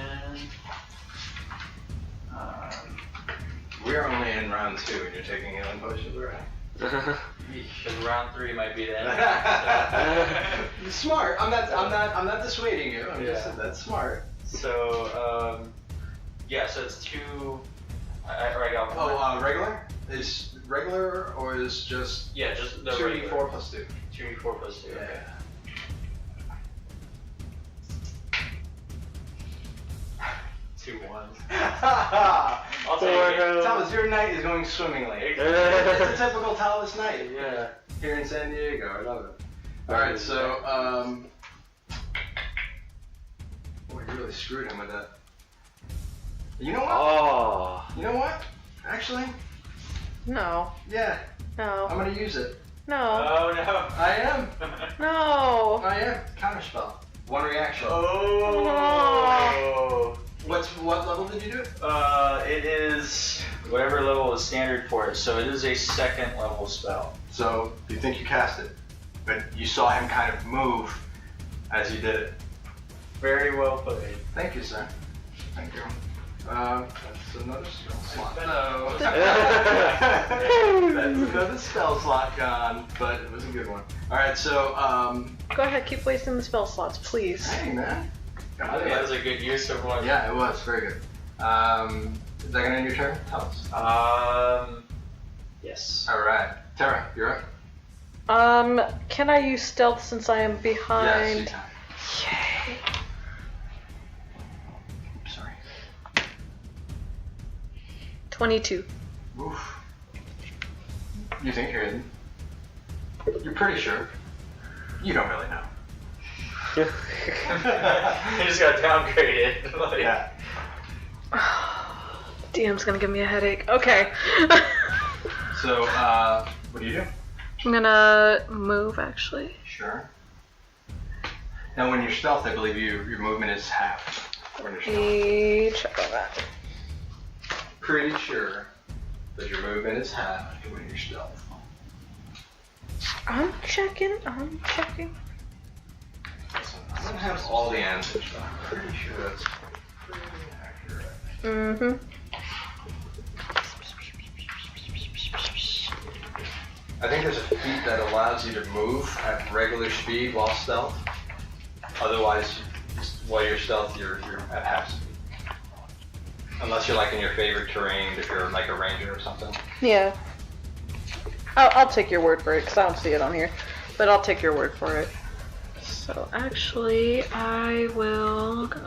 We are only in round 2 and you're taking healing potions, right? Because round 3 might be the end. You're smart. I'm not dissuading you. I'm just saying that's smart. So, yeah, so it's 2. I got one. Regular? Is regular or is just Just the 2d4 plus 2? 2d4 plus 2. Okay. 2 1s. I'll take it. Talvis, your night is going swimmingly. It's a typical Talvis night. Yeah. Here in San Diego. I love it. Alright, so, boy, you really screwed him with that. You know what? Oh. You know what? Actually, No. yeah, I'm No. gonna use it. No. Oh no. I am. No. I am. Counterspell. 1 reaction. Oh. What level did you do? It is whatever level is standard for it. So it is a 2nd level spell. So you think you cast it, but you saw him kind of move as you did it. Very well played. Thank you, sir. Thank you. That's another spell slot. No. That's another spell slot gone, but it was a good one. Alright, so, Go ahead, keep wasting the spell slots, please. hey man. I think that was a good use of one. Yeah, it was. Very good. Is that gonna end your turn? Tell us. Yes. Alright. Terra, you're up. Can I use stealth since I am Yes, behind? you can. Yay. Sorry. 22. Oof. You think you're hidden? You're pretty sure. You don't really know. He just got downgraded. Like, Yeah. DM's gonna give me a headache. Okay. So, what do you do? I'm gonna move, actually. Sure. Now, when you're stealth, I believe your movement is half. When you're stealth. Let me check on that. Pretty sure that your movement is half when you're stealth. I'm checking. Listen, I don't have all the answers, but I'm pretty sure that's pretty accurate. Mm-hmm. I think there's a feat that allows you to move at regular speed while stealth. Otherwise, while you're stealth, you're at half speed. Unless you're like in your favorite terrain, if you're like a ranger or something. Yeah. I'll take your word for it because I don't see it on here, but I'll take your word for it. So actually, I will go.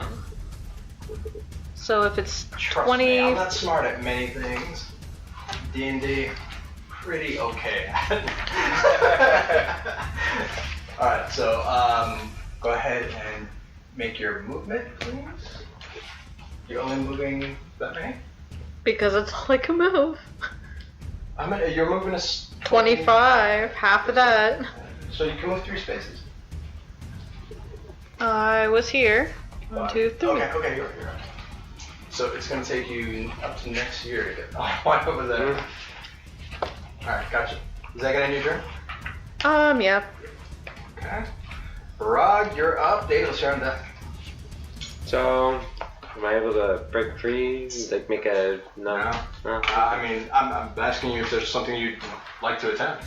So if it's Trust 20, me, I'm not smart at many things. D&D, pretty okay at. All right, so go ahead and make your movement, please. You're only moving that many? because it's all I can move. Your movement is 25, half of that. So you can move 3 spaces. I was here. 1, 2, 3. Okay, you're right. So it's going to take you up to next year to get all the way over there. Alright, gotcha. Is that going to end your turn? Yeah. Okay. Barag, you're up. Daedalus, you're on deck. So, am I able to break free? Like make a no? I mean, I'm asking you if there's something you'd like to attempt.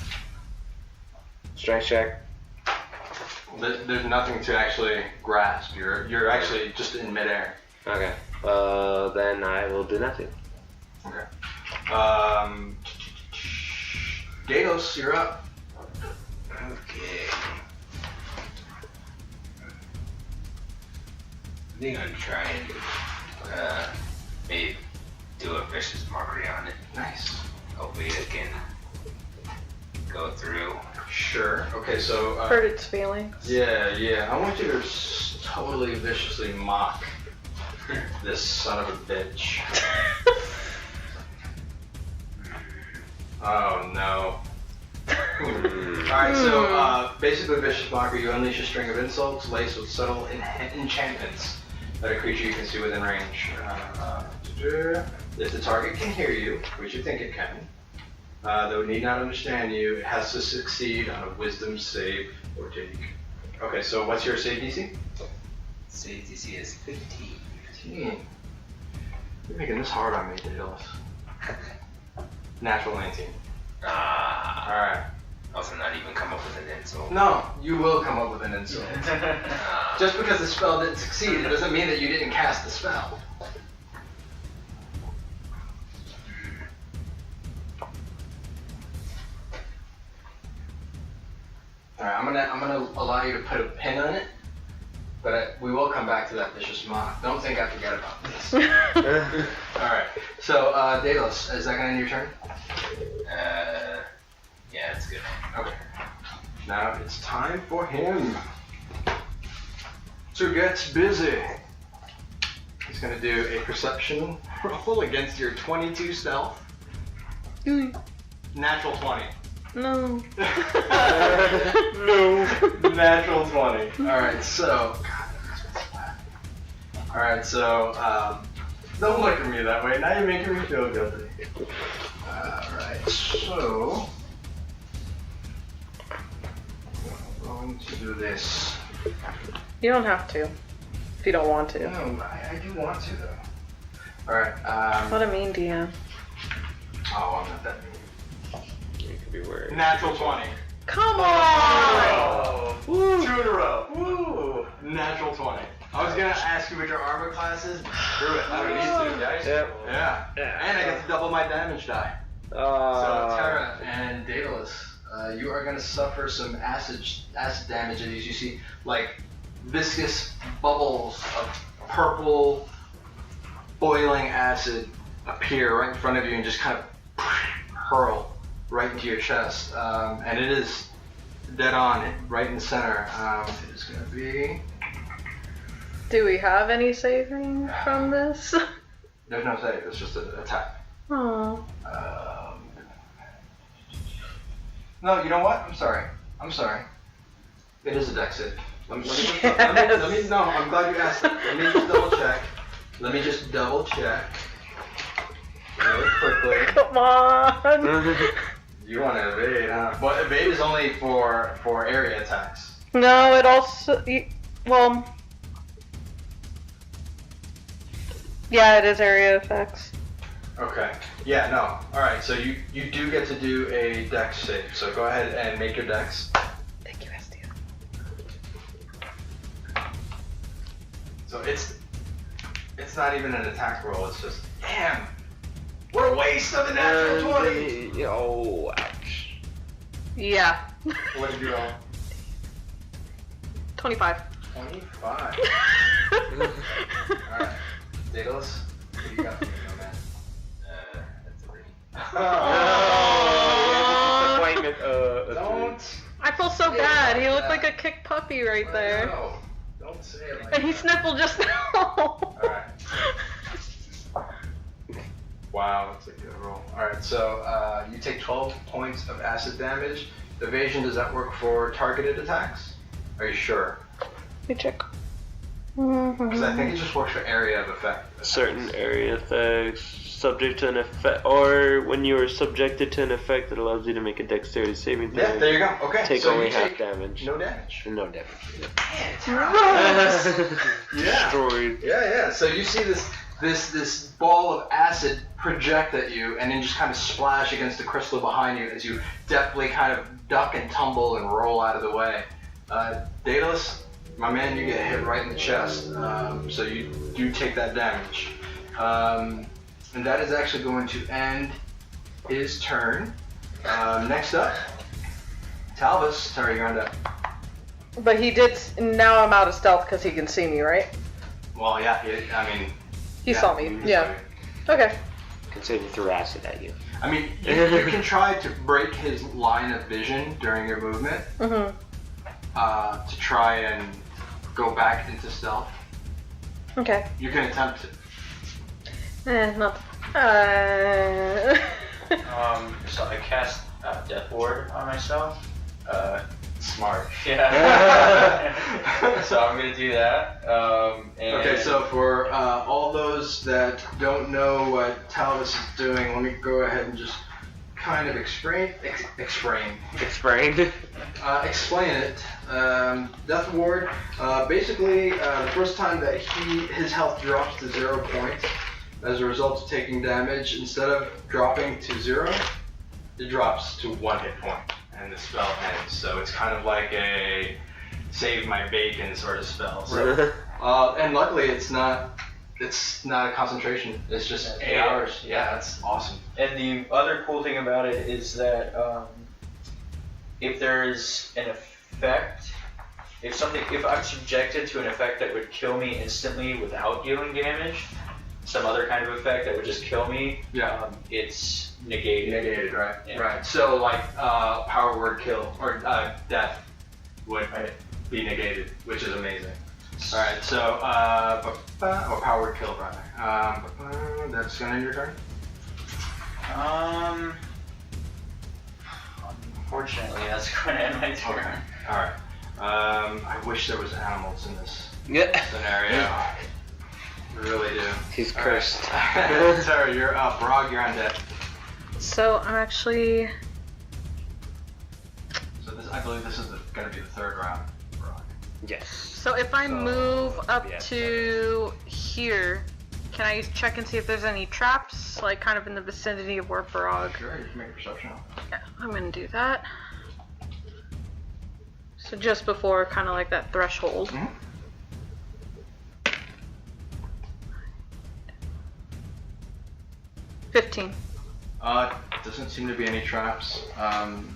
Strength check. There's nothing to actually grasp. You're actually just in midair. Okay. Then I will do nothing. Okay. Daedalus, you're up. Okay. I think I'm trying to maybe do a vicious mockery on it. Nice. Hopefully it can go through. Sure. Okay, so. Hurt its feelings. Yeah. I want you to totally viciously mock this son of a bitch. Oh no. Alright, so basically vicious mockery, you unleash a string of insults laced with subtle enchantments that a creature you can see within range. If the target can hear you, which you think it can, though it need not understand you, it has to succeed on a wisdom save or take. Okay, so what's your save DC? Save DC is 15. 15. You're making this hard on me, Daedalus. Natural 19. Alright. Also not even come up with an insult. No, you will come up with an insult. Just because the spell didn't succeed, it doesn't mean that you didn't cast the spell. Alright, I'm gonna allow you to put a pin on it, but we will come back to that vicious mock. Don't think I forget about this. Alright, so Daedalus, is that gonna end your turn? Yeah, it's good. Okay. Now it's time for him to get busy. He's gonna do a perception roll against your 22 stealth. Natural 20. No. No. Natural 20. Alright, so. Alright, so. Don't look at me that way. Now you're making me feel guilty. Alright, so. I'm going to do this. You don't have to. If you don't want to. No, I do want to though. Alright, What a mean DM. oh, I'm not that mean. You could be worried. Natural 20. Come on! Woo! 2 in a row. Woo! Natural 20. I was gonna ask you what your armor class is, but screw it. I don't need to. Yep. Yeah. And I get to double my damage die. So Terra and Daedalus, you are gonna suffer some acid damage as you see like viscous bubbles of purple boiling acid appear right in front of you and just kind of hurl right into your chest. And it is dead on, right in the center. It is gonna be. Do we have any saving from this? There's no save. It's just an attack. Oh. No, you know what? I'm sorry. It is a dex save. No, I'm glad you asked. Let me just double check. Really quickly. Come on. You want to evade, huh? Well, evade is only for area attacks. No, it also. Well. Yeah, it is area effects. Okay. Yeah, no. Alright, so you do get to do a dex save. So go ahead and make your dex. Thank you, Estia. So it's not even an attack roll, it's just, damn! What a waste of a natural 20! Oh, ouch. Yeah. What did you roll? 25. 25. Alright. Daedalus, what do you got for me, my man? That's a ring. Disappointment. Don't. I feel so bad. He looked like a kicked puppy right there. No. Don't say it like And he that. sniffled just now. Alright. Wow, that's a good roll. Alright, so you take 12 points of acid damage. Evasion, does that work for targeted attacks? Are you sure? Let me check. Because I think it just works for area of effect. Certain area effects, subject to an effect, or when you are subjected to an effect that allows you to make a dexterity saving throw. Yeah, there you go. Okay, Take so only you half take damage. no damage. No damage. Yeah. Destroyed. Yeah. So you see this ball of acid project at you, and then just kind of splash against the crystal behind you as you deftly kind of duck and tumble and roll out of the way. Daedalus, my man, you get hit right in the chest, so you do take that damage. And that is actually going to end his turn. Next up, Talvis, Terra, you're on deck. But he did. Now I'm out of stealth because he can see me, right? Well, yeah, He saw me. he Yeah. saw you. Okay. Consider he threw acid at you. I mean, you can try to break his line of vision during your movement Mhm. to try and go back into stealth. Okay. You can attempt it. Not. So I cast Death Ward on myself. Smart. Yeah. So I'm gonna do that. And Okay, so for all those that don't know what Talvis is doing, let me go ahead and just kind of explain it. Death Ward, basically the first time that his health drops to 0 points as a result of taking damage, instead of dropping to 0, it drops to 1 hit point and the spell ends. So it's kind of like a save my bacon sort of spell. So, and luckily it's not a concentration. It's just 8 hours. Yeah, that's awesome. And the other cool thing about it is that if there's an effect, if I'm subjected to an effect that would kill me instantly without dealing damage, some other kind of effect that would just kill me, it's negated. Negated, right? Yeah. Right. So like power word kill or death would be negated, which is amazing. All right. So or power word kill rather. That's gonna end your turn. Unfortunately, that's going to end my turn. Okay. All right. I wish there was animals in this Yeah. scenario. I really do. He's All cursed. right. Sorry, you're up. Barag, you're on deck. So I'm actually. So I believe this is going to be the third round, Barag. Yes. So if I So, move up yeah, to here, can I check and see if there's any traps, like kind of in the vicinity of where Barag? Sure, you can make a perception roll. Yeah, I'm gonna do that. So just before kind of like that threshold. Mhm. $15. Doesn't seem to be any traps.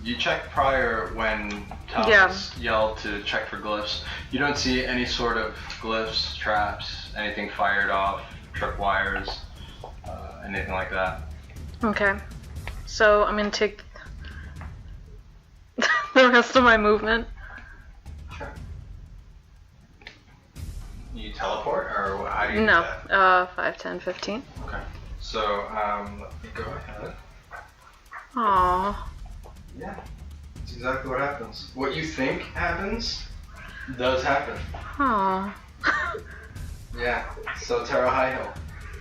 You checked prior when Talvis yelled to check for glyphs. You don't see any sort of glyphs, traps, anything fired off, tripwires, anything like that. Okay. So I'm gonna take the rest of my movement. Sure. You teleport, or how do you do No. that? 5, 10, 15. Okay. So let me go ahead. Aww. Yeah. That's exactly what happens. What you think happens does happen. Aww. Yeah. So Terra Highhill,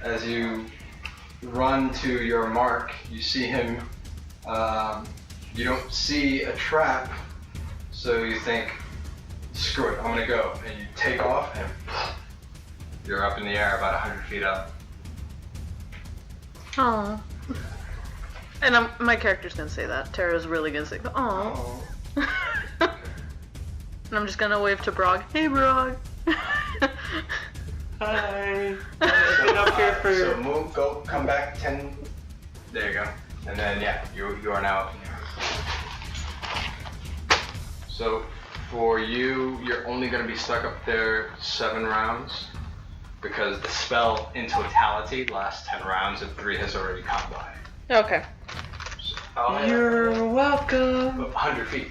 as you run to your mark, you see him. You don't see a trap, so you think, screw it, I'm gonna go. And you take off, and you're up in the air about 100 feet up. Aww. And my character's gonna say that. Terra's really gonna say, aww. And I'm just gonna wave to Brog. Hey, Brog. Hi. I've been up here for. So move, go, come back 10. There you go. And then yeah, you are now up in the air. So for you, you're only going to be stuck up there 7 rounds because the spell in totality lasts 10 rounds and 3 has already come by. Okay. You're welcome. 100 feet.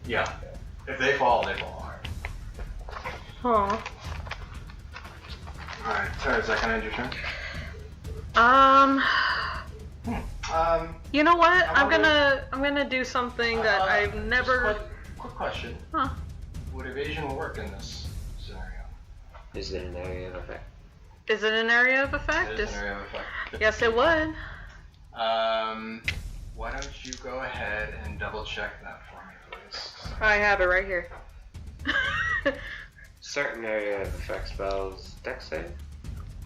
Yeah. If they fall hard. Aw. Alright, Terra, is that going to end your turn? You know what? I'm I'm gonna do something that I've never. Quick question. Huh? Would evasion work in this scenario? Is it an area of effect? Is it an area of effect? It is an area of effect. Yes, it would. Why don't you go ahead and double check that for me, please? I have it right here. Certain area of effect spells. Dex save?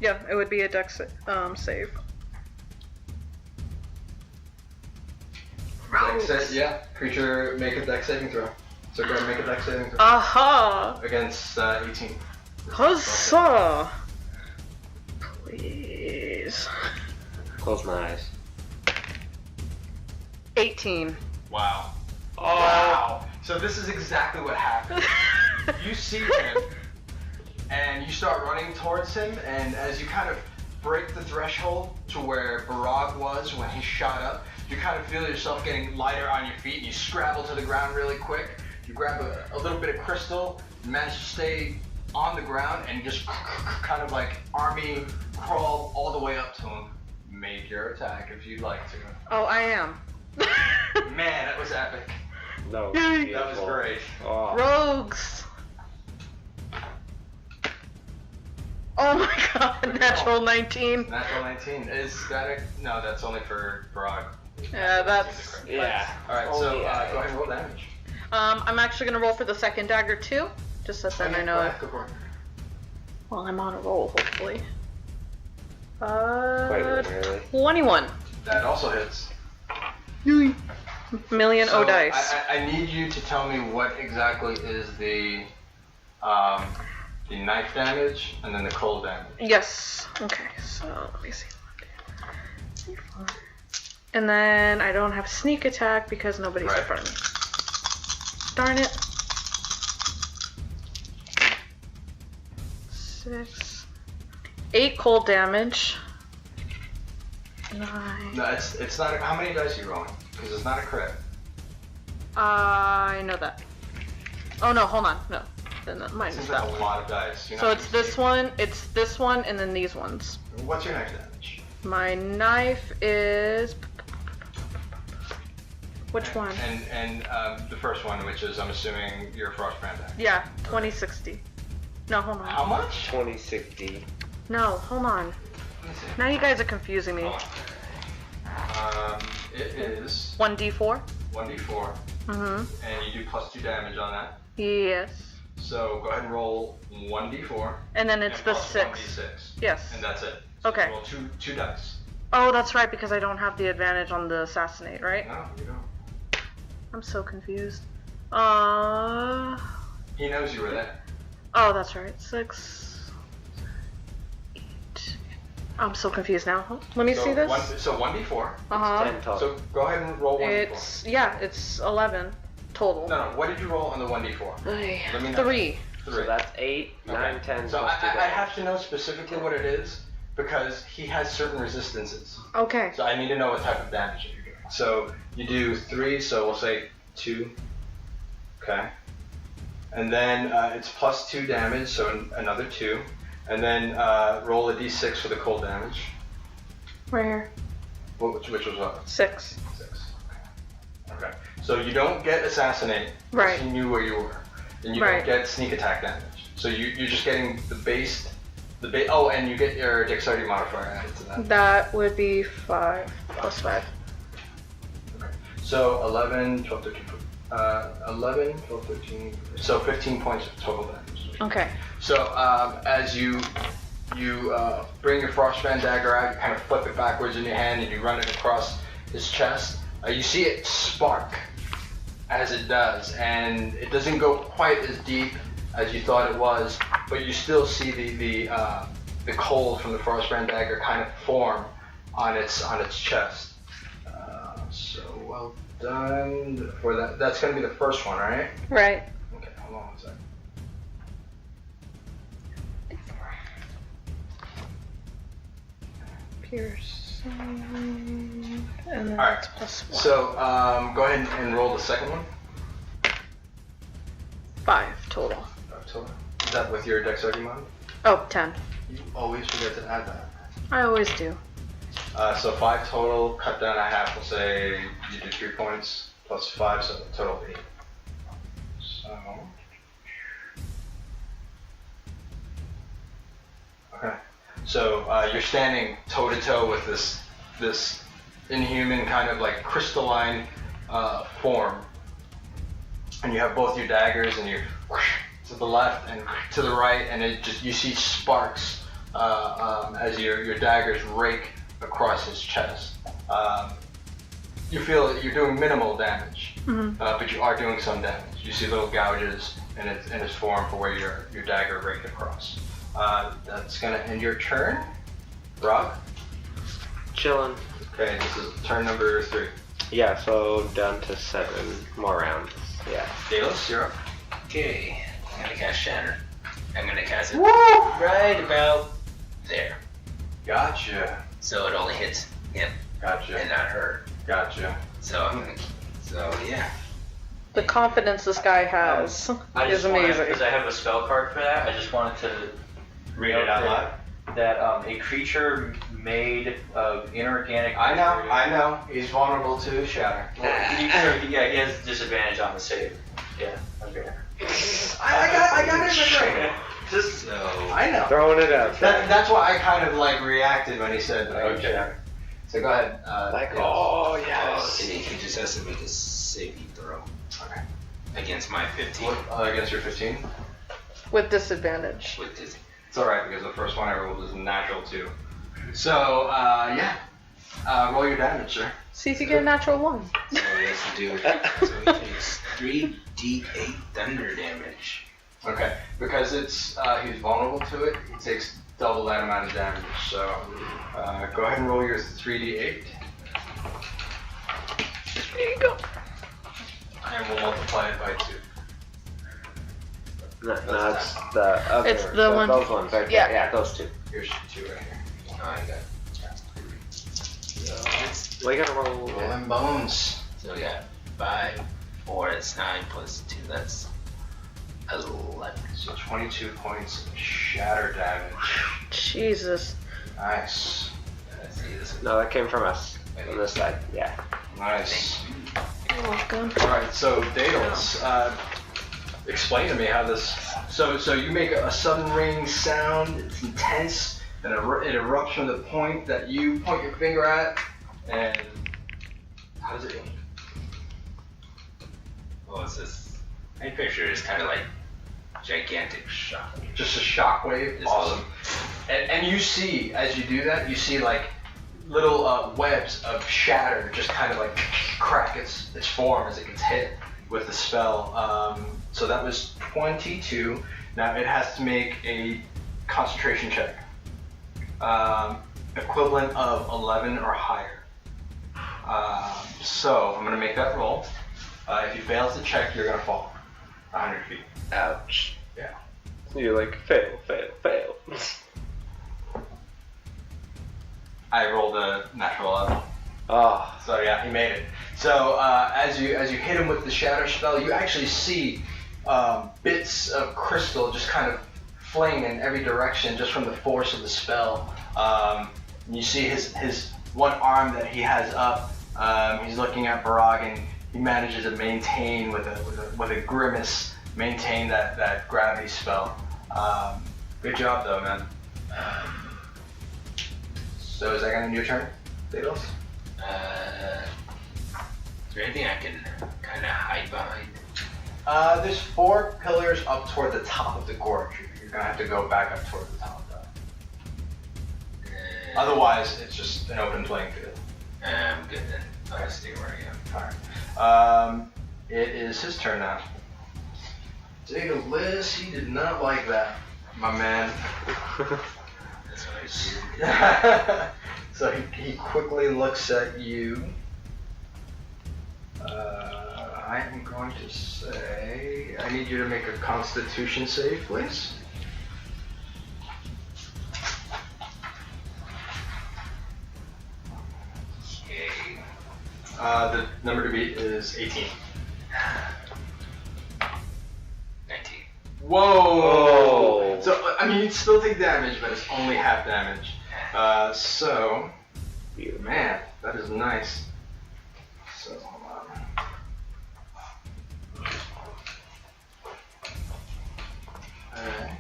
Yeah, it would be a dex save. Yeah. Creature make a dex saving throw. So go ahead and make a dex saving throw. Aha! Against 18. Huzzah! Please. Close my eyes. 18. Wow. Oh. Wow. So this is exactly what happened. You see him, and you start running towards him, and as you kind of break the threshold to where Barag was when he shot up, you kind of feel yourself getting lighter on your feet, and you scrabble to the ground really quick. You grab a little bit of crystal, manage to stay on the ground, and just kind of like army crawl all the way up to him. Make your attack if you'd like to. Oh, I am. Man, that was epic. No. That was great. Oh. Rogues! Oh my god, natural 19. Natural 19. Is that a... No, that's only for Barag. Yeah, that's... Yeah. Alright, Oh, so yeah. go ahead and roll damage. I'm actually gonna roll for the second dagger too, just so then I know. Go ahead, go for it. Well, I'm on a roll, hopefully. Quite literally. 21. That also hits. Million So O dice. I need you to tell me what exactly is the knife damage and then the cold damage. Yes. Okay, so let me see. And then I don't have sneak attack because nobody's in front of me. Darn it. 6. 8 cold damage. 9. No, it's not. How many dice are you rolling? Because it's not a crit. I know that. Oh no, hold on. No. Then mine Seems is like that a one. lot of dice. You're So not it's gonna this see- one, it's this one, and then these ones. What's your knife damage? My knife is... Which one? And the first one, which is, I'm assuming, your frostbrand axe. Yeah, 2060. No, hold How on. much? 2060. No, hold on. Let me see. Now you guys are confusing me. It is 1d4? 1d4, Mm-hmm. and you do plus 2 damage on that. Yes. So go ahead and roll 1d4. And then it's and the plus 6. 1d6. Yes. And that's it. So Okay. roll two dice. Oh, that's right, because I don't have the advantage on the assassinate, right? No, you don't. I'm so confused. He knows you were there. Oh, that's right. 6. 8. I'm so confused now. Let me see this. So 1d4. Uh-huh. 10 total. So go ahead and roll 1d4. It's 11 total. No, what did you roll on the 1d4? Let me know. 3. So that's 8, 9, Okay. 10 So plus 2 I damage. have to know specifically what it is because he has certain resistances. Okay. So I need to know what type of damage you're doing. So you do 3, so we'll say 2. Okay. And then it's plus 2 damage, so another 2. And then roll a d6 for the cold damage. Right here. Which was what? 6. 6. Okay. So you don't get assassinate. Right. Because you knew where you were. And you Right. don't get sneak attack damage. So you're just getting the base. Oh, and you get your dexterity modifier added to that. That would be 5 plus 5. Okay. So 11, 12, 13, 11, 12, 13. So 15 points of total damage. Okay. So as you bring your frostbrand dagger out, you kind of flip it backwards in your hand and you run it across his chest. You see it spark as it does, and it doesn't go quite as deep as you thought it was, but you still see the cold from the frostbrand dagger kind of form on its chest. So well done for that. That's going to be the first one, right? Right. Okay, hold on one second. Pierce. And then Alright, it's +1. So go ahead and roll the second one. 5 total. Total. Is that with your dexterity mod? Oh, 10. You always forget to add that. I always do. So 5 total, cut down a half, we'll say you did 3 points, plus 5, so total 8. So... Okay. So you're standing toe-to-toe with this inhuman kind of like crystalline form. And you have both your daggers and you're to the left and to the right, and you see sparks as your daggers rake across his chest. You feel that you're doing minimal damage, but you are doing some damage. You see little gouges in his form for where your dagger raked across. That's gonna end your turn. Rob? Chillin'. Okay, this is turn number 3. Yeah, so down to 7 more rounds. Yeah. Daedalus, you're up. Okay, I'm gonna cast Shatter. I'm gonna cast it Woo! right about there. Gotcha. So it only hits him Gotcha. and not her. Gotcha. So yeah. The confidence this guy has I is just wanted, amazing. because I have a spell card for that, I just wanted to Read it out loud. that a creature made of inorganic I material. know. He's vulnerable to shatter. Yeah, he has disadvantage on the save. Yeah, okay. I got it right. Just So I know. Throwing it out. That's why I kind of like reacted when he said that. Okay. So go ahead. Like, Daedalus. oh, and yes. he just has to make a saving throw Okay. against my 15 Against your 15? With disadvantage. with his. It's alright because the first one I rolled was a natural 2. So, roll your damage, sir. See if you get a natural 1. So he has to do. So he takes 3d8 thunder damage. Okay. Because he's vulnerable to it, he takes double that amount of damage. So, go ahead and roll your 3d8. There you go. And we'll multiply it by 2. No, it's the other. It's the one- Those ones right yeah. there. Yeah, those 2. Here's 2 right here. Oh, I got it. We gotta roll. Rolling bones. So we got 5, 4, that's 9 plus 2, that's 11. So 22 points of shatter damage. Jesus. Nice. Let's see this. No, that came from us. On this side. Yeah. Nice. You're welcome. Alright, so Daedalus, explain to me how this... So you make a sudden ringing sound, it's intense, and it erupts from the point that you point your finger at, and how does it go? Well, it's this. I picture it's kind of like gigantic shock. Just a shockwave? Just Awesome. And you see, as you do that, you see like little webs of shatter just kind of like crack its form as it gets hit with the spell. So that was 22. Now it has to make a concentration check. Equivalent of 11 or higher. So I'm going to make that roll. If you fail the check, you're going to fall 100 feet. Ouch. Yeah. You're like, fail. I rolled a natural 11. Oh. So yeah, he made it. So as you hit him with the shatter spell, you actually see bits of crystal just kind of fling in every direction just from the force of the spell. You see his one arm that he has up. He's looking at Barag, and he manages to maintain with a grimace, maintain that gravity spell. Good job though, man. So is that gonna be your turn, Daedalus? Is there anything I can kind of hide behind? There's 4 pillars up toward the top of the gorge. You're gonna have to go back up toward the top though. Otherwise, it's just an open playing field. I'm good then. I'll just stay where I am. Alright. It is his turn now. Daedalus, he did not like that, my man. That's what I see. So he quickly looks at you. I am going to say I need you to make a Constitution save, please. Okay. The number to beat is 18. 19. Whoa! So, I mean, you'd still take damage, but it's only half damage. So, man, that is nice. So, hold on. Alright.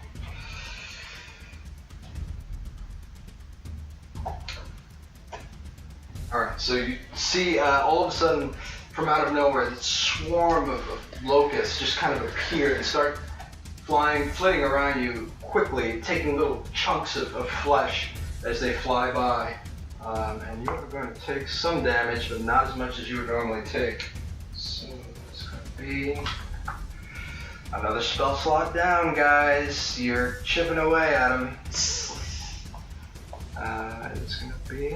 Alright, so you see all of a sudden, from out of nowhere, this swarm of locusts just kind of appear and start flitting around you quickly, taking little chunks of flesh as they fly by. And you are going to take some damage, but not as much as you would normally take. So it's going to be another spell slot down, guys. You're chipping away at them. It's going to be...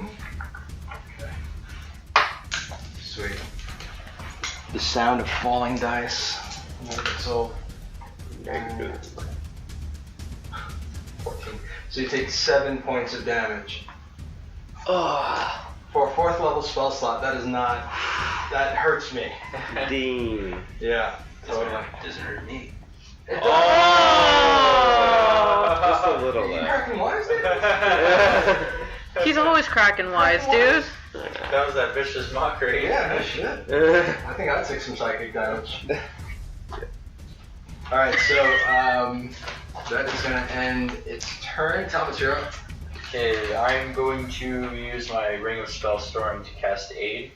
Okay. Sweet. The sound of falling dice. So 14. So you take 7 points of damage. Oh, for a 4th level spell slot, that is not. That hurts me. Dean. Yeah, totally. Doesn't hurt me. Oh! Just a little You less. cracking wise, dude? He's always cracking wise, dude. That was that vicious mockery. Yeah, no shit. I think I'd take some psychic damage. Alright, so that is going to end its turn. Talvis, you're up. Okay, I'm going to use my Ring of Spellstorm to cast Aid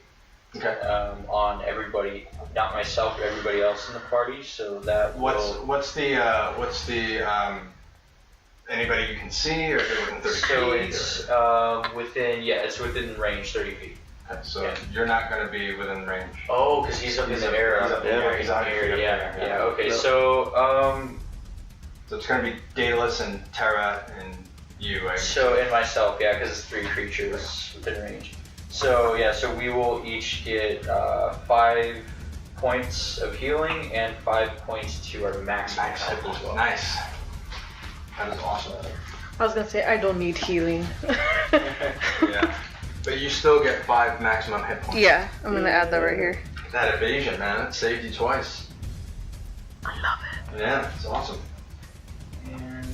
Okay. on everybody, not myself, but everybody else in the party. So that What's the anybody you can see, or is it within 30 feet? So it's it's within range, 30 feet. Okay, so yeah. you're not going to be within range. Oh, because he's up in the air. He's up in the air. He's 100 feet up in the air. Yeah. Okay. No. So So it's going to be Daedalus and Terra and you. So and myself, yeah, because it's 3 creatures within range. So yeah, so we will each get 5 points of healing and 5 points to our maximum health as well. Nice. That is awesome. I was gonna say I don't need healing. Yeah. But you still get 5 maximum hit points. Yeah, I'm gonna add that right here. That evasion, man, that saved you twice. I love it. Yeah, it's awesome. And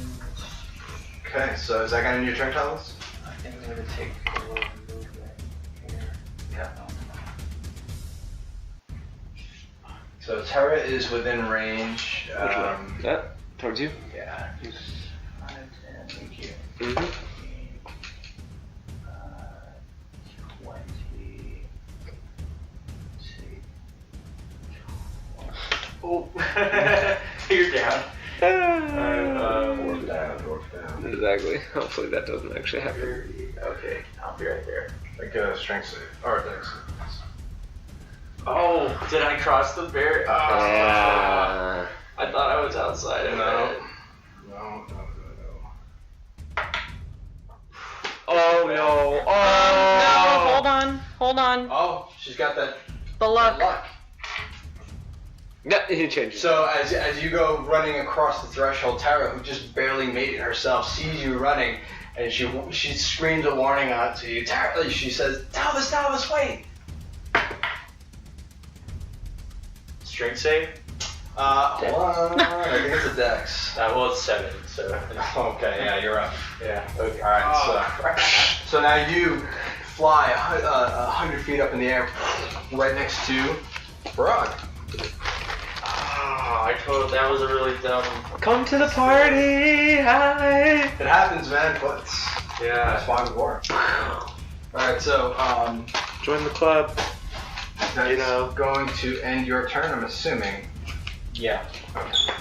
Okay, so is that going to end your turn, Talvis? I think I'm gonna take a little movement here. Yeah. So Terra is within range. Which way? That? Towards you? Yeah. 5, 10, thank you. Mm-hmm. 20. Oh. You're down. Dwarf down. Exactly. Hopefully that doesn't actually happen. 30. Okay, I'll be right there. Like a strength save. Or dex. Oh, did I cross the barrier? Oh, Yeah. I thought I was outside of No. it. No. Oh no. No, Oh. hold on. Oh, she's got that The luck. luck. No, he changed. So as you go running across the threshold, Terra, who just barely made it herself, sees you running, and she screams a warning out to you. Terra, she says, Talvis, wait! Strength save? Hold on, I think it's a dex. Well, it's 7, so. Okay, yeah, you're up. Yeah, okay. Alright, so now you fly 100 feet up in the air, right next to Barag. That was a really dumb. Come to the party. Hi. It happens, man, but Yeah. that's why we work. Alright, so, Join the club. that's You know. going to end your turn, I'm assuming. Yeah. Okay.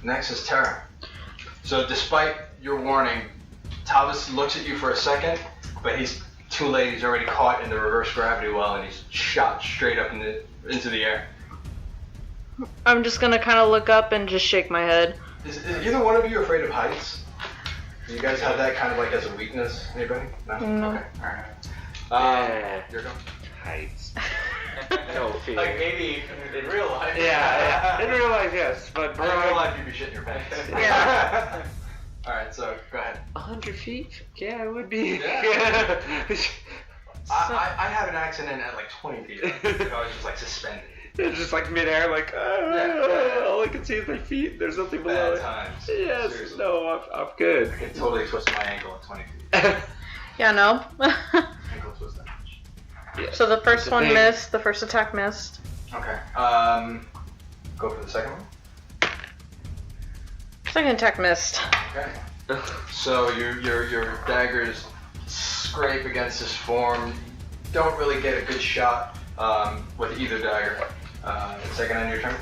Next is Terra. So despite your warning, Talvis looks at you for a second, but he's too late. He's already caught in the reverse gravity well, and he's shot straight up into the air. I'm just gonna kind of look up and just shake my head. Is either one of you afraid of heights? Do you guys have that kind of like as a weakness? Anybody? No. Okay. All right. Yeah. You're going. Heights. No fear. Like maybe in real life. Yeah. In real life, yes, but In real life, you'd be shitting your pants. Yeah. Alright, so go ahead. 100 feet? Yeah, it would be. Yeah. I had an accident at like 20 feet. I was just like suspended. It's just like midair, like, Yeah. all I can see is my feet. There's nothing below Bad it. times. Yes, Seriously. no, I'm good. I could totally twist my ankle at 20 feet. Yeah, no. Ankle twist that much. Yeah. So the first It's a one thing. missed. The first attack missed. Okay. Go for the second one. Second attack missed. Okay. So your daggers scrape against his form. Don't really get a good shot with either dagger. Second on your turn.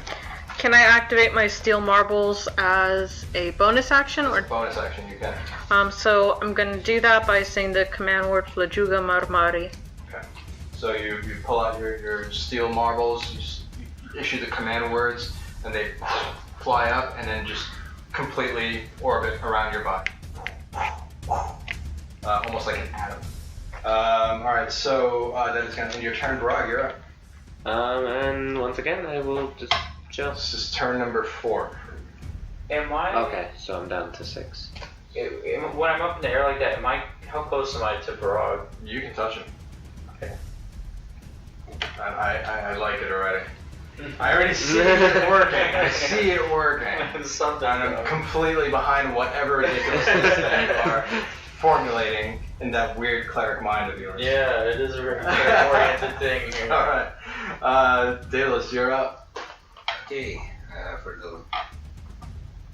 Can I activate my steel marbles as a bonus action, or Bonus action, you can. so I'm gonna do that by saying the command word Flajuga Marmari. Okay. So you pull out your steel marbles, you issue the command words, and they fly up and then just completely orbit around your body. Almost like an atom. Alright, so that is going to end your turn. Barag, you're up. And once again, I will just chill. This is turn number 4. Am I? Okay, so I'm down to 6. When I'm up in the air like that, how close am I to Barag? You can touch him. Okay. I like it already. I already see it working. I see it working. Something. And I'm completely behind whatever ridiculousness that you are formulating in that weird cleric mind of yours. Yeah, it is a very oriented thing here. Alright. Daedalus, you're up. Okay, for the.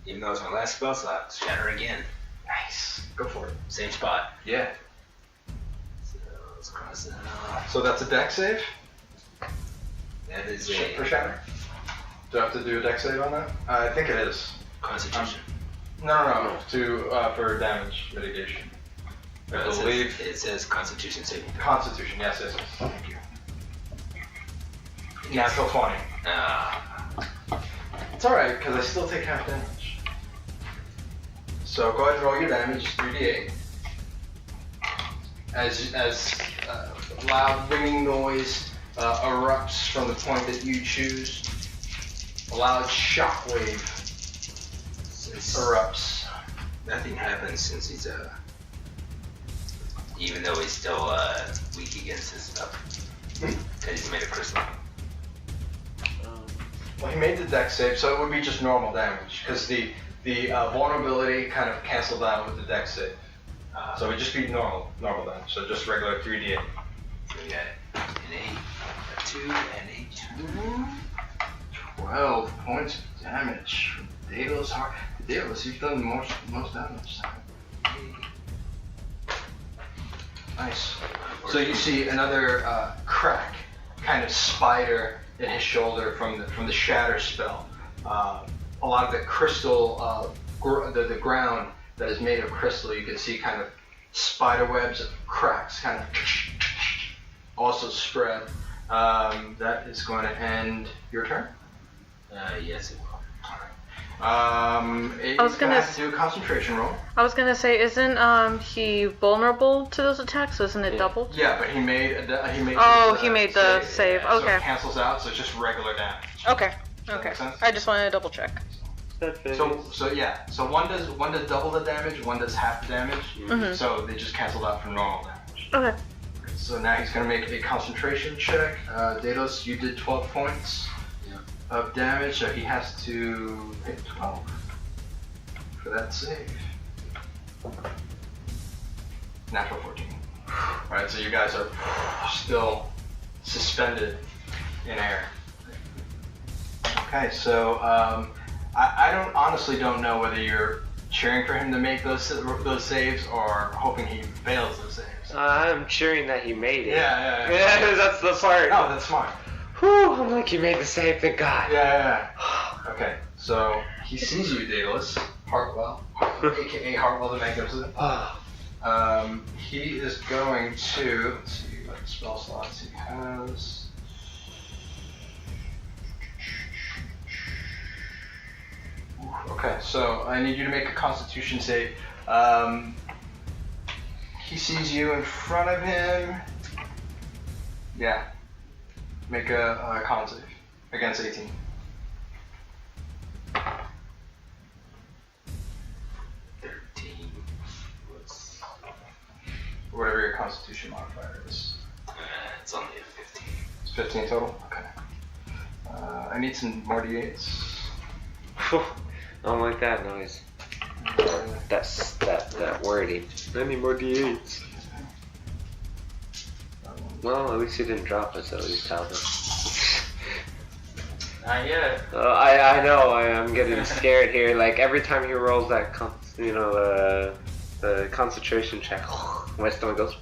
Even though it's my last spell slot, shatter again. Nice. Go for it. Same spot. Yeah. So let's cross that off. So that's a dex save? That is For a shatter? Do I have to do a dex save on that? I think it is. constitution. No. For damage mitigation. I believe. It says constitution saving. Constitution, yes. Thank you. Natural 20. It's alright, because I still take half damage. So go ahead and roll your damage, 3d8. As loud ringing noise erupts from the point that you choose, a loud shockwave erupts. Nothing happens since he's even though he's still weak against this stuff. Because he's made of crystal. Well, he made the dex save, so it would be just normal damage, because the vulnerability kind of canceled out with the dex save. So it would just be normal damage, so just regular 3d8. So we got an 8, a 2, and a 12 points of damage. Daedalus, you've done most damage. Nice. So you see another crack, kind of spider in his shoulder from the shatter spell. A lot of the crystal, the ground that is made of crystal, you can see kind of spider webs of cracks kind of also spread. That is going to end your turn. yes, it will. I was gonna have to do a concentration roll. I was gonna say, isn't he vulnerable to those attacks? So isn't it doubled? Yeah, but he made he made the save. Yeah, Okay. So it cancels out, so it's just regular damage. Okay. that Okay. make sense? I just wanted to double check. So one does double the damage, one does half the damage. Mhm. So they just canceled out for normal damage. Okay. So now he's gonna make a concentration check. Daedalus, you did 12 points of damage, so he has to hit 12 for that save. Natural 14. Alright, so you guys are still suspended in air. Okay, so I honestly don't know whether you're cheering for him to make those saves or hoping he fails those saves. I'm cheering that he made it. Yeah. Yeah, that's the part. Oh, that's smart. Whew, I'm like, you made the save, thank God. Yeah. Okay, so he sees you, Daedalus. Hartwell, aka Hartwell the Magnificent. He is going to, let's see what spell slots he has. Okay, so I need you to make a Constitution save. He sees you in front of him. Yeah. Make a con save against 18. Whatever your constitution modifier is. It's only a 15. It's 15 total? Okay. I need some more d8s. I don't like that noise. That wording. I need more D8s. Well, at least he didn't drop us, at least Talvis. Not yet. I know, I'm getting scared here. Like, every time he rolls that, the concentration check, my stomach goes,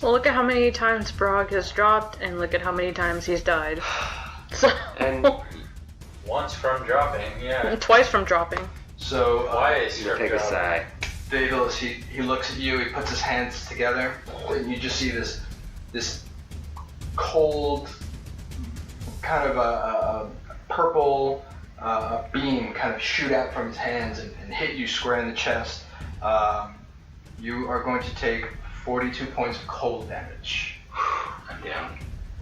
Well, look at how many times Barag has dropped, and look at how many times he's died. So, and Once from dropping, yeah. twice from dropping. So, Why is you your take a sigh. Daedalus, he looks at you, he puts his hands together, and you just see this cold, kind of a purple beam kind of shoot out from his hands and hit you square in the chest. You are going to take 42 points of cold damage. I'm down.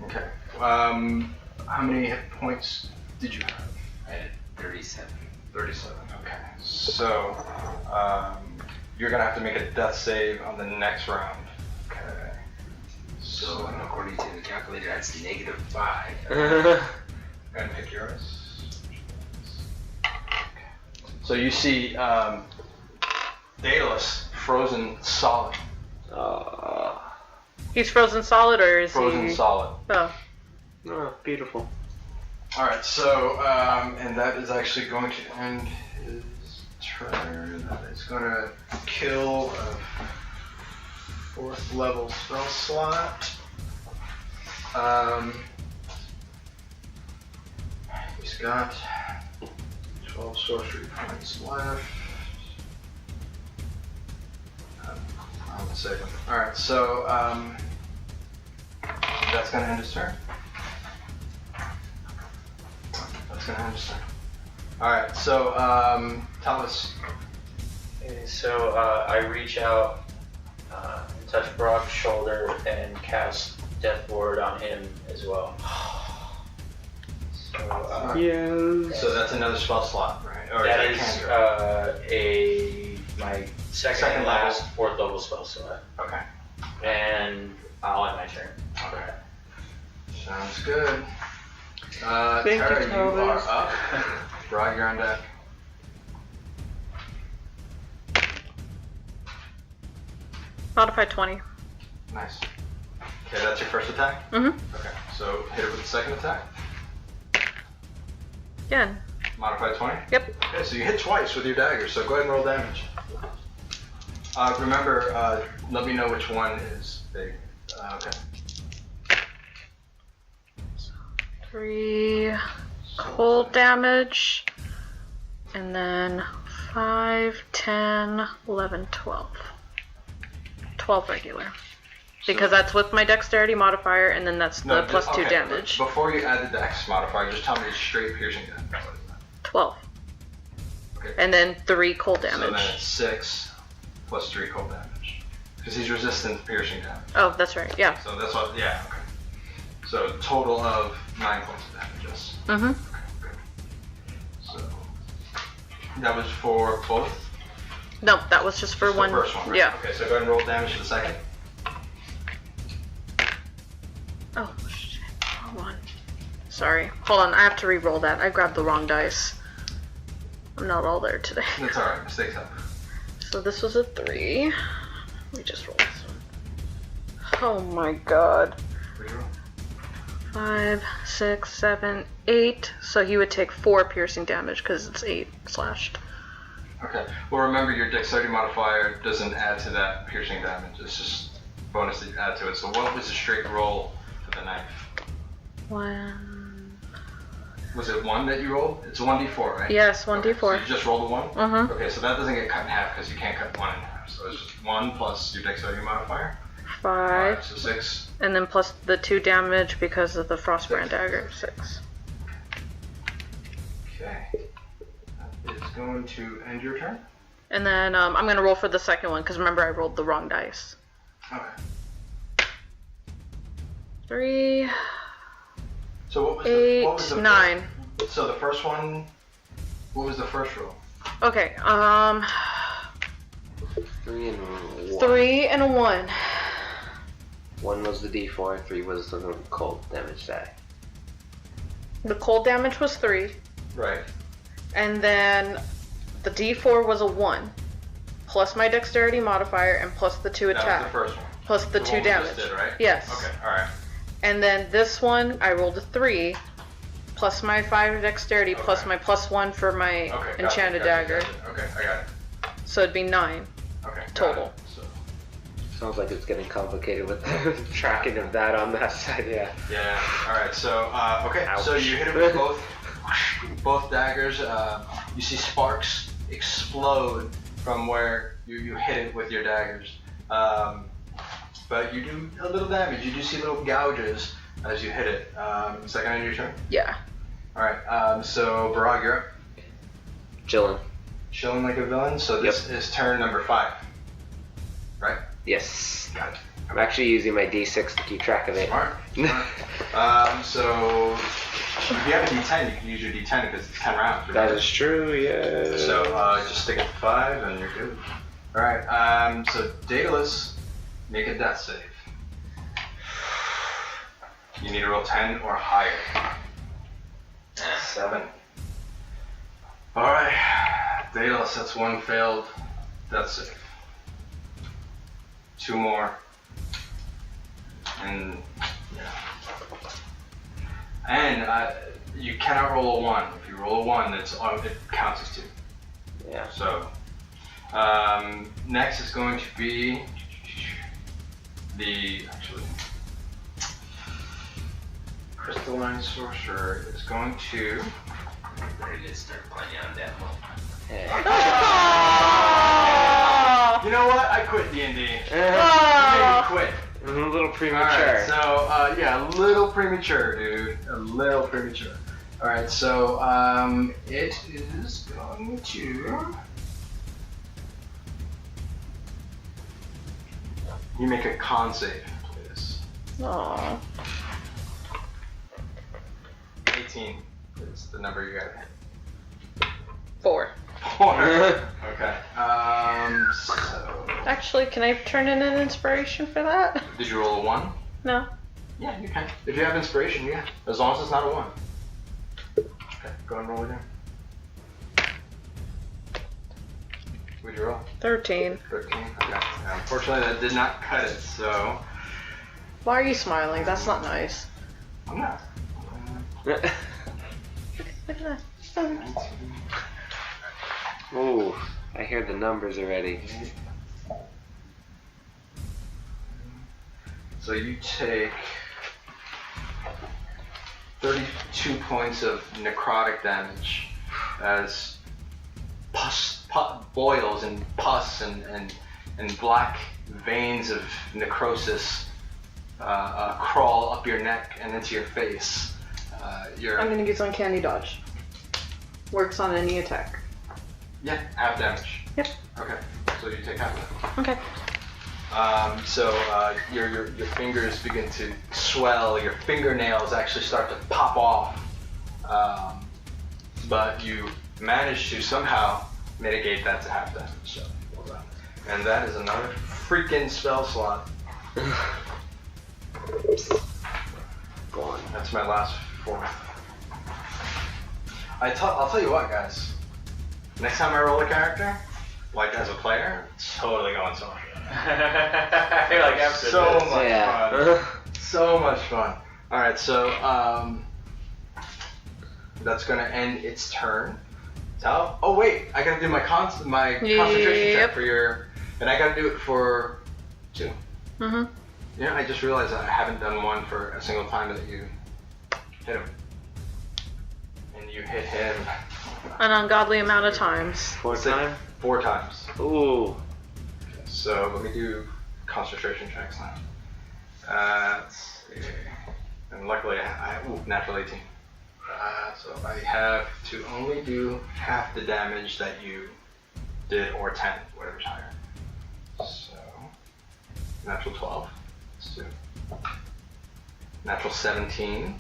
Okay. How many hit points did you have? I had 37. 37. Okay. So, you're gonna have to make a death save on the next round. Okay. So, according to the calculator, that's -5. And pick yours. So you see Daedalus frozen solid. He's frozen solid, or is Frozen he? solid. Oh. Oh, beautiful. Alright, so, and that is actually going to end his turn. That is going to kill a 4th level spell slot. He's got 12 sorcery points left. I'll save him. Alright, so, that's going to end his turn. That's going to end his turn. Alright, so, Talvis. Okay, so I reach out, touch Brock's shoulder, and cast Death Ward on him as well. So, Yes. So that's another spell slot, right? Or that is is cantrip? my second Second and level. last 4th level spell slot. Okay. And I'll end my turn. Okay. Sounds good. Thank you, Terra, you are Talvis. up. Brog, you're on deck. Modified 20. Nice. Okay, that's your first attack? Mm-hmm. Okay, so hit it with the second attack. Again. Modified 20? Yep. Okay, so you hit twice with your dagger, so go ahead and roll damage. Remember, let me know which one is big. Okay. 3 cold damage, and then 5, 10, 11, 12. 12 regular. Because that's with my dexterity modifier, and then that's the plus 2 damage. Before you add the dex modifier, just tell me straight piercing damage. What is that? 12. Okay. And then 3 cold So damage. then it's 6 plus 3 cold damage. Because he's resistant to piercing damage. Oh, that's right, yeah. So that's what, yeah, okay. So total of 9 points of damage, yes. Mm-hmm. Okay, good. So that was for both? No, that was just for Just one. The first one, right? Yeah. Okay, so go ahead and roll damage for the second. Oh, shit. Hold on. Sorry. Hold on, I have to re-roll that. I grabbed the wrong dice. I'm not all there today. That's alright, mistakes happen. So this was a 3. Let me just roll this one. Oh my god. Reroll. 5, 6, 7, 8. So he would take 4 piercing damage because it's 8 slashed. Okay. Well, remember your dexterity modifier doesn't add to that piercing damage. It's just bonus that you add to it. So what was the straight roll for the knife? 1. Was it 1 that you rolled? It's a 1d4, right? Yes, Okay, 1d4. so you just rolled a 1? Mhm. Okay, so that doesn't get cut in half because you can't cut 1 in half. So it's just 1 plus your dexterity modifier. 5. So 6. And then plus the 2 damage because of the Frostbrand dagger. 6. Okay. That is going to end your turn. And then I'm going to roll for the second one because remember I rolled the wrong dice. Okay. 3, So what was 8, what was the 9. So the first one, what was the first roll? Okay, 3 and 1. 3 and a 1. 1 was the D4, 3 was the cold damage die. The cold damage was 3, Right. and then the D4 was a 1, plus my dexterity modifier, and plus the 2 That was attack, the first one. plus the 2 one we just damage. did, right? Yes. Okay. All right. And then this one, I rolled a 3, plus my 5 dexterity, plus Okay. my +1 for my Okay. enchanted dagger. Okay, I got it. So it'd be 9 Okay. got total. it. So, Sounds like it's getting complicated with the tracking of that on that side, yeah. yeah. All right. So okay. Ouch. So you hit it with both daggers. You see sparks explode from where you hit it with your daggers. But you do a little damage. You do see little gouges as you hit it. Second end of your turn. Yeah. All right. So Barag, you're up. Chillin'. Chilling like a villain. So this is turn number 5. Right. Yes. Got it. I'm actually using my D6 to keep track of it. Smart. So if you have a D10, you can use your D10 because it's 10 rounds. That is true, yeah. So just stick it to 5 and you're good. All right. So Daedalus, make a death save. You need to roll 10 or higher. 7. All right. Daedalus, that's 1 failed death save. 2 more. And yeah. And you cannot roll a 1. If you roll a 1, it counts as 2. Yeah. So next is going to be the crystalline sorcerer is going to. Ready to start playing on that one. Hey. You know what? I quit D&D. You made me quit. A little premature. Alright, so yeah, a little premature, dude. A little premature. Alright, so it is going to. You make a con save, please. Aww. 18 is the number you gotta hit. 4. 4. Okay. So Actually, can I turn in an inspiration for that? did you roll a 1? No. Yeah, you can. If you have inspiration, yeah. As long as it's not a 1. Okay, go and roll it in. What'd you roll? 13. 13. Okay. Unfortunately, that did not cut it, so Why are you smiling? That's not nice. I'm not. Look at that. 19. Ooh, I hear the numbers already. So you take 32 points of necrotic damage as pus boils and pus and black veins of necrosis crawl up your neck and into your face. I'm gonna use Uncanny Dodge. Works on any attack. Yeah, half damage. Yep. Okay, so you take half of that. Okay. Your fingers begin to swell. Your fingernails actually start to pop off, but you manage to somehow mitigate that to half damage. So well done. And that is another freaking spell slot. Gone. That's my last 4. I'll tell you what, guys. Next time I roll a character, like as a player, totally going social. You're like after So this. much Yeah. fun. So much fun. Alright, so that's gonna end its turn. So, oh wait, I gotta do my concentration check for your, and I gotta do it for 2. Mm-hmm. Yeah, I just realized that I haven't done one for a single time that you hit him. And you hit him An ungodly amount of times. 4 times? 4 times. Ooh. So let me do concentration checks now. Let's see. And luckily natural 18. So I have to only do half the damage that you did, or 10, whatever's higher. So natural 12. Let's do Natural 17.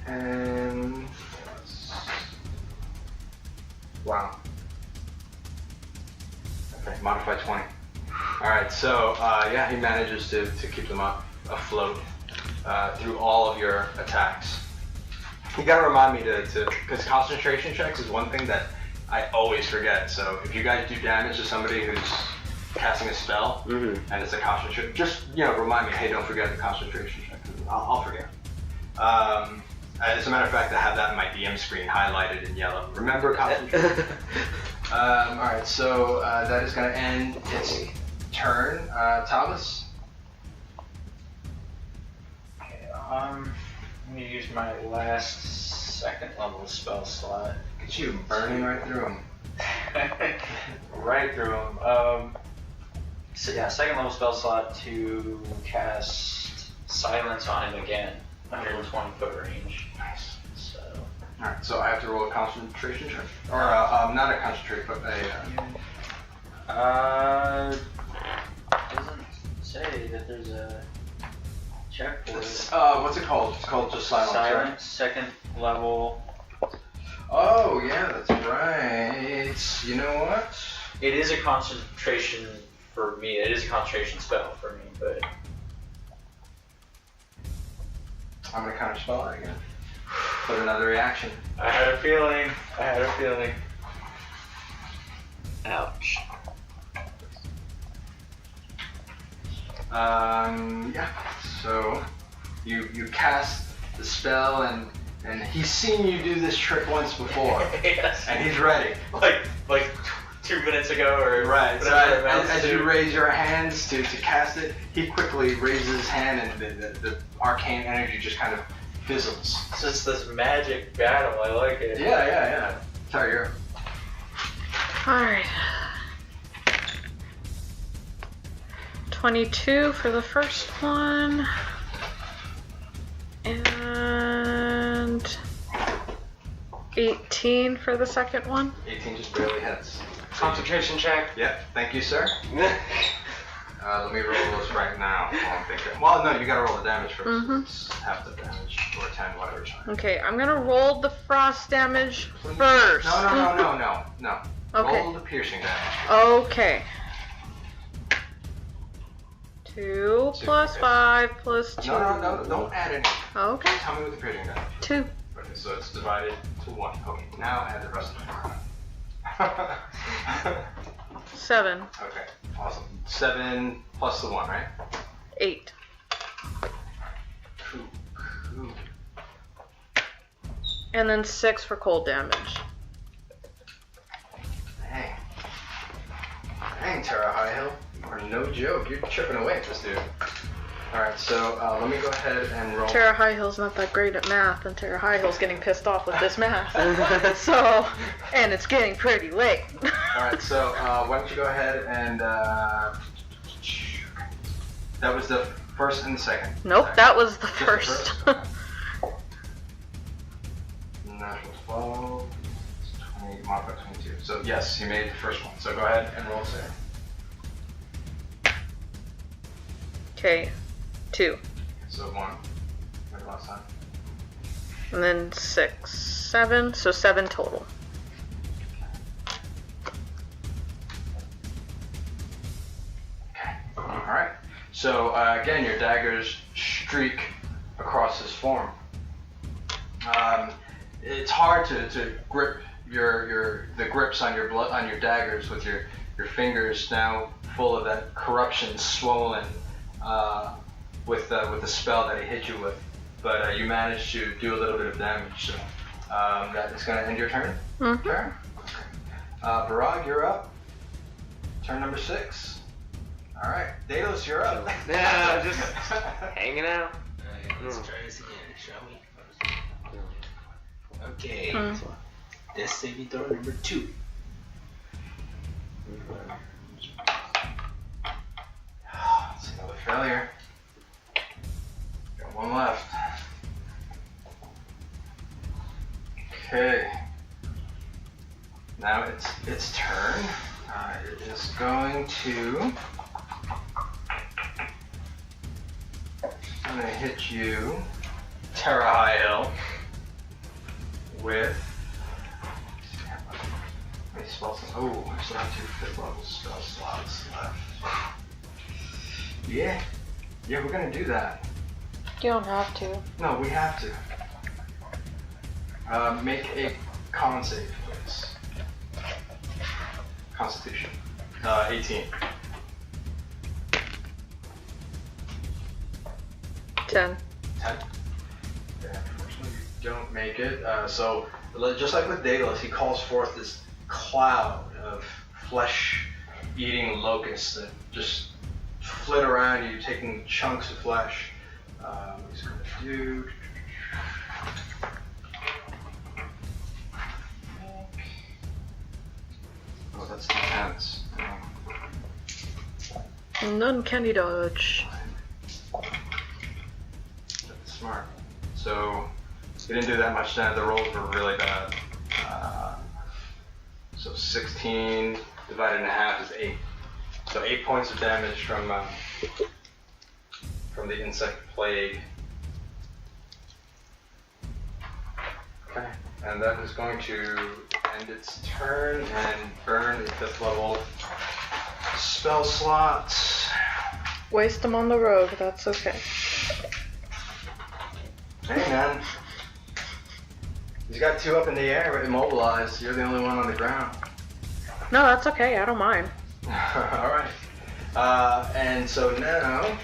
And wow. Okay, modify 20. Alright, so yeah, he manages to keep them afloat through all of your attacks. You gotta remind me to because concentration checks is one thing that I always forget. So if you guys do damage to somebody who's casting a spell and it's a concentration, just remind me, hey, don't forget the concentration check. I'll forget. As a matter of fact, I have that in my DM screen highlighted in yellow. Remember concentration. Alright, so that is going to end its turn. Talvis? Okay, I'm going to use my last second level spell slot. Look at you burning right through them. Right through them. So yeah, second level spell slot to cast Silence on him again. 120 foot range. Nice. So. Alright, so I have to roll a concentration check? Or not a concentration, but a... Doesn't say that there's a check for it. What's it called? It's called just silence, right? Silence, second level. Oh, yeah, that's right. You know what? It is a concentration for me. It is a concentration spell for me, but... I'm going to counter spell it again. Put another reaction. I had a feeling. Ouch. Yeah, so you cast the spell and he's seen you do this trick once before. Yes. And he's ready. Like 2 minutes ago or right. So whatever it amounts as to. you raise your hands to cast it, he quickly raises his hand and the arcane energy just kind of fizzles. It's just this magic battle. I like it. Yeah. Sorry, you're up. Alright. 22 for the first one. And 18 for the second one. 18 just barely hits. Concentration check. Yep, thank you, sir. Let me roll this right now while I'm thinking. Well, no, you gotta roll the damage first. It's half the damage, or 10, whatever it's fine. Okay, I'm gonna roll the frost damage first. No. Okay. Roll the piercing damage. Okay. 2 plus okay. 5 plus 2. No, don't add anything. Okay. Tell me what the piercing damage is. 2. Okay, so it's divided to 1. Okay, now add the rest of it. 7. Okay, awesome. 7 plus the 1, right? 8. Cool. And then 6 for cold damage. Dang, Terra Highhill. You are no joke. You're chipping away at this dude. Alright, so let me go ahead and roll. Terra Highhill's not that great at math, and Terra Highhill's getting pissed off with this math. So, and it's getting pretty late. Alright, so why don't you go ahead and that was the first and the second. Nope, Second. that was the Just the first. Natural 12, 20, modified 22. So yes, you made the first one. So go ahead and roll save. Okay, 2. So 1. Like last time. And then 6, 7, so 7 total. Okay. Alright. So again, your daggers streak across his form. It's hard to grip the grips on your daggers with your fingers now full of that corruption, swollen with the spell that he hit you with. But you managed to do a little bit of damage. So that is going to end your turn. Fair. Barag, you're up. Turn number 6. All right, Daedalus, you're up. Yeah, just hanging out. Alright, let's try this again, shall we? Okay. Death saving throw number 2. It's another failure. Got 1 left. Okay. Now it's its turn. It is going to I'm gonna hit you, Terra High Hill, with. Wait, spells. Oh, I still have 2 fifth level spell slots left. Yeah, we're gonna do that. You don't have to. No, we have to. Make a con save, please. Constitution. 18. 10. 10. Yeah, unfortunately, you don't make it. So, just like with Daedalus, he calls forth this cloud of flesh-eating locusts that just flit around you, taking chunks of flesh. What he's going to do. Oh, that's intense. Uncanny dodge. That's smart. So, we didn't do that much damage. The rolls were really bad. So 16 divided in half is 8. So 8 points of damage from the insect plague. Okay, and that is going to end its turn and burn a 5th level spell slot. Waste them on the rogue, that's okay. Hey man, he's got 2 up in the air but immobilized. You're the only one on the ground. No, that's okay, I don't mind. Alright. And so now,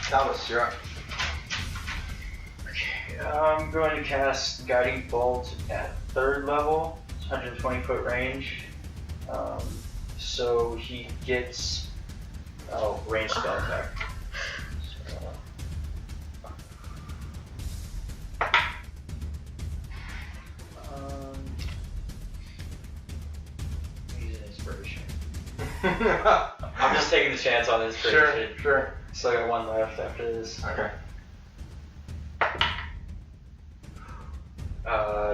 Talvis, you're up. Okay, I'm going to cast Guiding Bolt at 3rd level. It's 120 foot range. So he gets range spell attack. Use an inspiration. I'm just taking the chance on inspiration. Sure. So I got 1 left after this. Okay.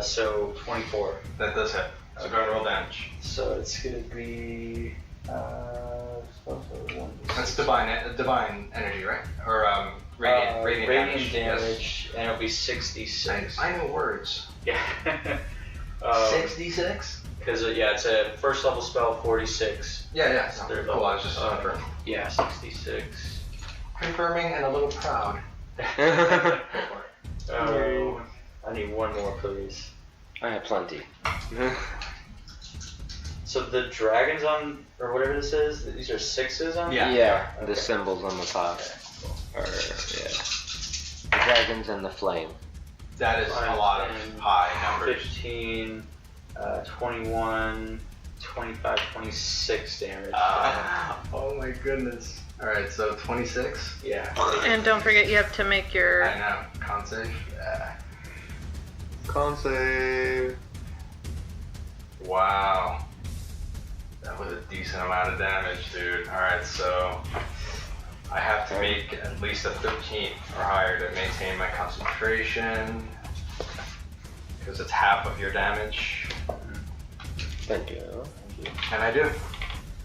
So 24. That does hit. So go and roll damage. So it's gonna be That's divine energy, right? Or radiant damage. damage, and it'll be 66. I know words. Yeah. 66? Because it's a 1st level spell, 46. Yeah. Third Cool. level. I was just confirming. Yeah, 66. Confirming and a little proud. I need 1 more, please. I have plenty. So the dragons on, or whatever this is, these are 6s on? Yeah. The Okay. symbols on the top. Okay, cool. The dragons and the flame. That is a lot of high numbers. 15, 21, 25, 26 damage. Oh my goodness. Alright, so 26? Yeah. And don't forget you have to make your... I know. Con save? Yeah. Con save. Wow. That was a decent amount of damage, dude. Alright, so I have to make at least a 13 or higher to maintain my concentration. Because it's half of your damage. Thank you. And I do.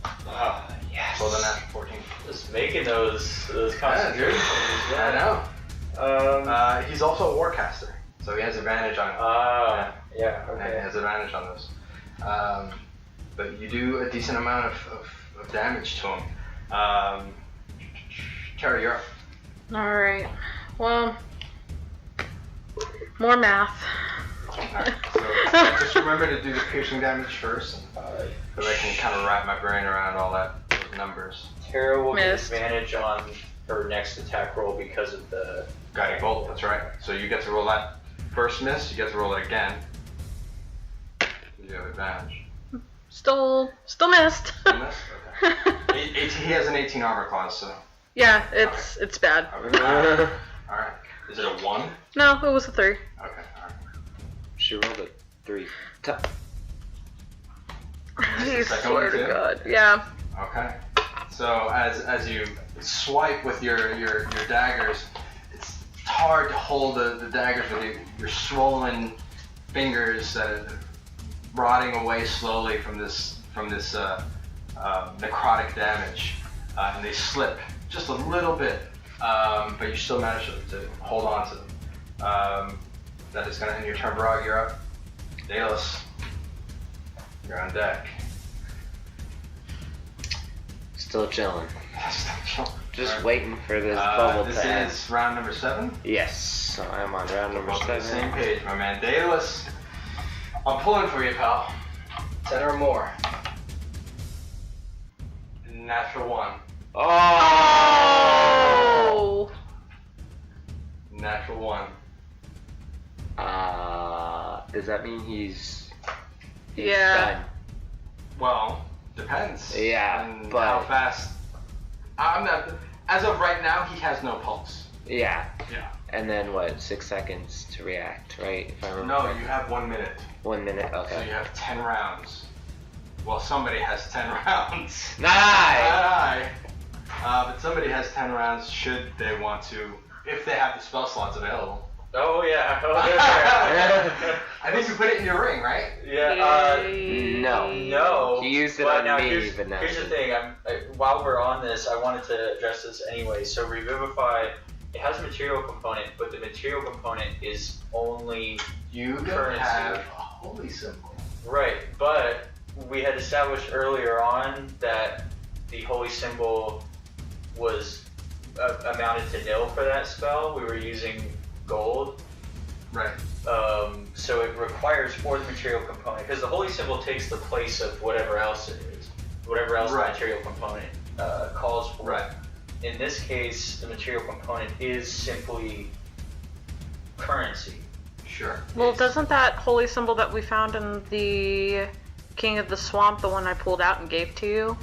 Oh, yes. So then after 14. Just making those Yeah, concentrations. dude. I know. Um, He's also a warcaster, so he has advantage on yeah, He okay. has advantage on those. But you do a decent amount of damage to him. Terra, you're up. Alright, well, more math. Alright, so just remember to do the piercing damage first, because I can kind of wrap my brain around all those numbers. Terra will Missed. get advantage on her next attack roll because of the Guiding bolt, that's right. So you get to roll that first miss, you get to roll it again. You have advantage. Still missed. You missed? Okay. He has an 18 armor class, so. Yeah, it's bad. Alright. Is it a 1? No, it was a 3. Okay, alright. She rolled a 3. I second swear one to too? God. Yeah. Okay. So as you swipe with your daggers, it's hard to hold the daggers with your swollen fingers that are rotting away slowly from this necrotic damage, and they slip just a little bit but you still manage to hold on to them. That is going to end your turn. Barag, you're up. Daedalus, you're on deck. Still chilling. Just Alright. waiting for this bubble This to end. is round number 7. Yes, so I'm on round number Both on the 7. same page, my man. Daedalus, I'm pulling for you, pal. 10 or more. Natural 1. Oh! Oh! Natural 1. Does that mean he's Yeah. done? Well, depends. Yeah, on but- how fast. I'm not. As of right now, he has no pulse. Yeah. Yeah. And then what? 6 seconds to react, right? If I remember. No, correctly. you have 1 minute. 1 minute. So Okay. you have 10 rounds. Well, somebody has 10 rounds. Nice. Aye. But somebody has 10 rounds should they want to, if they have the spell slots available. Oh yeah. I think you put it in your ring, right? Yeah. No. No. He used it But on now me, here's, but now. here's the thing. While we're on this, I wanted to address this anyway. So Revivify, it has a material component, but the material component is only You don't Currency. have a holy symbol. right. But we had established earlier on that the holy symbol was amounted to nil for that spell. We were using gold. Right. So it requires for the material component, because the holy symbol takes the place of whatever else it is, whatever else Right. the material component calls for. Right. In this case, the material component is simply currency. Sure. Well, doesn't that holy symbol that we found in the King of the Swamp, the one I pulled out and gave to you?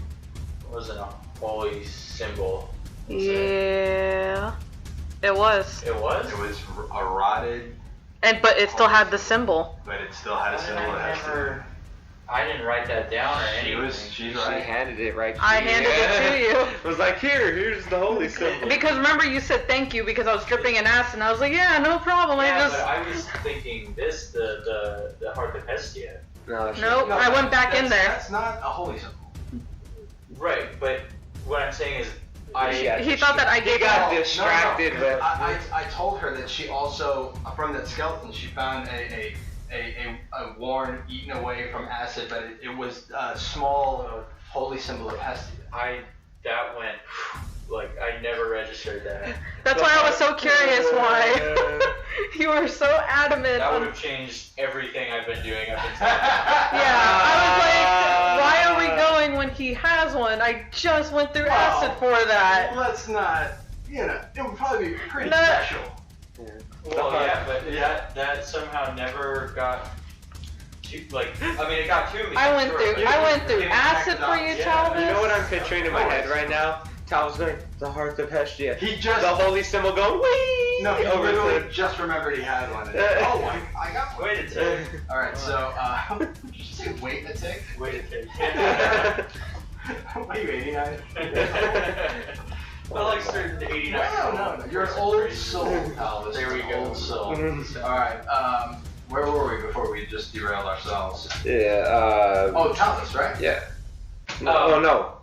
It wasn't a holy symbol. Was it? Yeah. It was. It was? It was a rotted, But it still had the symbol. but it still had a symbol that has to. I didn't write that down or anything. She's She right. handed it right to I you. handed it to you. It was like, here's the holy symbol. Because remember you said thank you because I was dripping in acid and I was like, yeah, no problem. Yeah, I just but I was thinking this, the Heart of Hestia. No, she- Nope. I went back in there. That's not a holy symbol. Right, but what I'm saying is, He thought that I He gave got him. distracted with. I told her that she also, from that skeleton, she found a worn, eaten away from acid, but it was a small holy symbol of Hestia. that went, like, I never registered that. That's why I was so curious why. You were so adamant That would on. have changed everything I've been doing up until Yeah, I was like, why are we going when he has one? I just went through acid for that. Let's not, it would probably be pretty No. special. Well, yeah, but that somehow never got to, like, I mean, it got to me. I went sure, through but- acid for you, Yeah. Talvis. You know what I'm picturing in my head right now? Talvis going, the heart of Hestia. He just, The holy symbol going, whee! no, he over literally to- just remembered he had one. Oh, I got one. Wait a tick. Alright, so, did you say wait a tick? Wait a tick. What are you, 89? I like certain 89. No, you're an old soul, Talvis. There we You're an go. Old soul. Alright, where were we before we just derailed ourselves? Yeah, Oh, Talvis, right? yeah. No, no.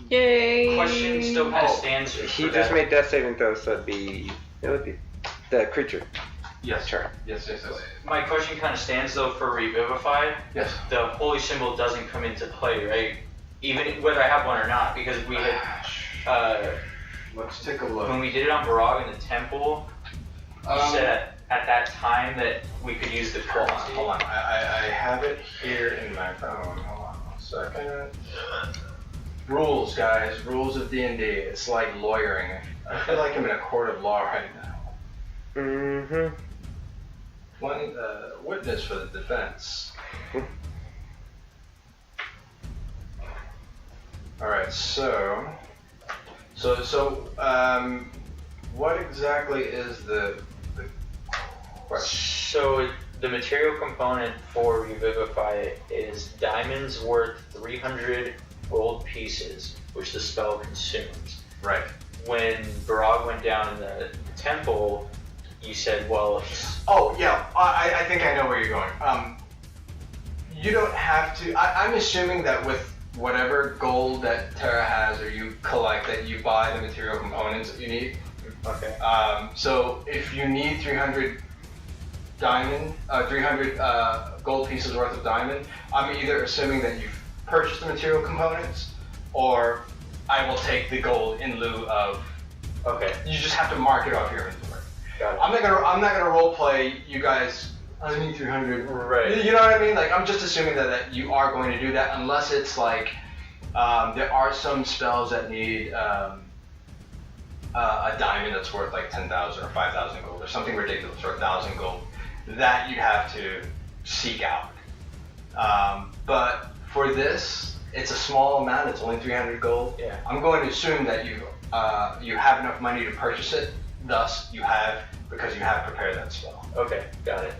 Yay. Question still kind of Oh, stands. He for just that. made death saving throw, so it would be the creature. Yes, Sure. Yes. My question kind of stands though for Revivify. Yes. The holy symbol doesn't come into play, right? Even whether I have one or not, because we had Let's take a look. when we did it on Barag in the temple, you said at that time that we could use the Hold currency. on. I have it here in my phone. Hold on 1 second. Rules, guys. Rules of D&D. It's like lawyering. I feel like I'm in a court of law right now. Mm-hmm. One witness for the defense. All right. So, what exactly is the question? So the material component for Revivify is diamonds worth 300 gold pieces, which the spell consumes. Right. When Barag went down in the temple, you said, well, Oh yeah, I think I know where you're going. You don't have to. I'm assuming that with whatever gold that Terra has, or you collect, that you buy the material components that you need. Okay. So if you need 300 gold pieces worth of diamond, I'm either assuming that you've purchased the material components, or I will take the gold in lieu of. Okay. You just have to mark it off your inventory. Got it. I'm not gonna role play you guys. I need 300. Right. You know what I mean? Like, I'm just assuming that you are going to do that, unless it's like there are some spells that need a diamond that's worth like 10,000 or 5,000 gold or something ridiculous, or 1,000 gold, that you'd have to seek out. But for this, it's a small amount. It's only 300 gold. Yeah. I'm going to assume that you have enough money to purchase it. Thus, because you have prepared that spell. Okay, got it.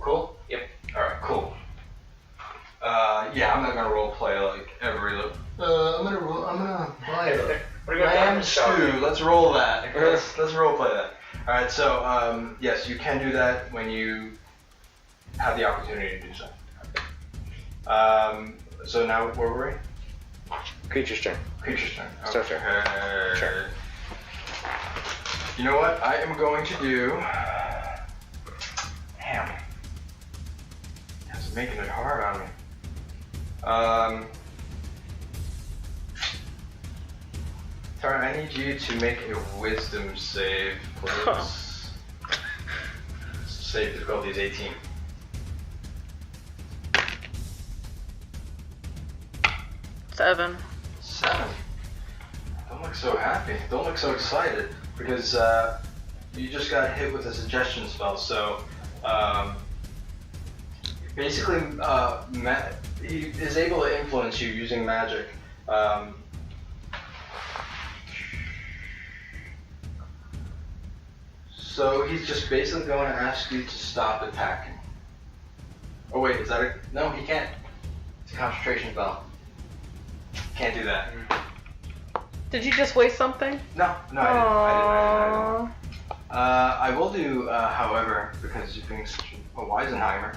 Cool? Yep. Alright, cool. Yeah, I'm not gonna role play like every look. I'm gonna play lamb stew. Let's roll that. Let's role play that. Alright, so yes, you can do that when you have the opportunity to do so. So now where were we? Creature's turn. Creature's turn. Start turn. Sure. You know what? I am going to do. Damn. It's making it hard on me. Terra, I need you to make a wisdom save, please. Save difficulty is 18. Seven. Don't look so happy. Don't look so excited, because you just got hit with a suggestion spell. So basically, he is able to influence you using magic. So he's just basically going to ask you to stop attacking. Oh wait, is that a... No, he can't. It's a concentration spell. Can't do that. Did you just waste something? No, I didn't. I will do, however, because you're being such a Weisenheimer,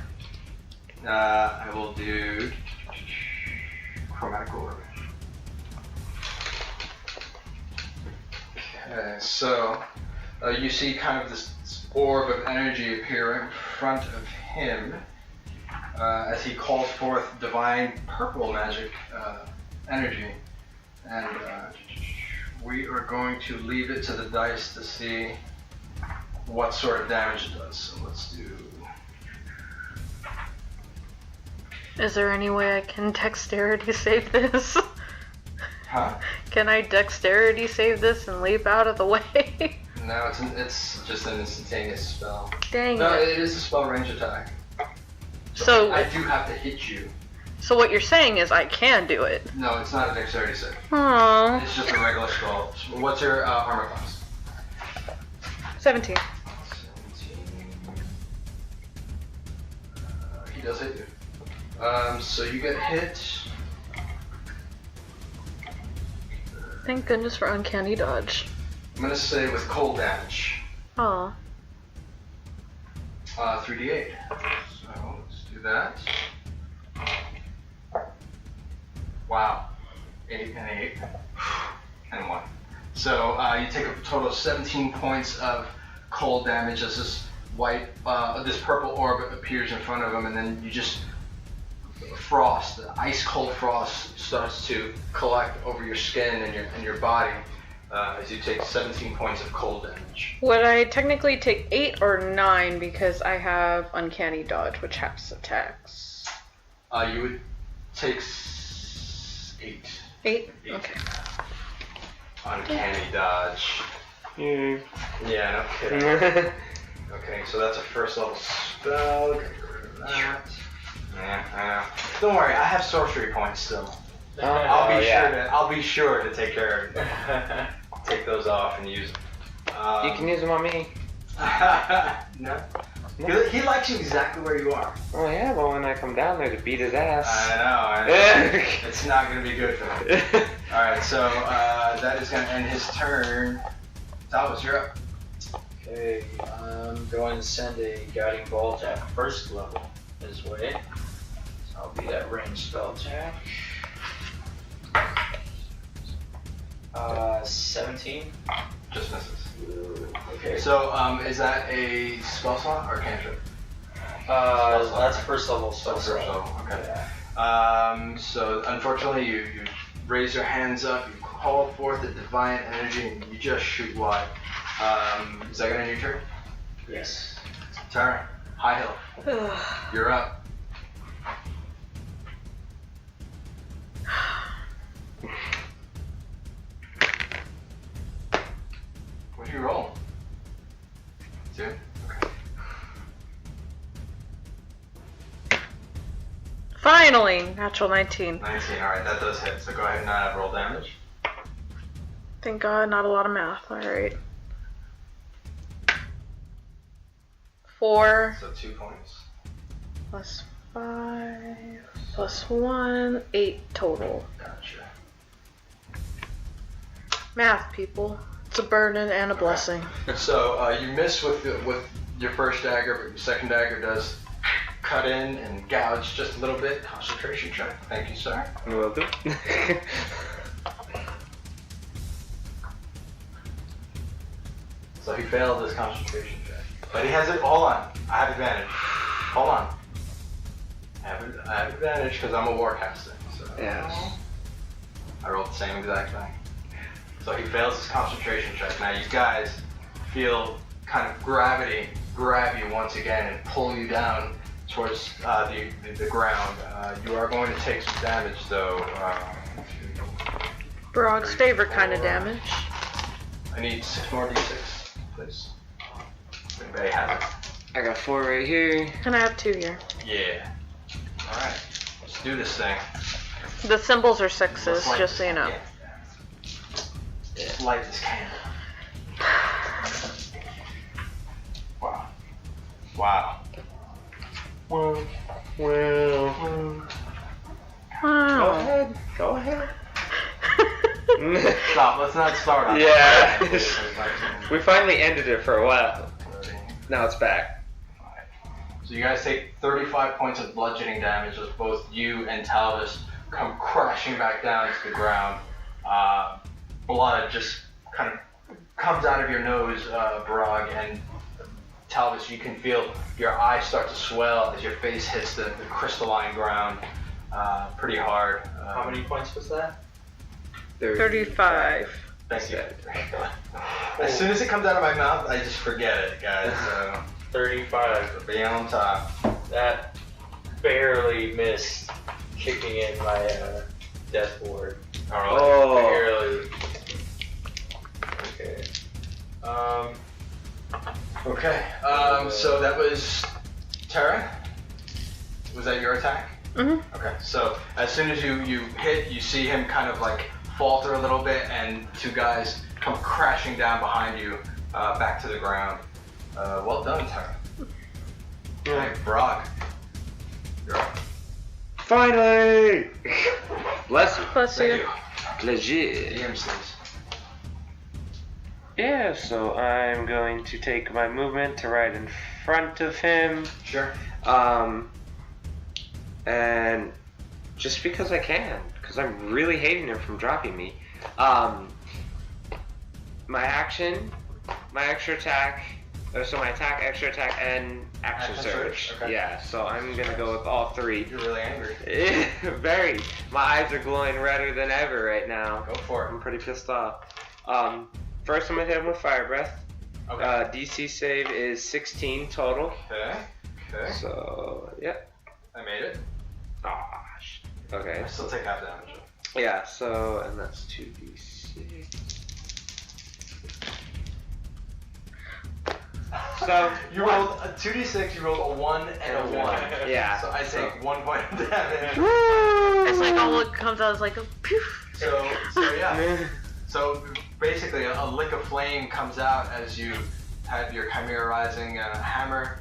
I will do chromatic orb. Okay, so you see kind of this orb of energy appear in front of him as he calls forth divine purple magic energy, and we are going to leave it to the dice to see what sort of damage it does. So let's do. Is there any way I can dexterity save this? Huh? Can I dexterity save this and leap out of the way? No, it's just an instantaneous spell. Dang No, it. it is a spell range attack. So I do have to hit you. So what you're saying is I can do it. No, it's not a dexterity save. Aww. It's just a regular spell. What's your armor class? 17. 17. He does hit you. So you get hit. Thank goodness for uncanny dodge. I'm gonna say with cold damage. Aw. 3d8. So let's do that. Wow. 8 and 8. And 1. So you take a total of 17 points of cold damage as this this purple orb appears in front of him, and then you just frost, ice cold frost starts to collect over your skin and your body as you take 17 points of cold damage. Would I technically take 8 or 9 because I have uncanny dodge, which halves attacks? You would take 8. 8? Okay. Uncanny dodge. Yeah. Yeah, no kidding. Okay, so that's a first level spell. Get rid of that. Yeah, I know. Don't worry, I have sorcery points still. I'll be sure to take care of it. Take those off and use them. You can use them on me. No. He likes you exactly where you are. Oh yeah, well when I come down there to beat his ass. I know. It's not going to be good for him. Alright, so that is going to end his turn. Talvis, you're up. Okay, I'm going to send a guiding bolt at first level his way. So I'll be that ranged spell attack. 17. Just misses. Okay. So, is that a spell slot or a cantrip? That's first level spell First slot. level, okay. Yeah. So unfortunately, you raise your hands up, you call forth the divine energy, and you just shoot wide. Is that gonna end your turn? Yes. Terra, high hill, you're up. What do you roll? 2? Okay. Finally, natural 19. 19, alright, that does hit. So go ahead and roll damage. Thank God, not a lot of math. All right. 4 So 2 points. plus 5 plus 1, 8 total. Gotcha. Math, people. It's a burden and a blessing. So you miss with your first dagger, but your second dagger does cut in and gouge just a little bit. Concentration check. Thank you, sir. You're welcome. So he failed his concentration check. But he has it. Hold on. I have advantage. Hold on. I have advantage because I'm a warcaster. So Yes. I rolled the same exact thing. So he fails his concentration check. Now you guys feel kind of gravity grab you once again and pull you down towards the ground. You are going to take some damage though. Barag's favorite kind of damage. I need 6 more d6, please. If anybody has it. I got 4 right here. And I have 2 here. Yeah. Alright. Let's do this thing. The symbols are 6s, Let's light just so this- you know. yeah. Just light this candle. Wow. Wow. Well. Wow. Go ahead. Stop, let's not start on Yeah. that. We finally ended it for a while. Now it's back. So you guys take 35 points of bludgeoning damage as both you and Talvis come crashing back down to the ground. Blood just kind of comes out of your nose, Barag, and Talvis, you can feel your eyes start to swell as your face hits the crystalline ground pretty hard. How many points was that? 35. Thank you. As soon as it comes out of my mouth, I just forget it, guys. So 35. be on top. That barely missed kicking in my death ward. All right. Oh. Barely. Okay. Okay. So that was Terra. Was that your attack? Mhm. Okay. So as soon as you hit, you see him kind of like falter a little bit, and 2 guys come crashing down behind you, back to the ground. Well done, Terra. Okay, Barag. You're up. Finally! Bless you. Bless Thank you. you. Legit. DM sleeves. Yeah, so I'm going to take my movement to right in front of him. Sure. And just because I can, because I'm really hating him from dropping me. My action, my extra attack, so my attack, extra attack, and action surge. Okay. Yeah, so I'm gonna go with all 3. You're really angry. Very. My eyes are glowing redder than ever right now. Go for I'm it. pretty pissed off. First I'm gonna hit him with fire breath. Okay. DC save is 16 total. Okay. Okay. So yeah. I made it. Ah, okay. I still take half damage. Yeah. So and that's 2d6. So You rolled a 2d6, you rolled a 1 and a 1. Yeah. So I take 1 point of damage. It's like all it comes out is like a poof. So yeah. So basically a lick of flame comes out as you have your chimerizing hammer.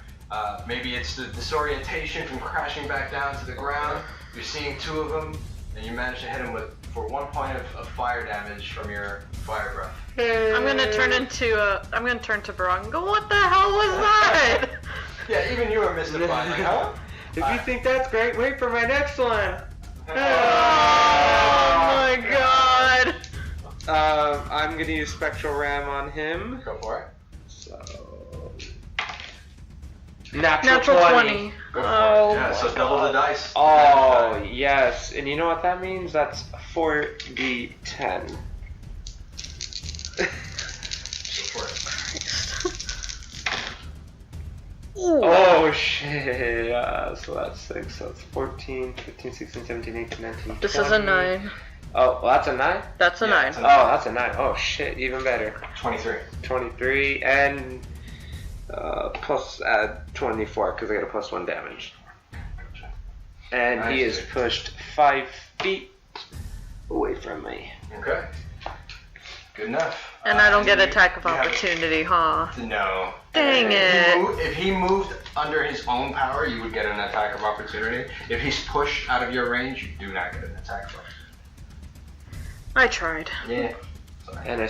Maybe it's the disorientation from crashing back down to the ground. You're seeing 2 of them, and you manage to hit them for 1 point of fire damage from your fire breath. I'm gonna turn to Barag and go, what the hell was that? Yeah, even you are mystified. Like, huh? If you think that's great, wait for my next one. Oh my God. I'm gonna use Spectral Ram on him. Go for it. So natural 20. Go for Oh. it. Yeah, so double the dice. Oh yes, and you know what that means? That's 4d10. Go for it. Ooh. Oh shit, yeah, so that's 6, so it's 14, 15, 16, 17, 18, 19, This 20. is a 9. Oh, well, that's a 9? That's a Yeah, 9. it's a- Oh, that's a 9. Oh shit, even better. 23. 23, and plus add 24, because I got a +1 damage. And he is pushed 5 feet away from me. Okay. Good enough. And I don't get you- attack of you have- opportunity, huh? No. Dang it. If he moved under his own power, you would get an attack of opportunity. If he's pushed out of your range, you do not get an attack of opportunity. I tried. Yeah. And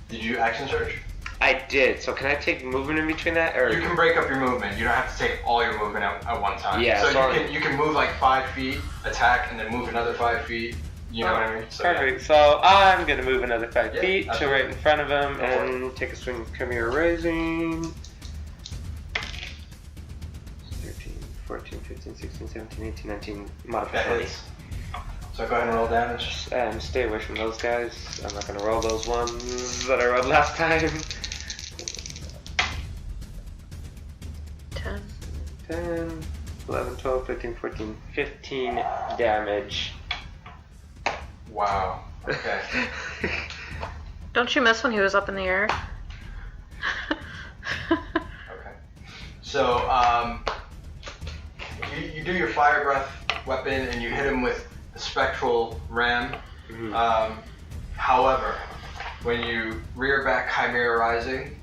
Did you action search? I did, so can I take movement in between that? Or You can break up your movement. You don't have to take all your movement at one time. Yeah, So sorry. you can move like 5 feet, attack, and then move another 5 feet. You know what I mean? So, yeah. Perfect. So I'm gonna move another 5 Yeah, feet to absolutely. right in front of him Go for and take a swing with Chimera Rising. 13, 14, 15, 16, 17, 18, 19, modified That 20. hits. So go ahead and roll damage. And stay away from those guys. I'm not gonna roll those ones that I rolled last time. 10. 10, 11, 12, 13, 14, 15 damage. Wow. Okay. Don't you miss when he was up in the air? Okay. So, you do your fire breath weapon and you hit him with the spectral ram. However, when you rear back Chimera Rising,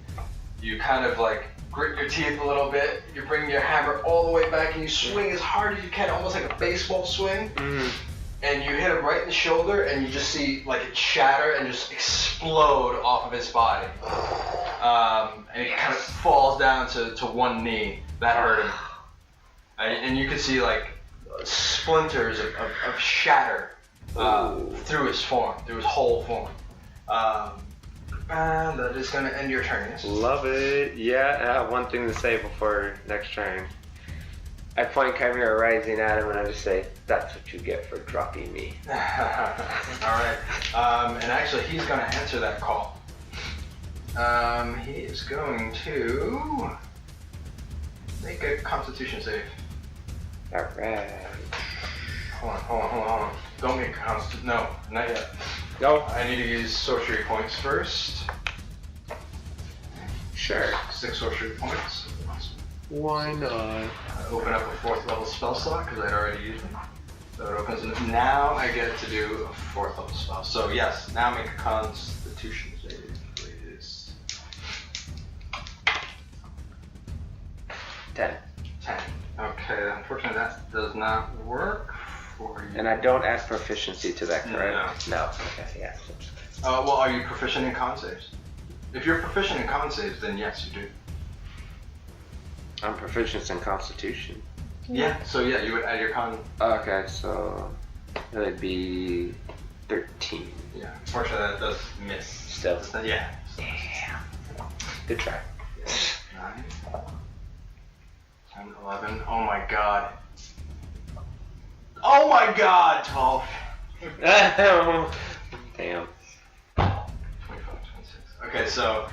you kind of like grit your teeth a little bit. You bring your hammer all the way back and you swing as hard as you can, almost like a baseball swing. And you hit him right in the shoulder, and you just see like it shatter and just explode off of his body. And he kind of falls down to one knee. That hurt him. And you can see like splinters of shatter through his form, through his whole form. And that is going to end your turn. Yes? Love it. Yeah, I have one thing to say before next turn. I point Chimera Rising at him and I just say, that's what you get for dropping me. Alright. And actually, he's going to answer that call. He is going to make a Constitution save. Alright. Hold on. Don't make a Constitution. No, not yet. Go. I need to use sorcery points first. Sure. 6 sorcery points. Why not? Open up a 4th level spell slot because I'd already used them. So it opens it. Now I get to do a 4th level spell. So yes, now make a Constitution save, please. 10. 10. Okay, unfortunately that does not work for you. And I don't add proficiency to that, correct? No. No. Okay, yeah. Well, are you proficient in con saves? If you're proficient in con saves, then yes, you do. I'm proficient in Constitution. Yeah, so yeah, you would add your con. Okay, so it would be 13. Yeah, unfortunately that does miss. Still. Yeah. Yeah. Good try. 9, 10, 11. Oh my god. Oh my god, 12. Damn. 25, 26. Okay, so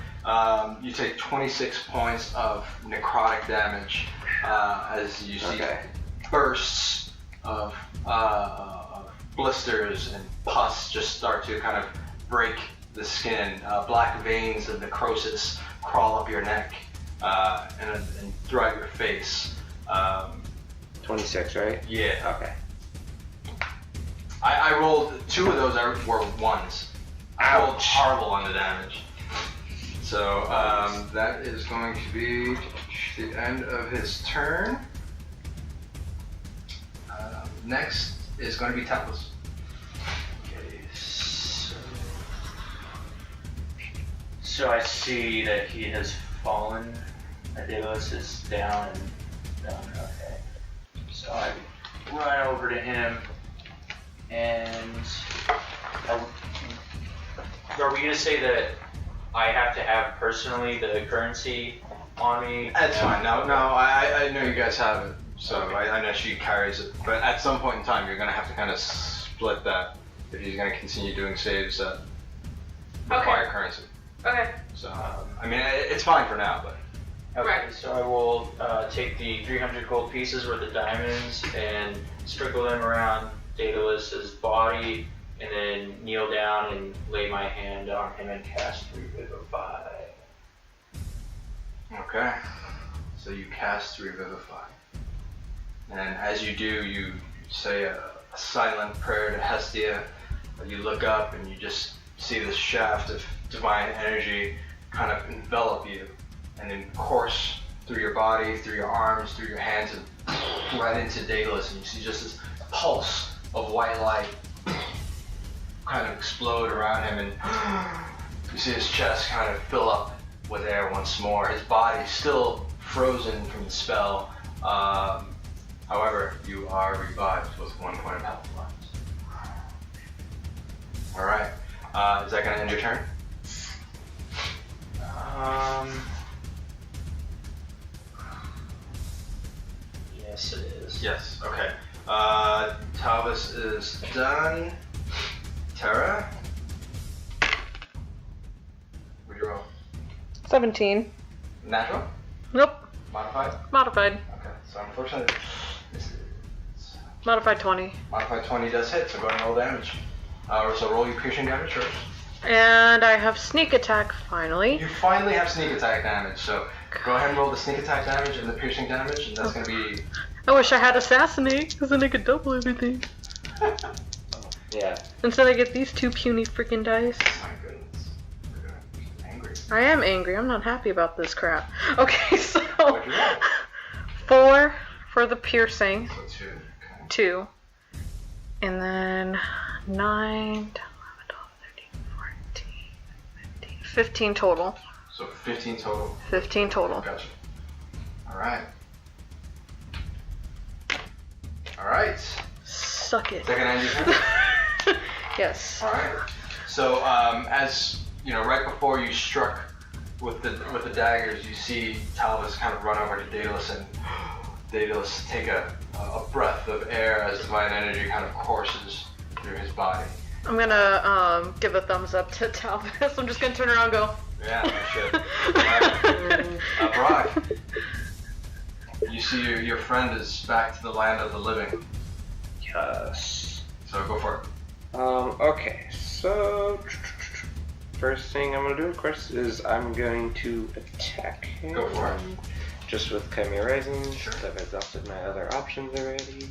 you take 26 points of necrotic damage as you see bursts of blisters and pus just start to kind of break the skin. Black veins of necrosis crawl up your neck and throughout your face. 26, right? Yeah. Okay. I rolled 2 of those were 1s. I rolled horrible on the damage. So that is going to be the end of his turn. Next is going to be Talvis. Okay, So I see that he has fallen. Daedalus is down and down. Okay. So I run over to him and Are we gonna say that I have to have personally the currency on me? That's fine. No, I know you guys have it, so I know she carries it. But at some point in time, you're gonna have to kind of split that if he's gonna continue doing saves that require currency. Okay. So I mean, it's fine for now, but. Okay, Right. so I will take the 300 gold pieces worth of diamonds and sprinkle them around Daedalus's body, and then kneel down and lay my hand on him and cast Revivify. Okay. So you cast Revivify. And as you do, you say a silent prayer to Hestia. You look up and you just see this shaft of divine energy kind of envelop you and then course through your body, through your arms, through your hands, and right into Daedalus. And you see just this pulse of white light kind of explode around him, and you see his chest kind of fill up with air once more. His body still frozen from the spell. However, you are revived with 1 point of health left. Alright. Is that going to end your turn? Yes, it is. Yes. Okay. Talvis is done. Terra? What'd you roll? 17. Natural? Nope. Modified? Modified. Okay. So unfortunately, this is Modified 20. modified 20 does hit, so go ahead and roll damage. So roll your piercing damage first. And I have sneak attack finally. You finally have sneak attack damage, so go ahead and roll the sneak attack damage and the piercing damage, and that's going to be... I wish I had assassinate, because then I could double everything. Yeah. Instead I get these 2 puny freaking dice. My goodness. You're angry. I am angry. I'm not happy about this crap. Okay, so What'd you roll? 4 for the piercing, So 2. Okay. 2, and then 9, 10, 11, 12, 13, 14, 15, 15 total. So 15 total. 15 total. Gotcha. Alright. Alright. Suck it. Is that gonna end your turn? Yes. Alright. So as you know, right before you struck with the daggers, you see Talvis kind of run over to Daedalus, and Daedalus take a breath of air as divine energy kind of courses through his body. I'm gonna give a thumbs up to Talvis. I'm just gonna turn around and go. Yeah, no shit. Alright. Barag. You see your friend is back to the land of the living. Yes. So go for it. Okay, so first thing I'm gonna do, of course, is I'm going to attack him. Go for it. Just with Chimera Rising, Sure. since I've exhausted my other options already.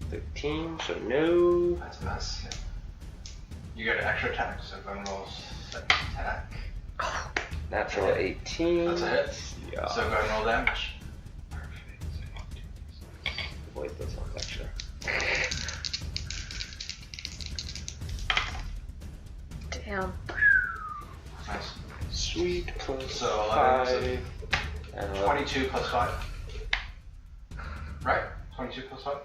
13, so no. That's a mess. Yeah. You get an extra attack, so go and roll second attack. Natural 18. That's a hit. Yeah. So go ahead and roll damage. Avoid those ones extra. Damn. Nice. Sweet, plus So 5. 11, And 11. 22 plus 5. Right? 22 plus 5?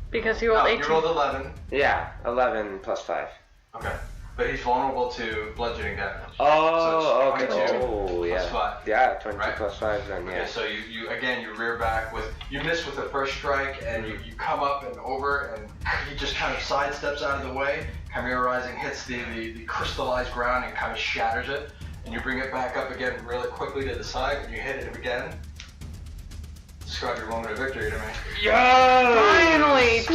Because you rolled 18. You rolled 11. Yeah, 11 plus 5. Okay. But he's vulnerable to bludgeoning damage. Oh, so okay. it's 22 Oh, plus yeah. 5. Yeah, 22 Right? plus 5 then, Okay, yeah. so you again, you rear back with, you miss with the first strike, and you come up and over, and he just kind of sidesteps out of the way. Chimera Rising hits the crystallized ground and kind of shatters it, and you bring it back up again really quickly to the side, and you hit it again. Describe your moment of victory to me. Finally!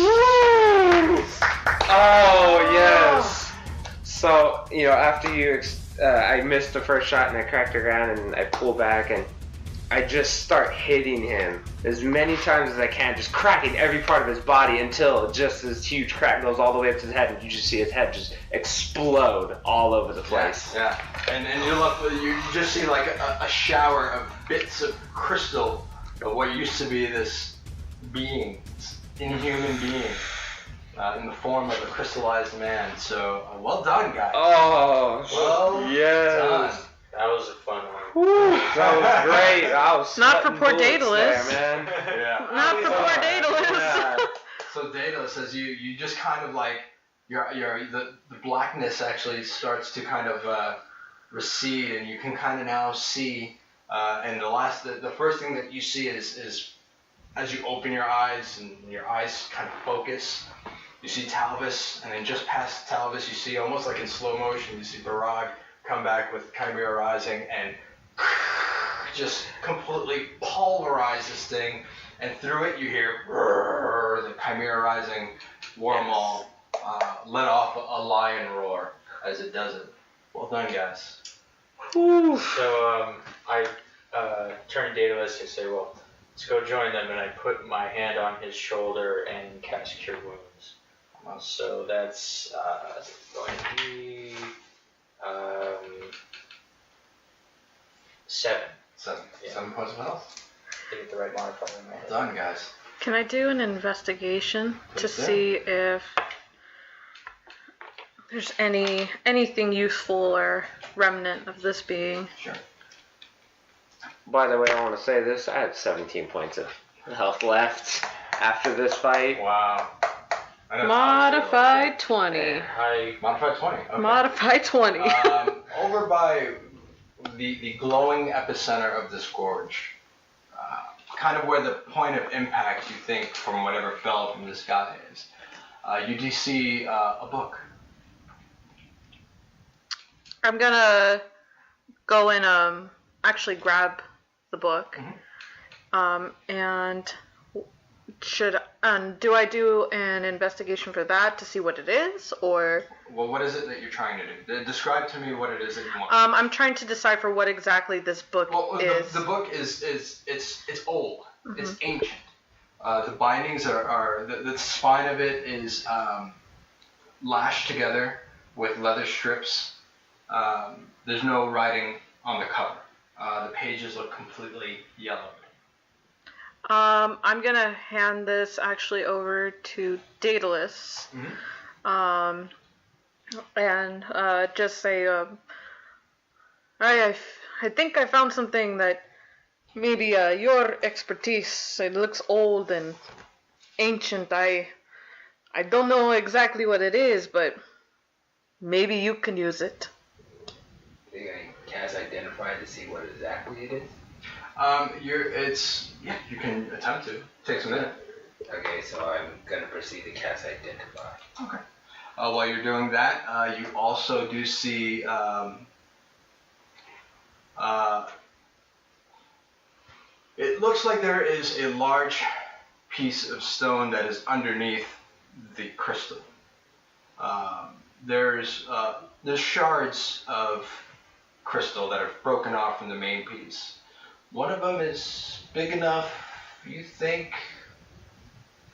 Oh, yes! So, after I missed the first shot and I cracked the ground and I pull back and I just start hitting him as many times as I can, just cracking every part of his body until just this huge crack goes all the way up to his head, and you just see his head just explode all over the place. Yeah. And you just see like a shower of bits of crystal of what used to be this being, this inhuman being, in the form of a crystallized man. So, well done, guys. Oh, Well yes. done. That was a fun one. Whew, that was great. I was Not for sweating poor bullets Daedalus. there, man. Yeah. Not for poor Daedalus. Yeah. So Daedalus, as you just kind of like the blackness actually starts to kind of recede, and you can kind of now see. And the first thing that you see is as you open your eyes and your eyes kind of focus, you see Talvis, and then just past Talvis, you see almost like in slow motion, you see Barag come back with Chimera Rising and just completely pulverize this thing, and through it you hear the Chimera Rising war maul let off a lion roar as it does it. Well done, guys. So I turn to Daedalus and say, well, let's go join them, and I put my hand on his shoulder and cast Cure Wounds. So that's going to be 7. 7 points of health. To get the right modifier in my head. Well done, guys. Can I do an investigation to Please do. see if there's anything useful or remnant of this being? Sure. By the way, I want to say this. I have 17 points of health left after this fight. Wow. I know Modified 20. Modified 20. Okay. Modified 20. Over by the glowing epicenter of this gorge, kind of where the point of impact you think from whatever fell from the sky is, you do see a book. I'm gonna go and actually grab the book. And do I do an investigation for that to see what it is, or? Well, what is it that you're trying to do? Describe to me what it is that you want. I'm trying to decipher what exactly this book is. The book is it's old. It's ancient. The bindings are the spine of it is lashed together with leather strips. There's no writing on the cover. The pages look completely yellowed. I'm gonna hand this actually over to Daedalus, and just say, I think I found something that maybe your expertise. It looks old and ancient. I don't know exactly what it is, but maybe you can use it. Are you going to cast Identify to see what exactly it is? You can attempt to. It takes a minute. Okay, so I'm going to proceed to cast Identify. Okay. While you're doing that, you also do see it looks like there is a large piece of stone that is underneath the crystal. There's shards of crystal that are broken off from the main piece. One of them is big enough, you think,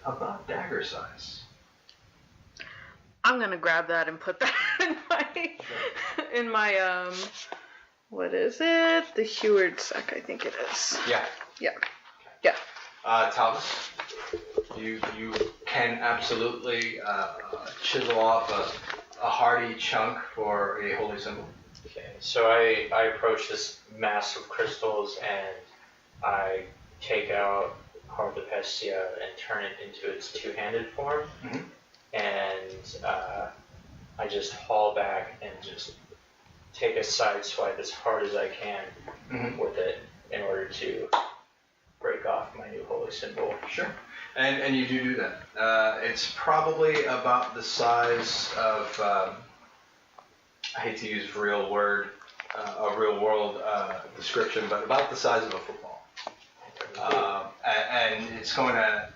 about dagger size. I'm gonna grab that and put that in my what is it? The Heward sack, I think it is. Yeah. Talvis, you can absolutely chisel off a hearty chunk for a holy symbol. Okay, so I approach this mass of crystals and I take out Heart of Hestia and turn it into its two-handed form. And I just haul back and just take a side swipe as hard as I can with it in order to break off my new holy symbol. Sure. And you do that. It's probably about the size of, I hate to use a real world description, but about the size of a football. And it's going to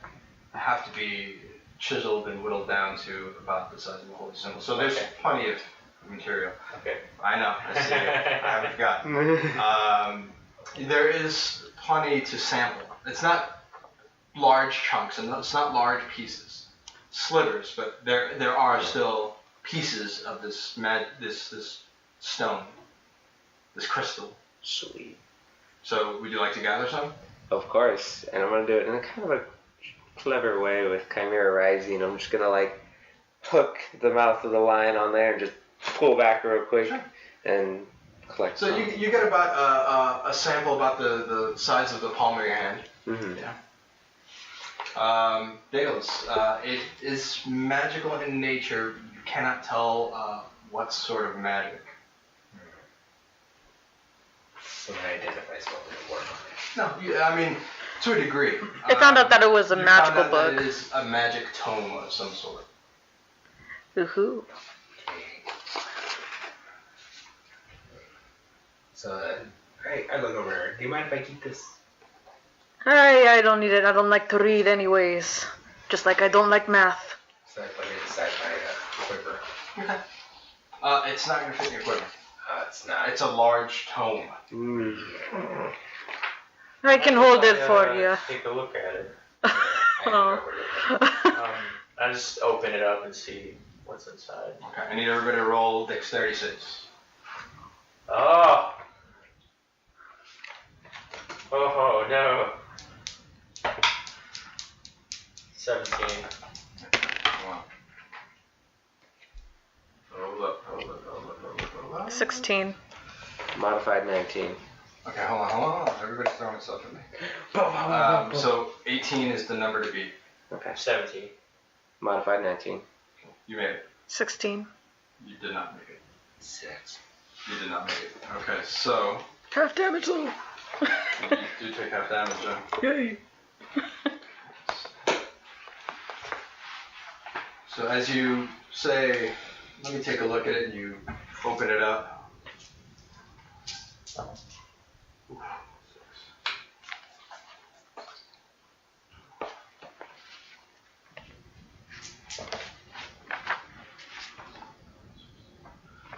have to be chiseled and whittled down to about the size of a holy symbol. So there's plenty of material. Okay. I know. I see it. I haven't forgotten. There is plenty to sample. It's not large chunks and it's not large pieces, slivers, but there are still pieces of this stone, this crystal. Sweet. So would you like to gather some? Of course, and I'm gonna do it in a kind of a clever way with Chimera Rising. I'm just gonna like hook the mouth of the lion on there and just pull back real quick and collect. So you get about a sample about the size of the palm of your hand. Mm-hmm. Yeah. Daedalus, it is magical in nature. You cannot tell what sort of magic. So when I identify spell, it'll work on it. No, I mean, to a degree. I found out that it was a you magical found out that book. it is a magic tome of some sort. Woohoo. So, alright, I look over there. Do you mind if I keep this? I don't need it. I don't like to read anyways. Just like I don't like math. So I put it inside my quiver. Okay. It's not going to fit in your quiver. It's not. It's a large tome. I can hold it for you. Take a look at it. Oh. I just open it up and see what's inside. Okay, I need everybody to roll dexterity saves. Oh! Oh no! 17. Wow. Hold up. 16. Modified 19. Okay, hold on. Everybody's throwing stuff at me. So 18 is the number to beat. Okay. 17. Modified 19. You made it. 16. You did not make it. 6. You did not make it. Okay, so Half damage though. you do take half damage, Joe. Yay. So as you say, let me take a look at it, and you open it up.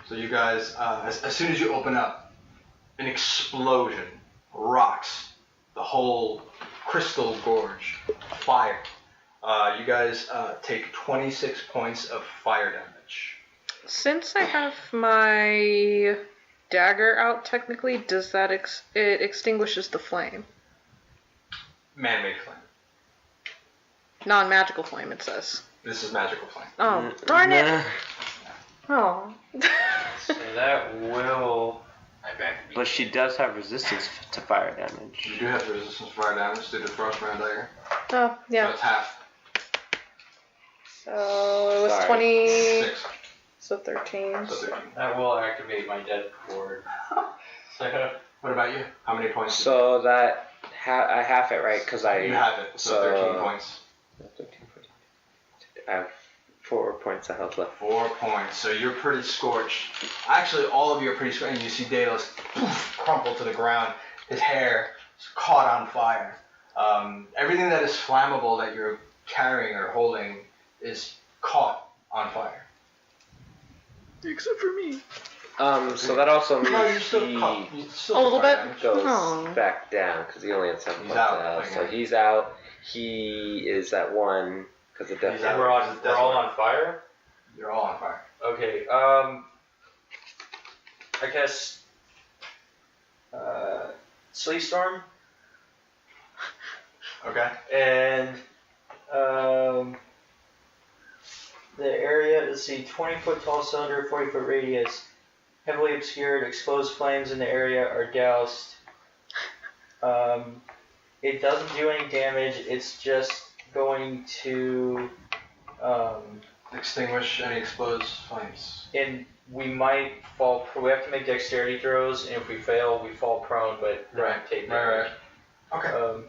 So you guys, as soon as you open up, an explosion rocks the whole crystal gorge, fire. You guys take 26 points of fire damage. Since I have my dagger out, technically, does that it extinguishes the flame? Man-made flame. Non-magical flame, it says. This is magical flame. Oh, darn it! Oh. So that will. But she does have resistance to fire damage. You do have resistance to fire damage due to Frostbrand Dagger. Oh, So yeah. it's half. So it was Sorry. 20. 6. So 13. So 13. That will activate my dead cord. So, What about you? How many points? So that I half it, right? Because I You have it. So 13 points. 13, 14. I have 4 points of health left. 4 points. So you're pretty scorched. Actually, all of you are pretty scorched. And you see Daedalus crumple to the ground. His hair is caught on fire. Everything that is flammable that you're carrying or holding is caught on fire. Except for me. So that also means No, you're still he caught. You still A little take fire bit? damage. goes Oh. back down because he only had 7 He's points out, of health. okay. So he's out. He is at 1 because of death. He's out. we're all on fire? You're all on fire. Okay, I guess. Sleep Storm? Okay. And the area, let's see, 20-foot tall cylinder, 40-foot radius, heavily obscured, exposed flames in the area are doused. It doesn't do any damage. It's just going to, Extinguish any exposed flames. and we might fall. We have to make dexterity throws, and if we fail, we fall prone, but don't take damage. Right. Okay.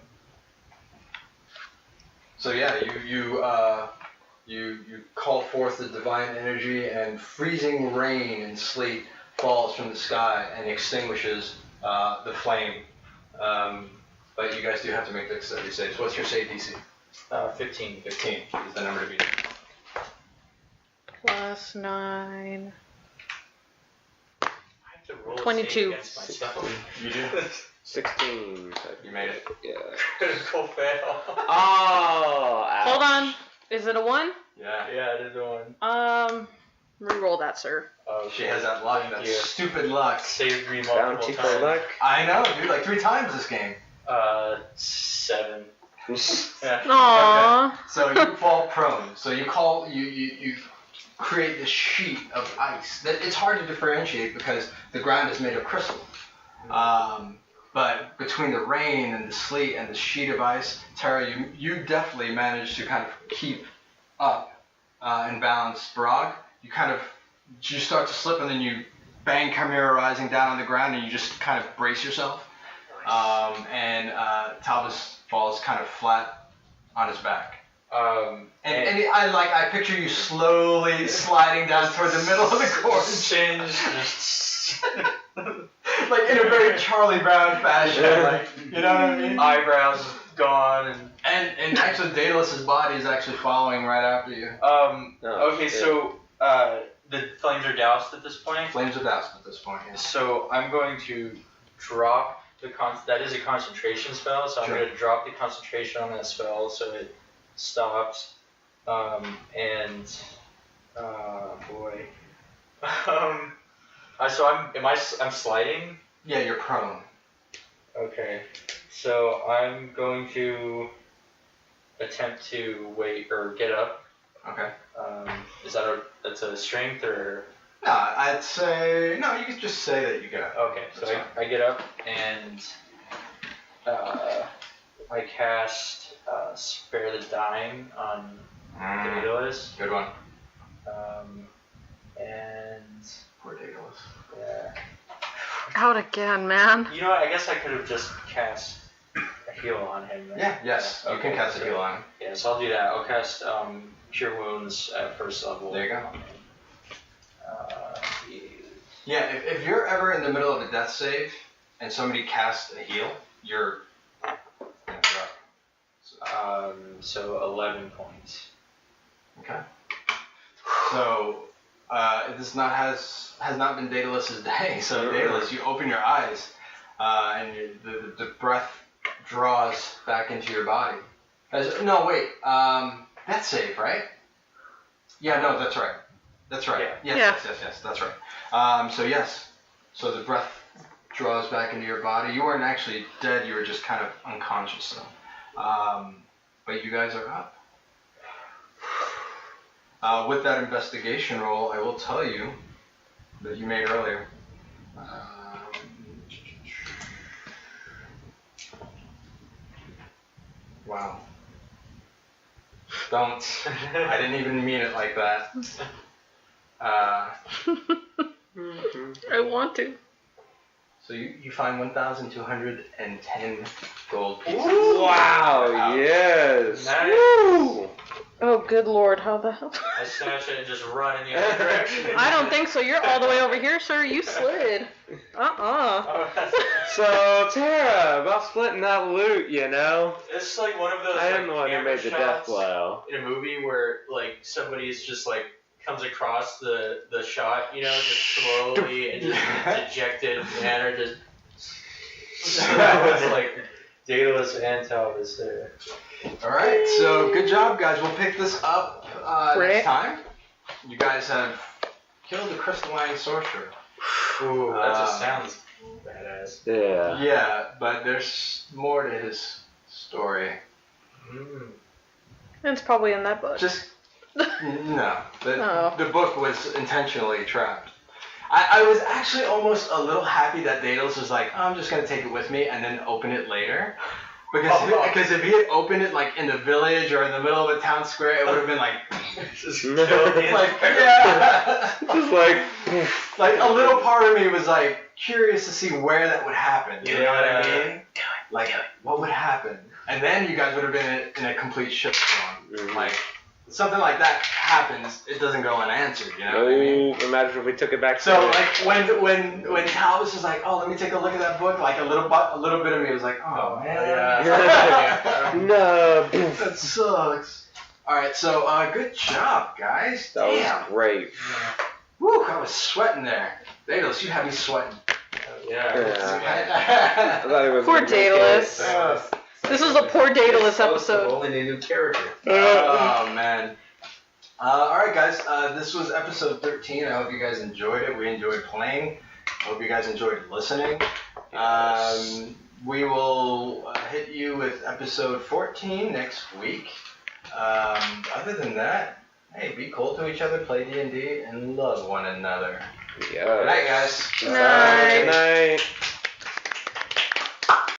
So yeah, you call forth the divine energy, and freezing rain and sleet falls from the sky and extinguishes the flame. But you guys do have to make dexterity saves. What's your save DC? 15. 15 is the number to beat. Plus 9. I have to roll a 22. save against myself. You do. 16. You made it. Yeah. Critical fail. Oh! Ouch. Hold on. Is it a 1? Yeah. Yeah, it is one. Reroll that, sir. Oh, She has that luck, that stupid luck. Saved me multiple Bounty times. for luck. I know, dude. Like 3 times this game. 7. Yeah. Aww. So you fall prone. So you create this sheet of ice. It's hard to differentiate because the ground is made of crystal. But but between the rain and the sleet and the sheet of ice, Terra, you definitely managed to kind of keep up and balance. Barag, you start to slip and then you bang Chimera rising down on the ground and you just kind of brace yourself. And Talvis falls kind of flat on his back. I picture you slowly sliding down toward the middle of the gorge. Like in a very Charlie Brown fashion, like, you know what I mean? Eyebrows gone and actually Daedalus' body is actually following right after you. Okay, so the flames are doused at this point. Flames are doused at this point. Yeah. So I'm going to drop that is a concentration spell, so I'm going to drop the concentration on that spell so it stops. Boy. So I'm sliding? Yeah, you're prone. Okay. So I'm going to attempt to wait or get up. Okay. That's a strength or? No, I'd say no. You could just say that you get up. Okay. So I get up and I cast Spare the Dying on Daedalus. Good one. And poor Daedalus. Yeah. Out again, man. You know what? I guess I could have just cast a heal on him. Right? Yeah. Yes. You can cast a heal on him. Yeah. So I'll do that. I'll cast Cure Wounds at first level. There you go. Yeah. If you're ever in the middle of a death save and somebody casts a heal, you're up. So 11 points. Okay. So this has not been Daedalus' day. So Daedalus, you open your eyes, and the breath draws back into your body. No, wait. Death save, right? Yeah, no, that's right. That's right. Yeah. Yes, that's right. So yes. So the breath draws back into your body. You weren't actually dead. You were just kind of unconscious, though. But you guys are up. With that investigation roll, I will tell you that you made earlier. Wow. Don't. I didn't even mean it like that. I want to. So you find 1,210 gold pieces. Wow, yes. Nice. Woo. Oh, good lord, how the hell? I snatch it and just run in the other direction. I don't think so. You're all the way over here, sir. You slid. Oh, So, Terra, about splitting that loot, you know? it's like one of those. I am the one who camera made the death shots blow. in a movie where like somebody's just like comes across the shot, you know, just slowly and just in a dejected manner, just. It's like Daedalus and Talvis there. All right, so good job, guys. We'll pick this up next time. You guys have killed the crystalline sorcerer. Ooh, that just sounds badass. Yeah. Yeah, but there's more to his story. It's probably in that book. Just no. Oh. The book was intentionally trapped. I was actually almost a little happy that Daedalus was like, oh, I'm just gonna take it with me and then open it later. Because if he had opened it like in the village or in the middle of a town square, it would have been like, Just like yeah, Just like a little part of me was like curious to see where that would happen. You know what I mean? Like what would happen? And then you guys would have been in a complete shitstorm. Like something like that happens, it doesn't go unanswered. You know what I mean? Imagine if we took it back. So like when Talvis was like, oh, let me take a look at that book, like a little bit of me was like, oh man, No. that sucks. All right, so good job, guys. That was great. Woo, I was sweating there. Daedalus, you had me sweating. I thought it was Poor Daedalus. Yeah. This is a poor Daedalus episode. Only a new character. Oh man. All right, guys. This was episode 13. I hope you guys enjoyed it. We enjoyed playing. I hope you guys enjoyed listening. We will hit you with episode 14 next week. Other than that, hey, be cool to each other, play D&D, and love one another. Yeah. Good night, guys. Night. Good night.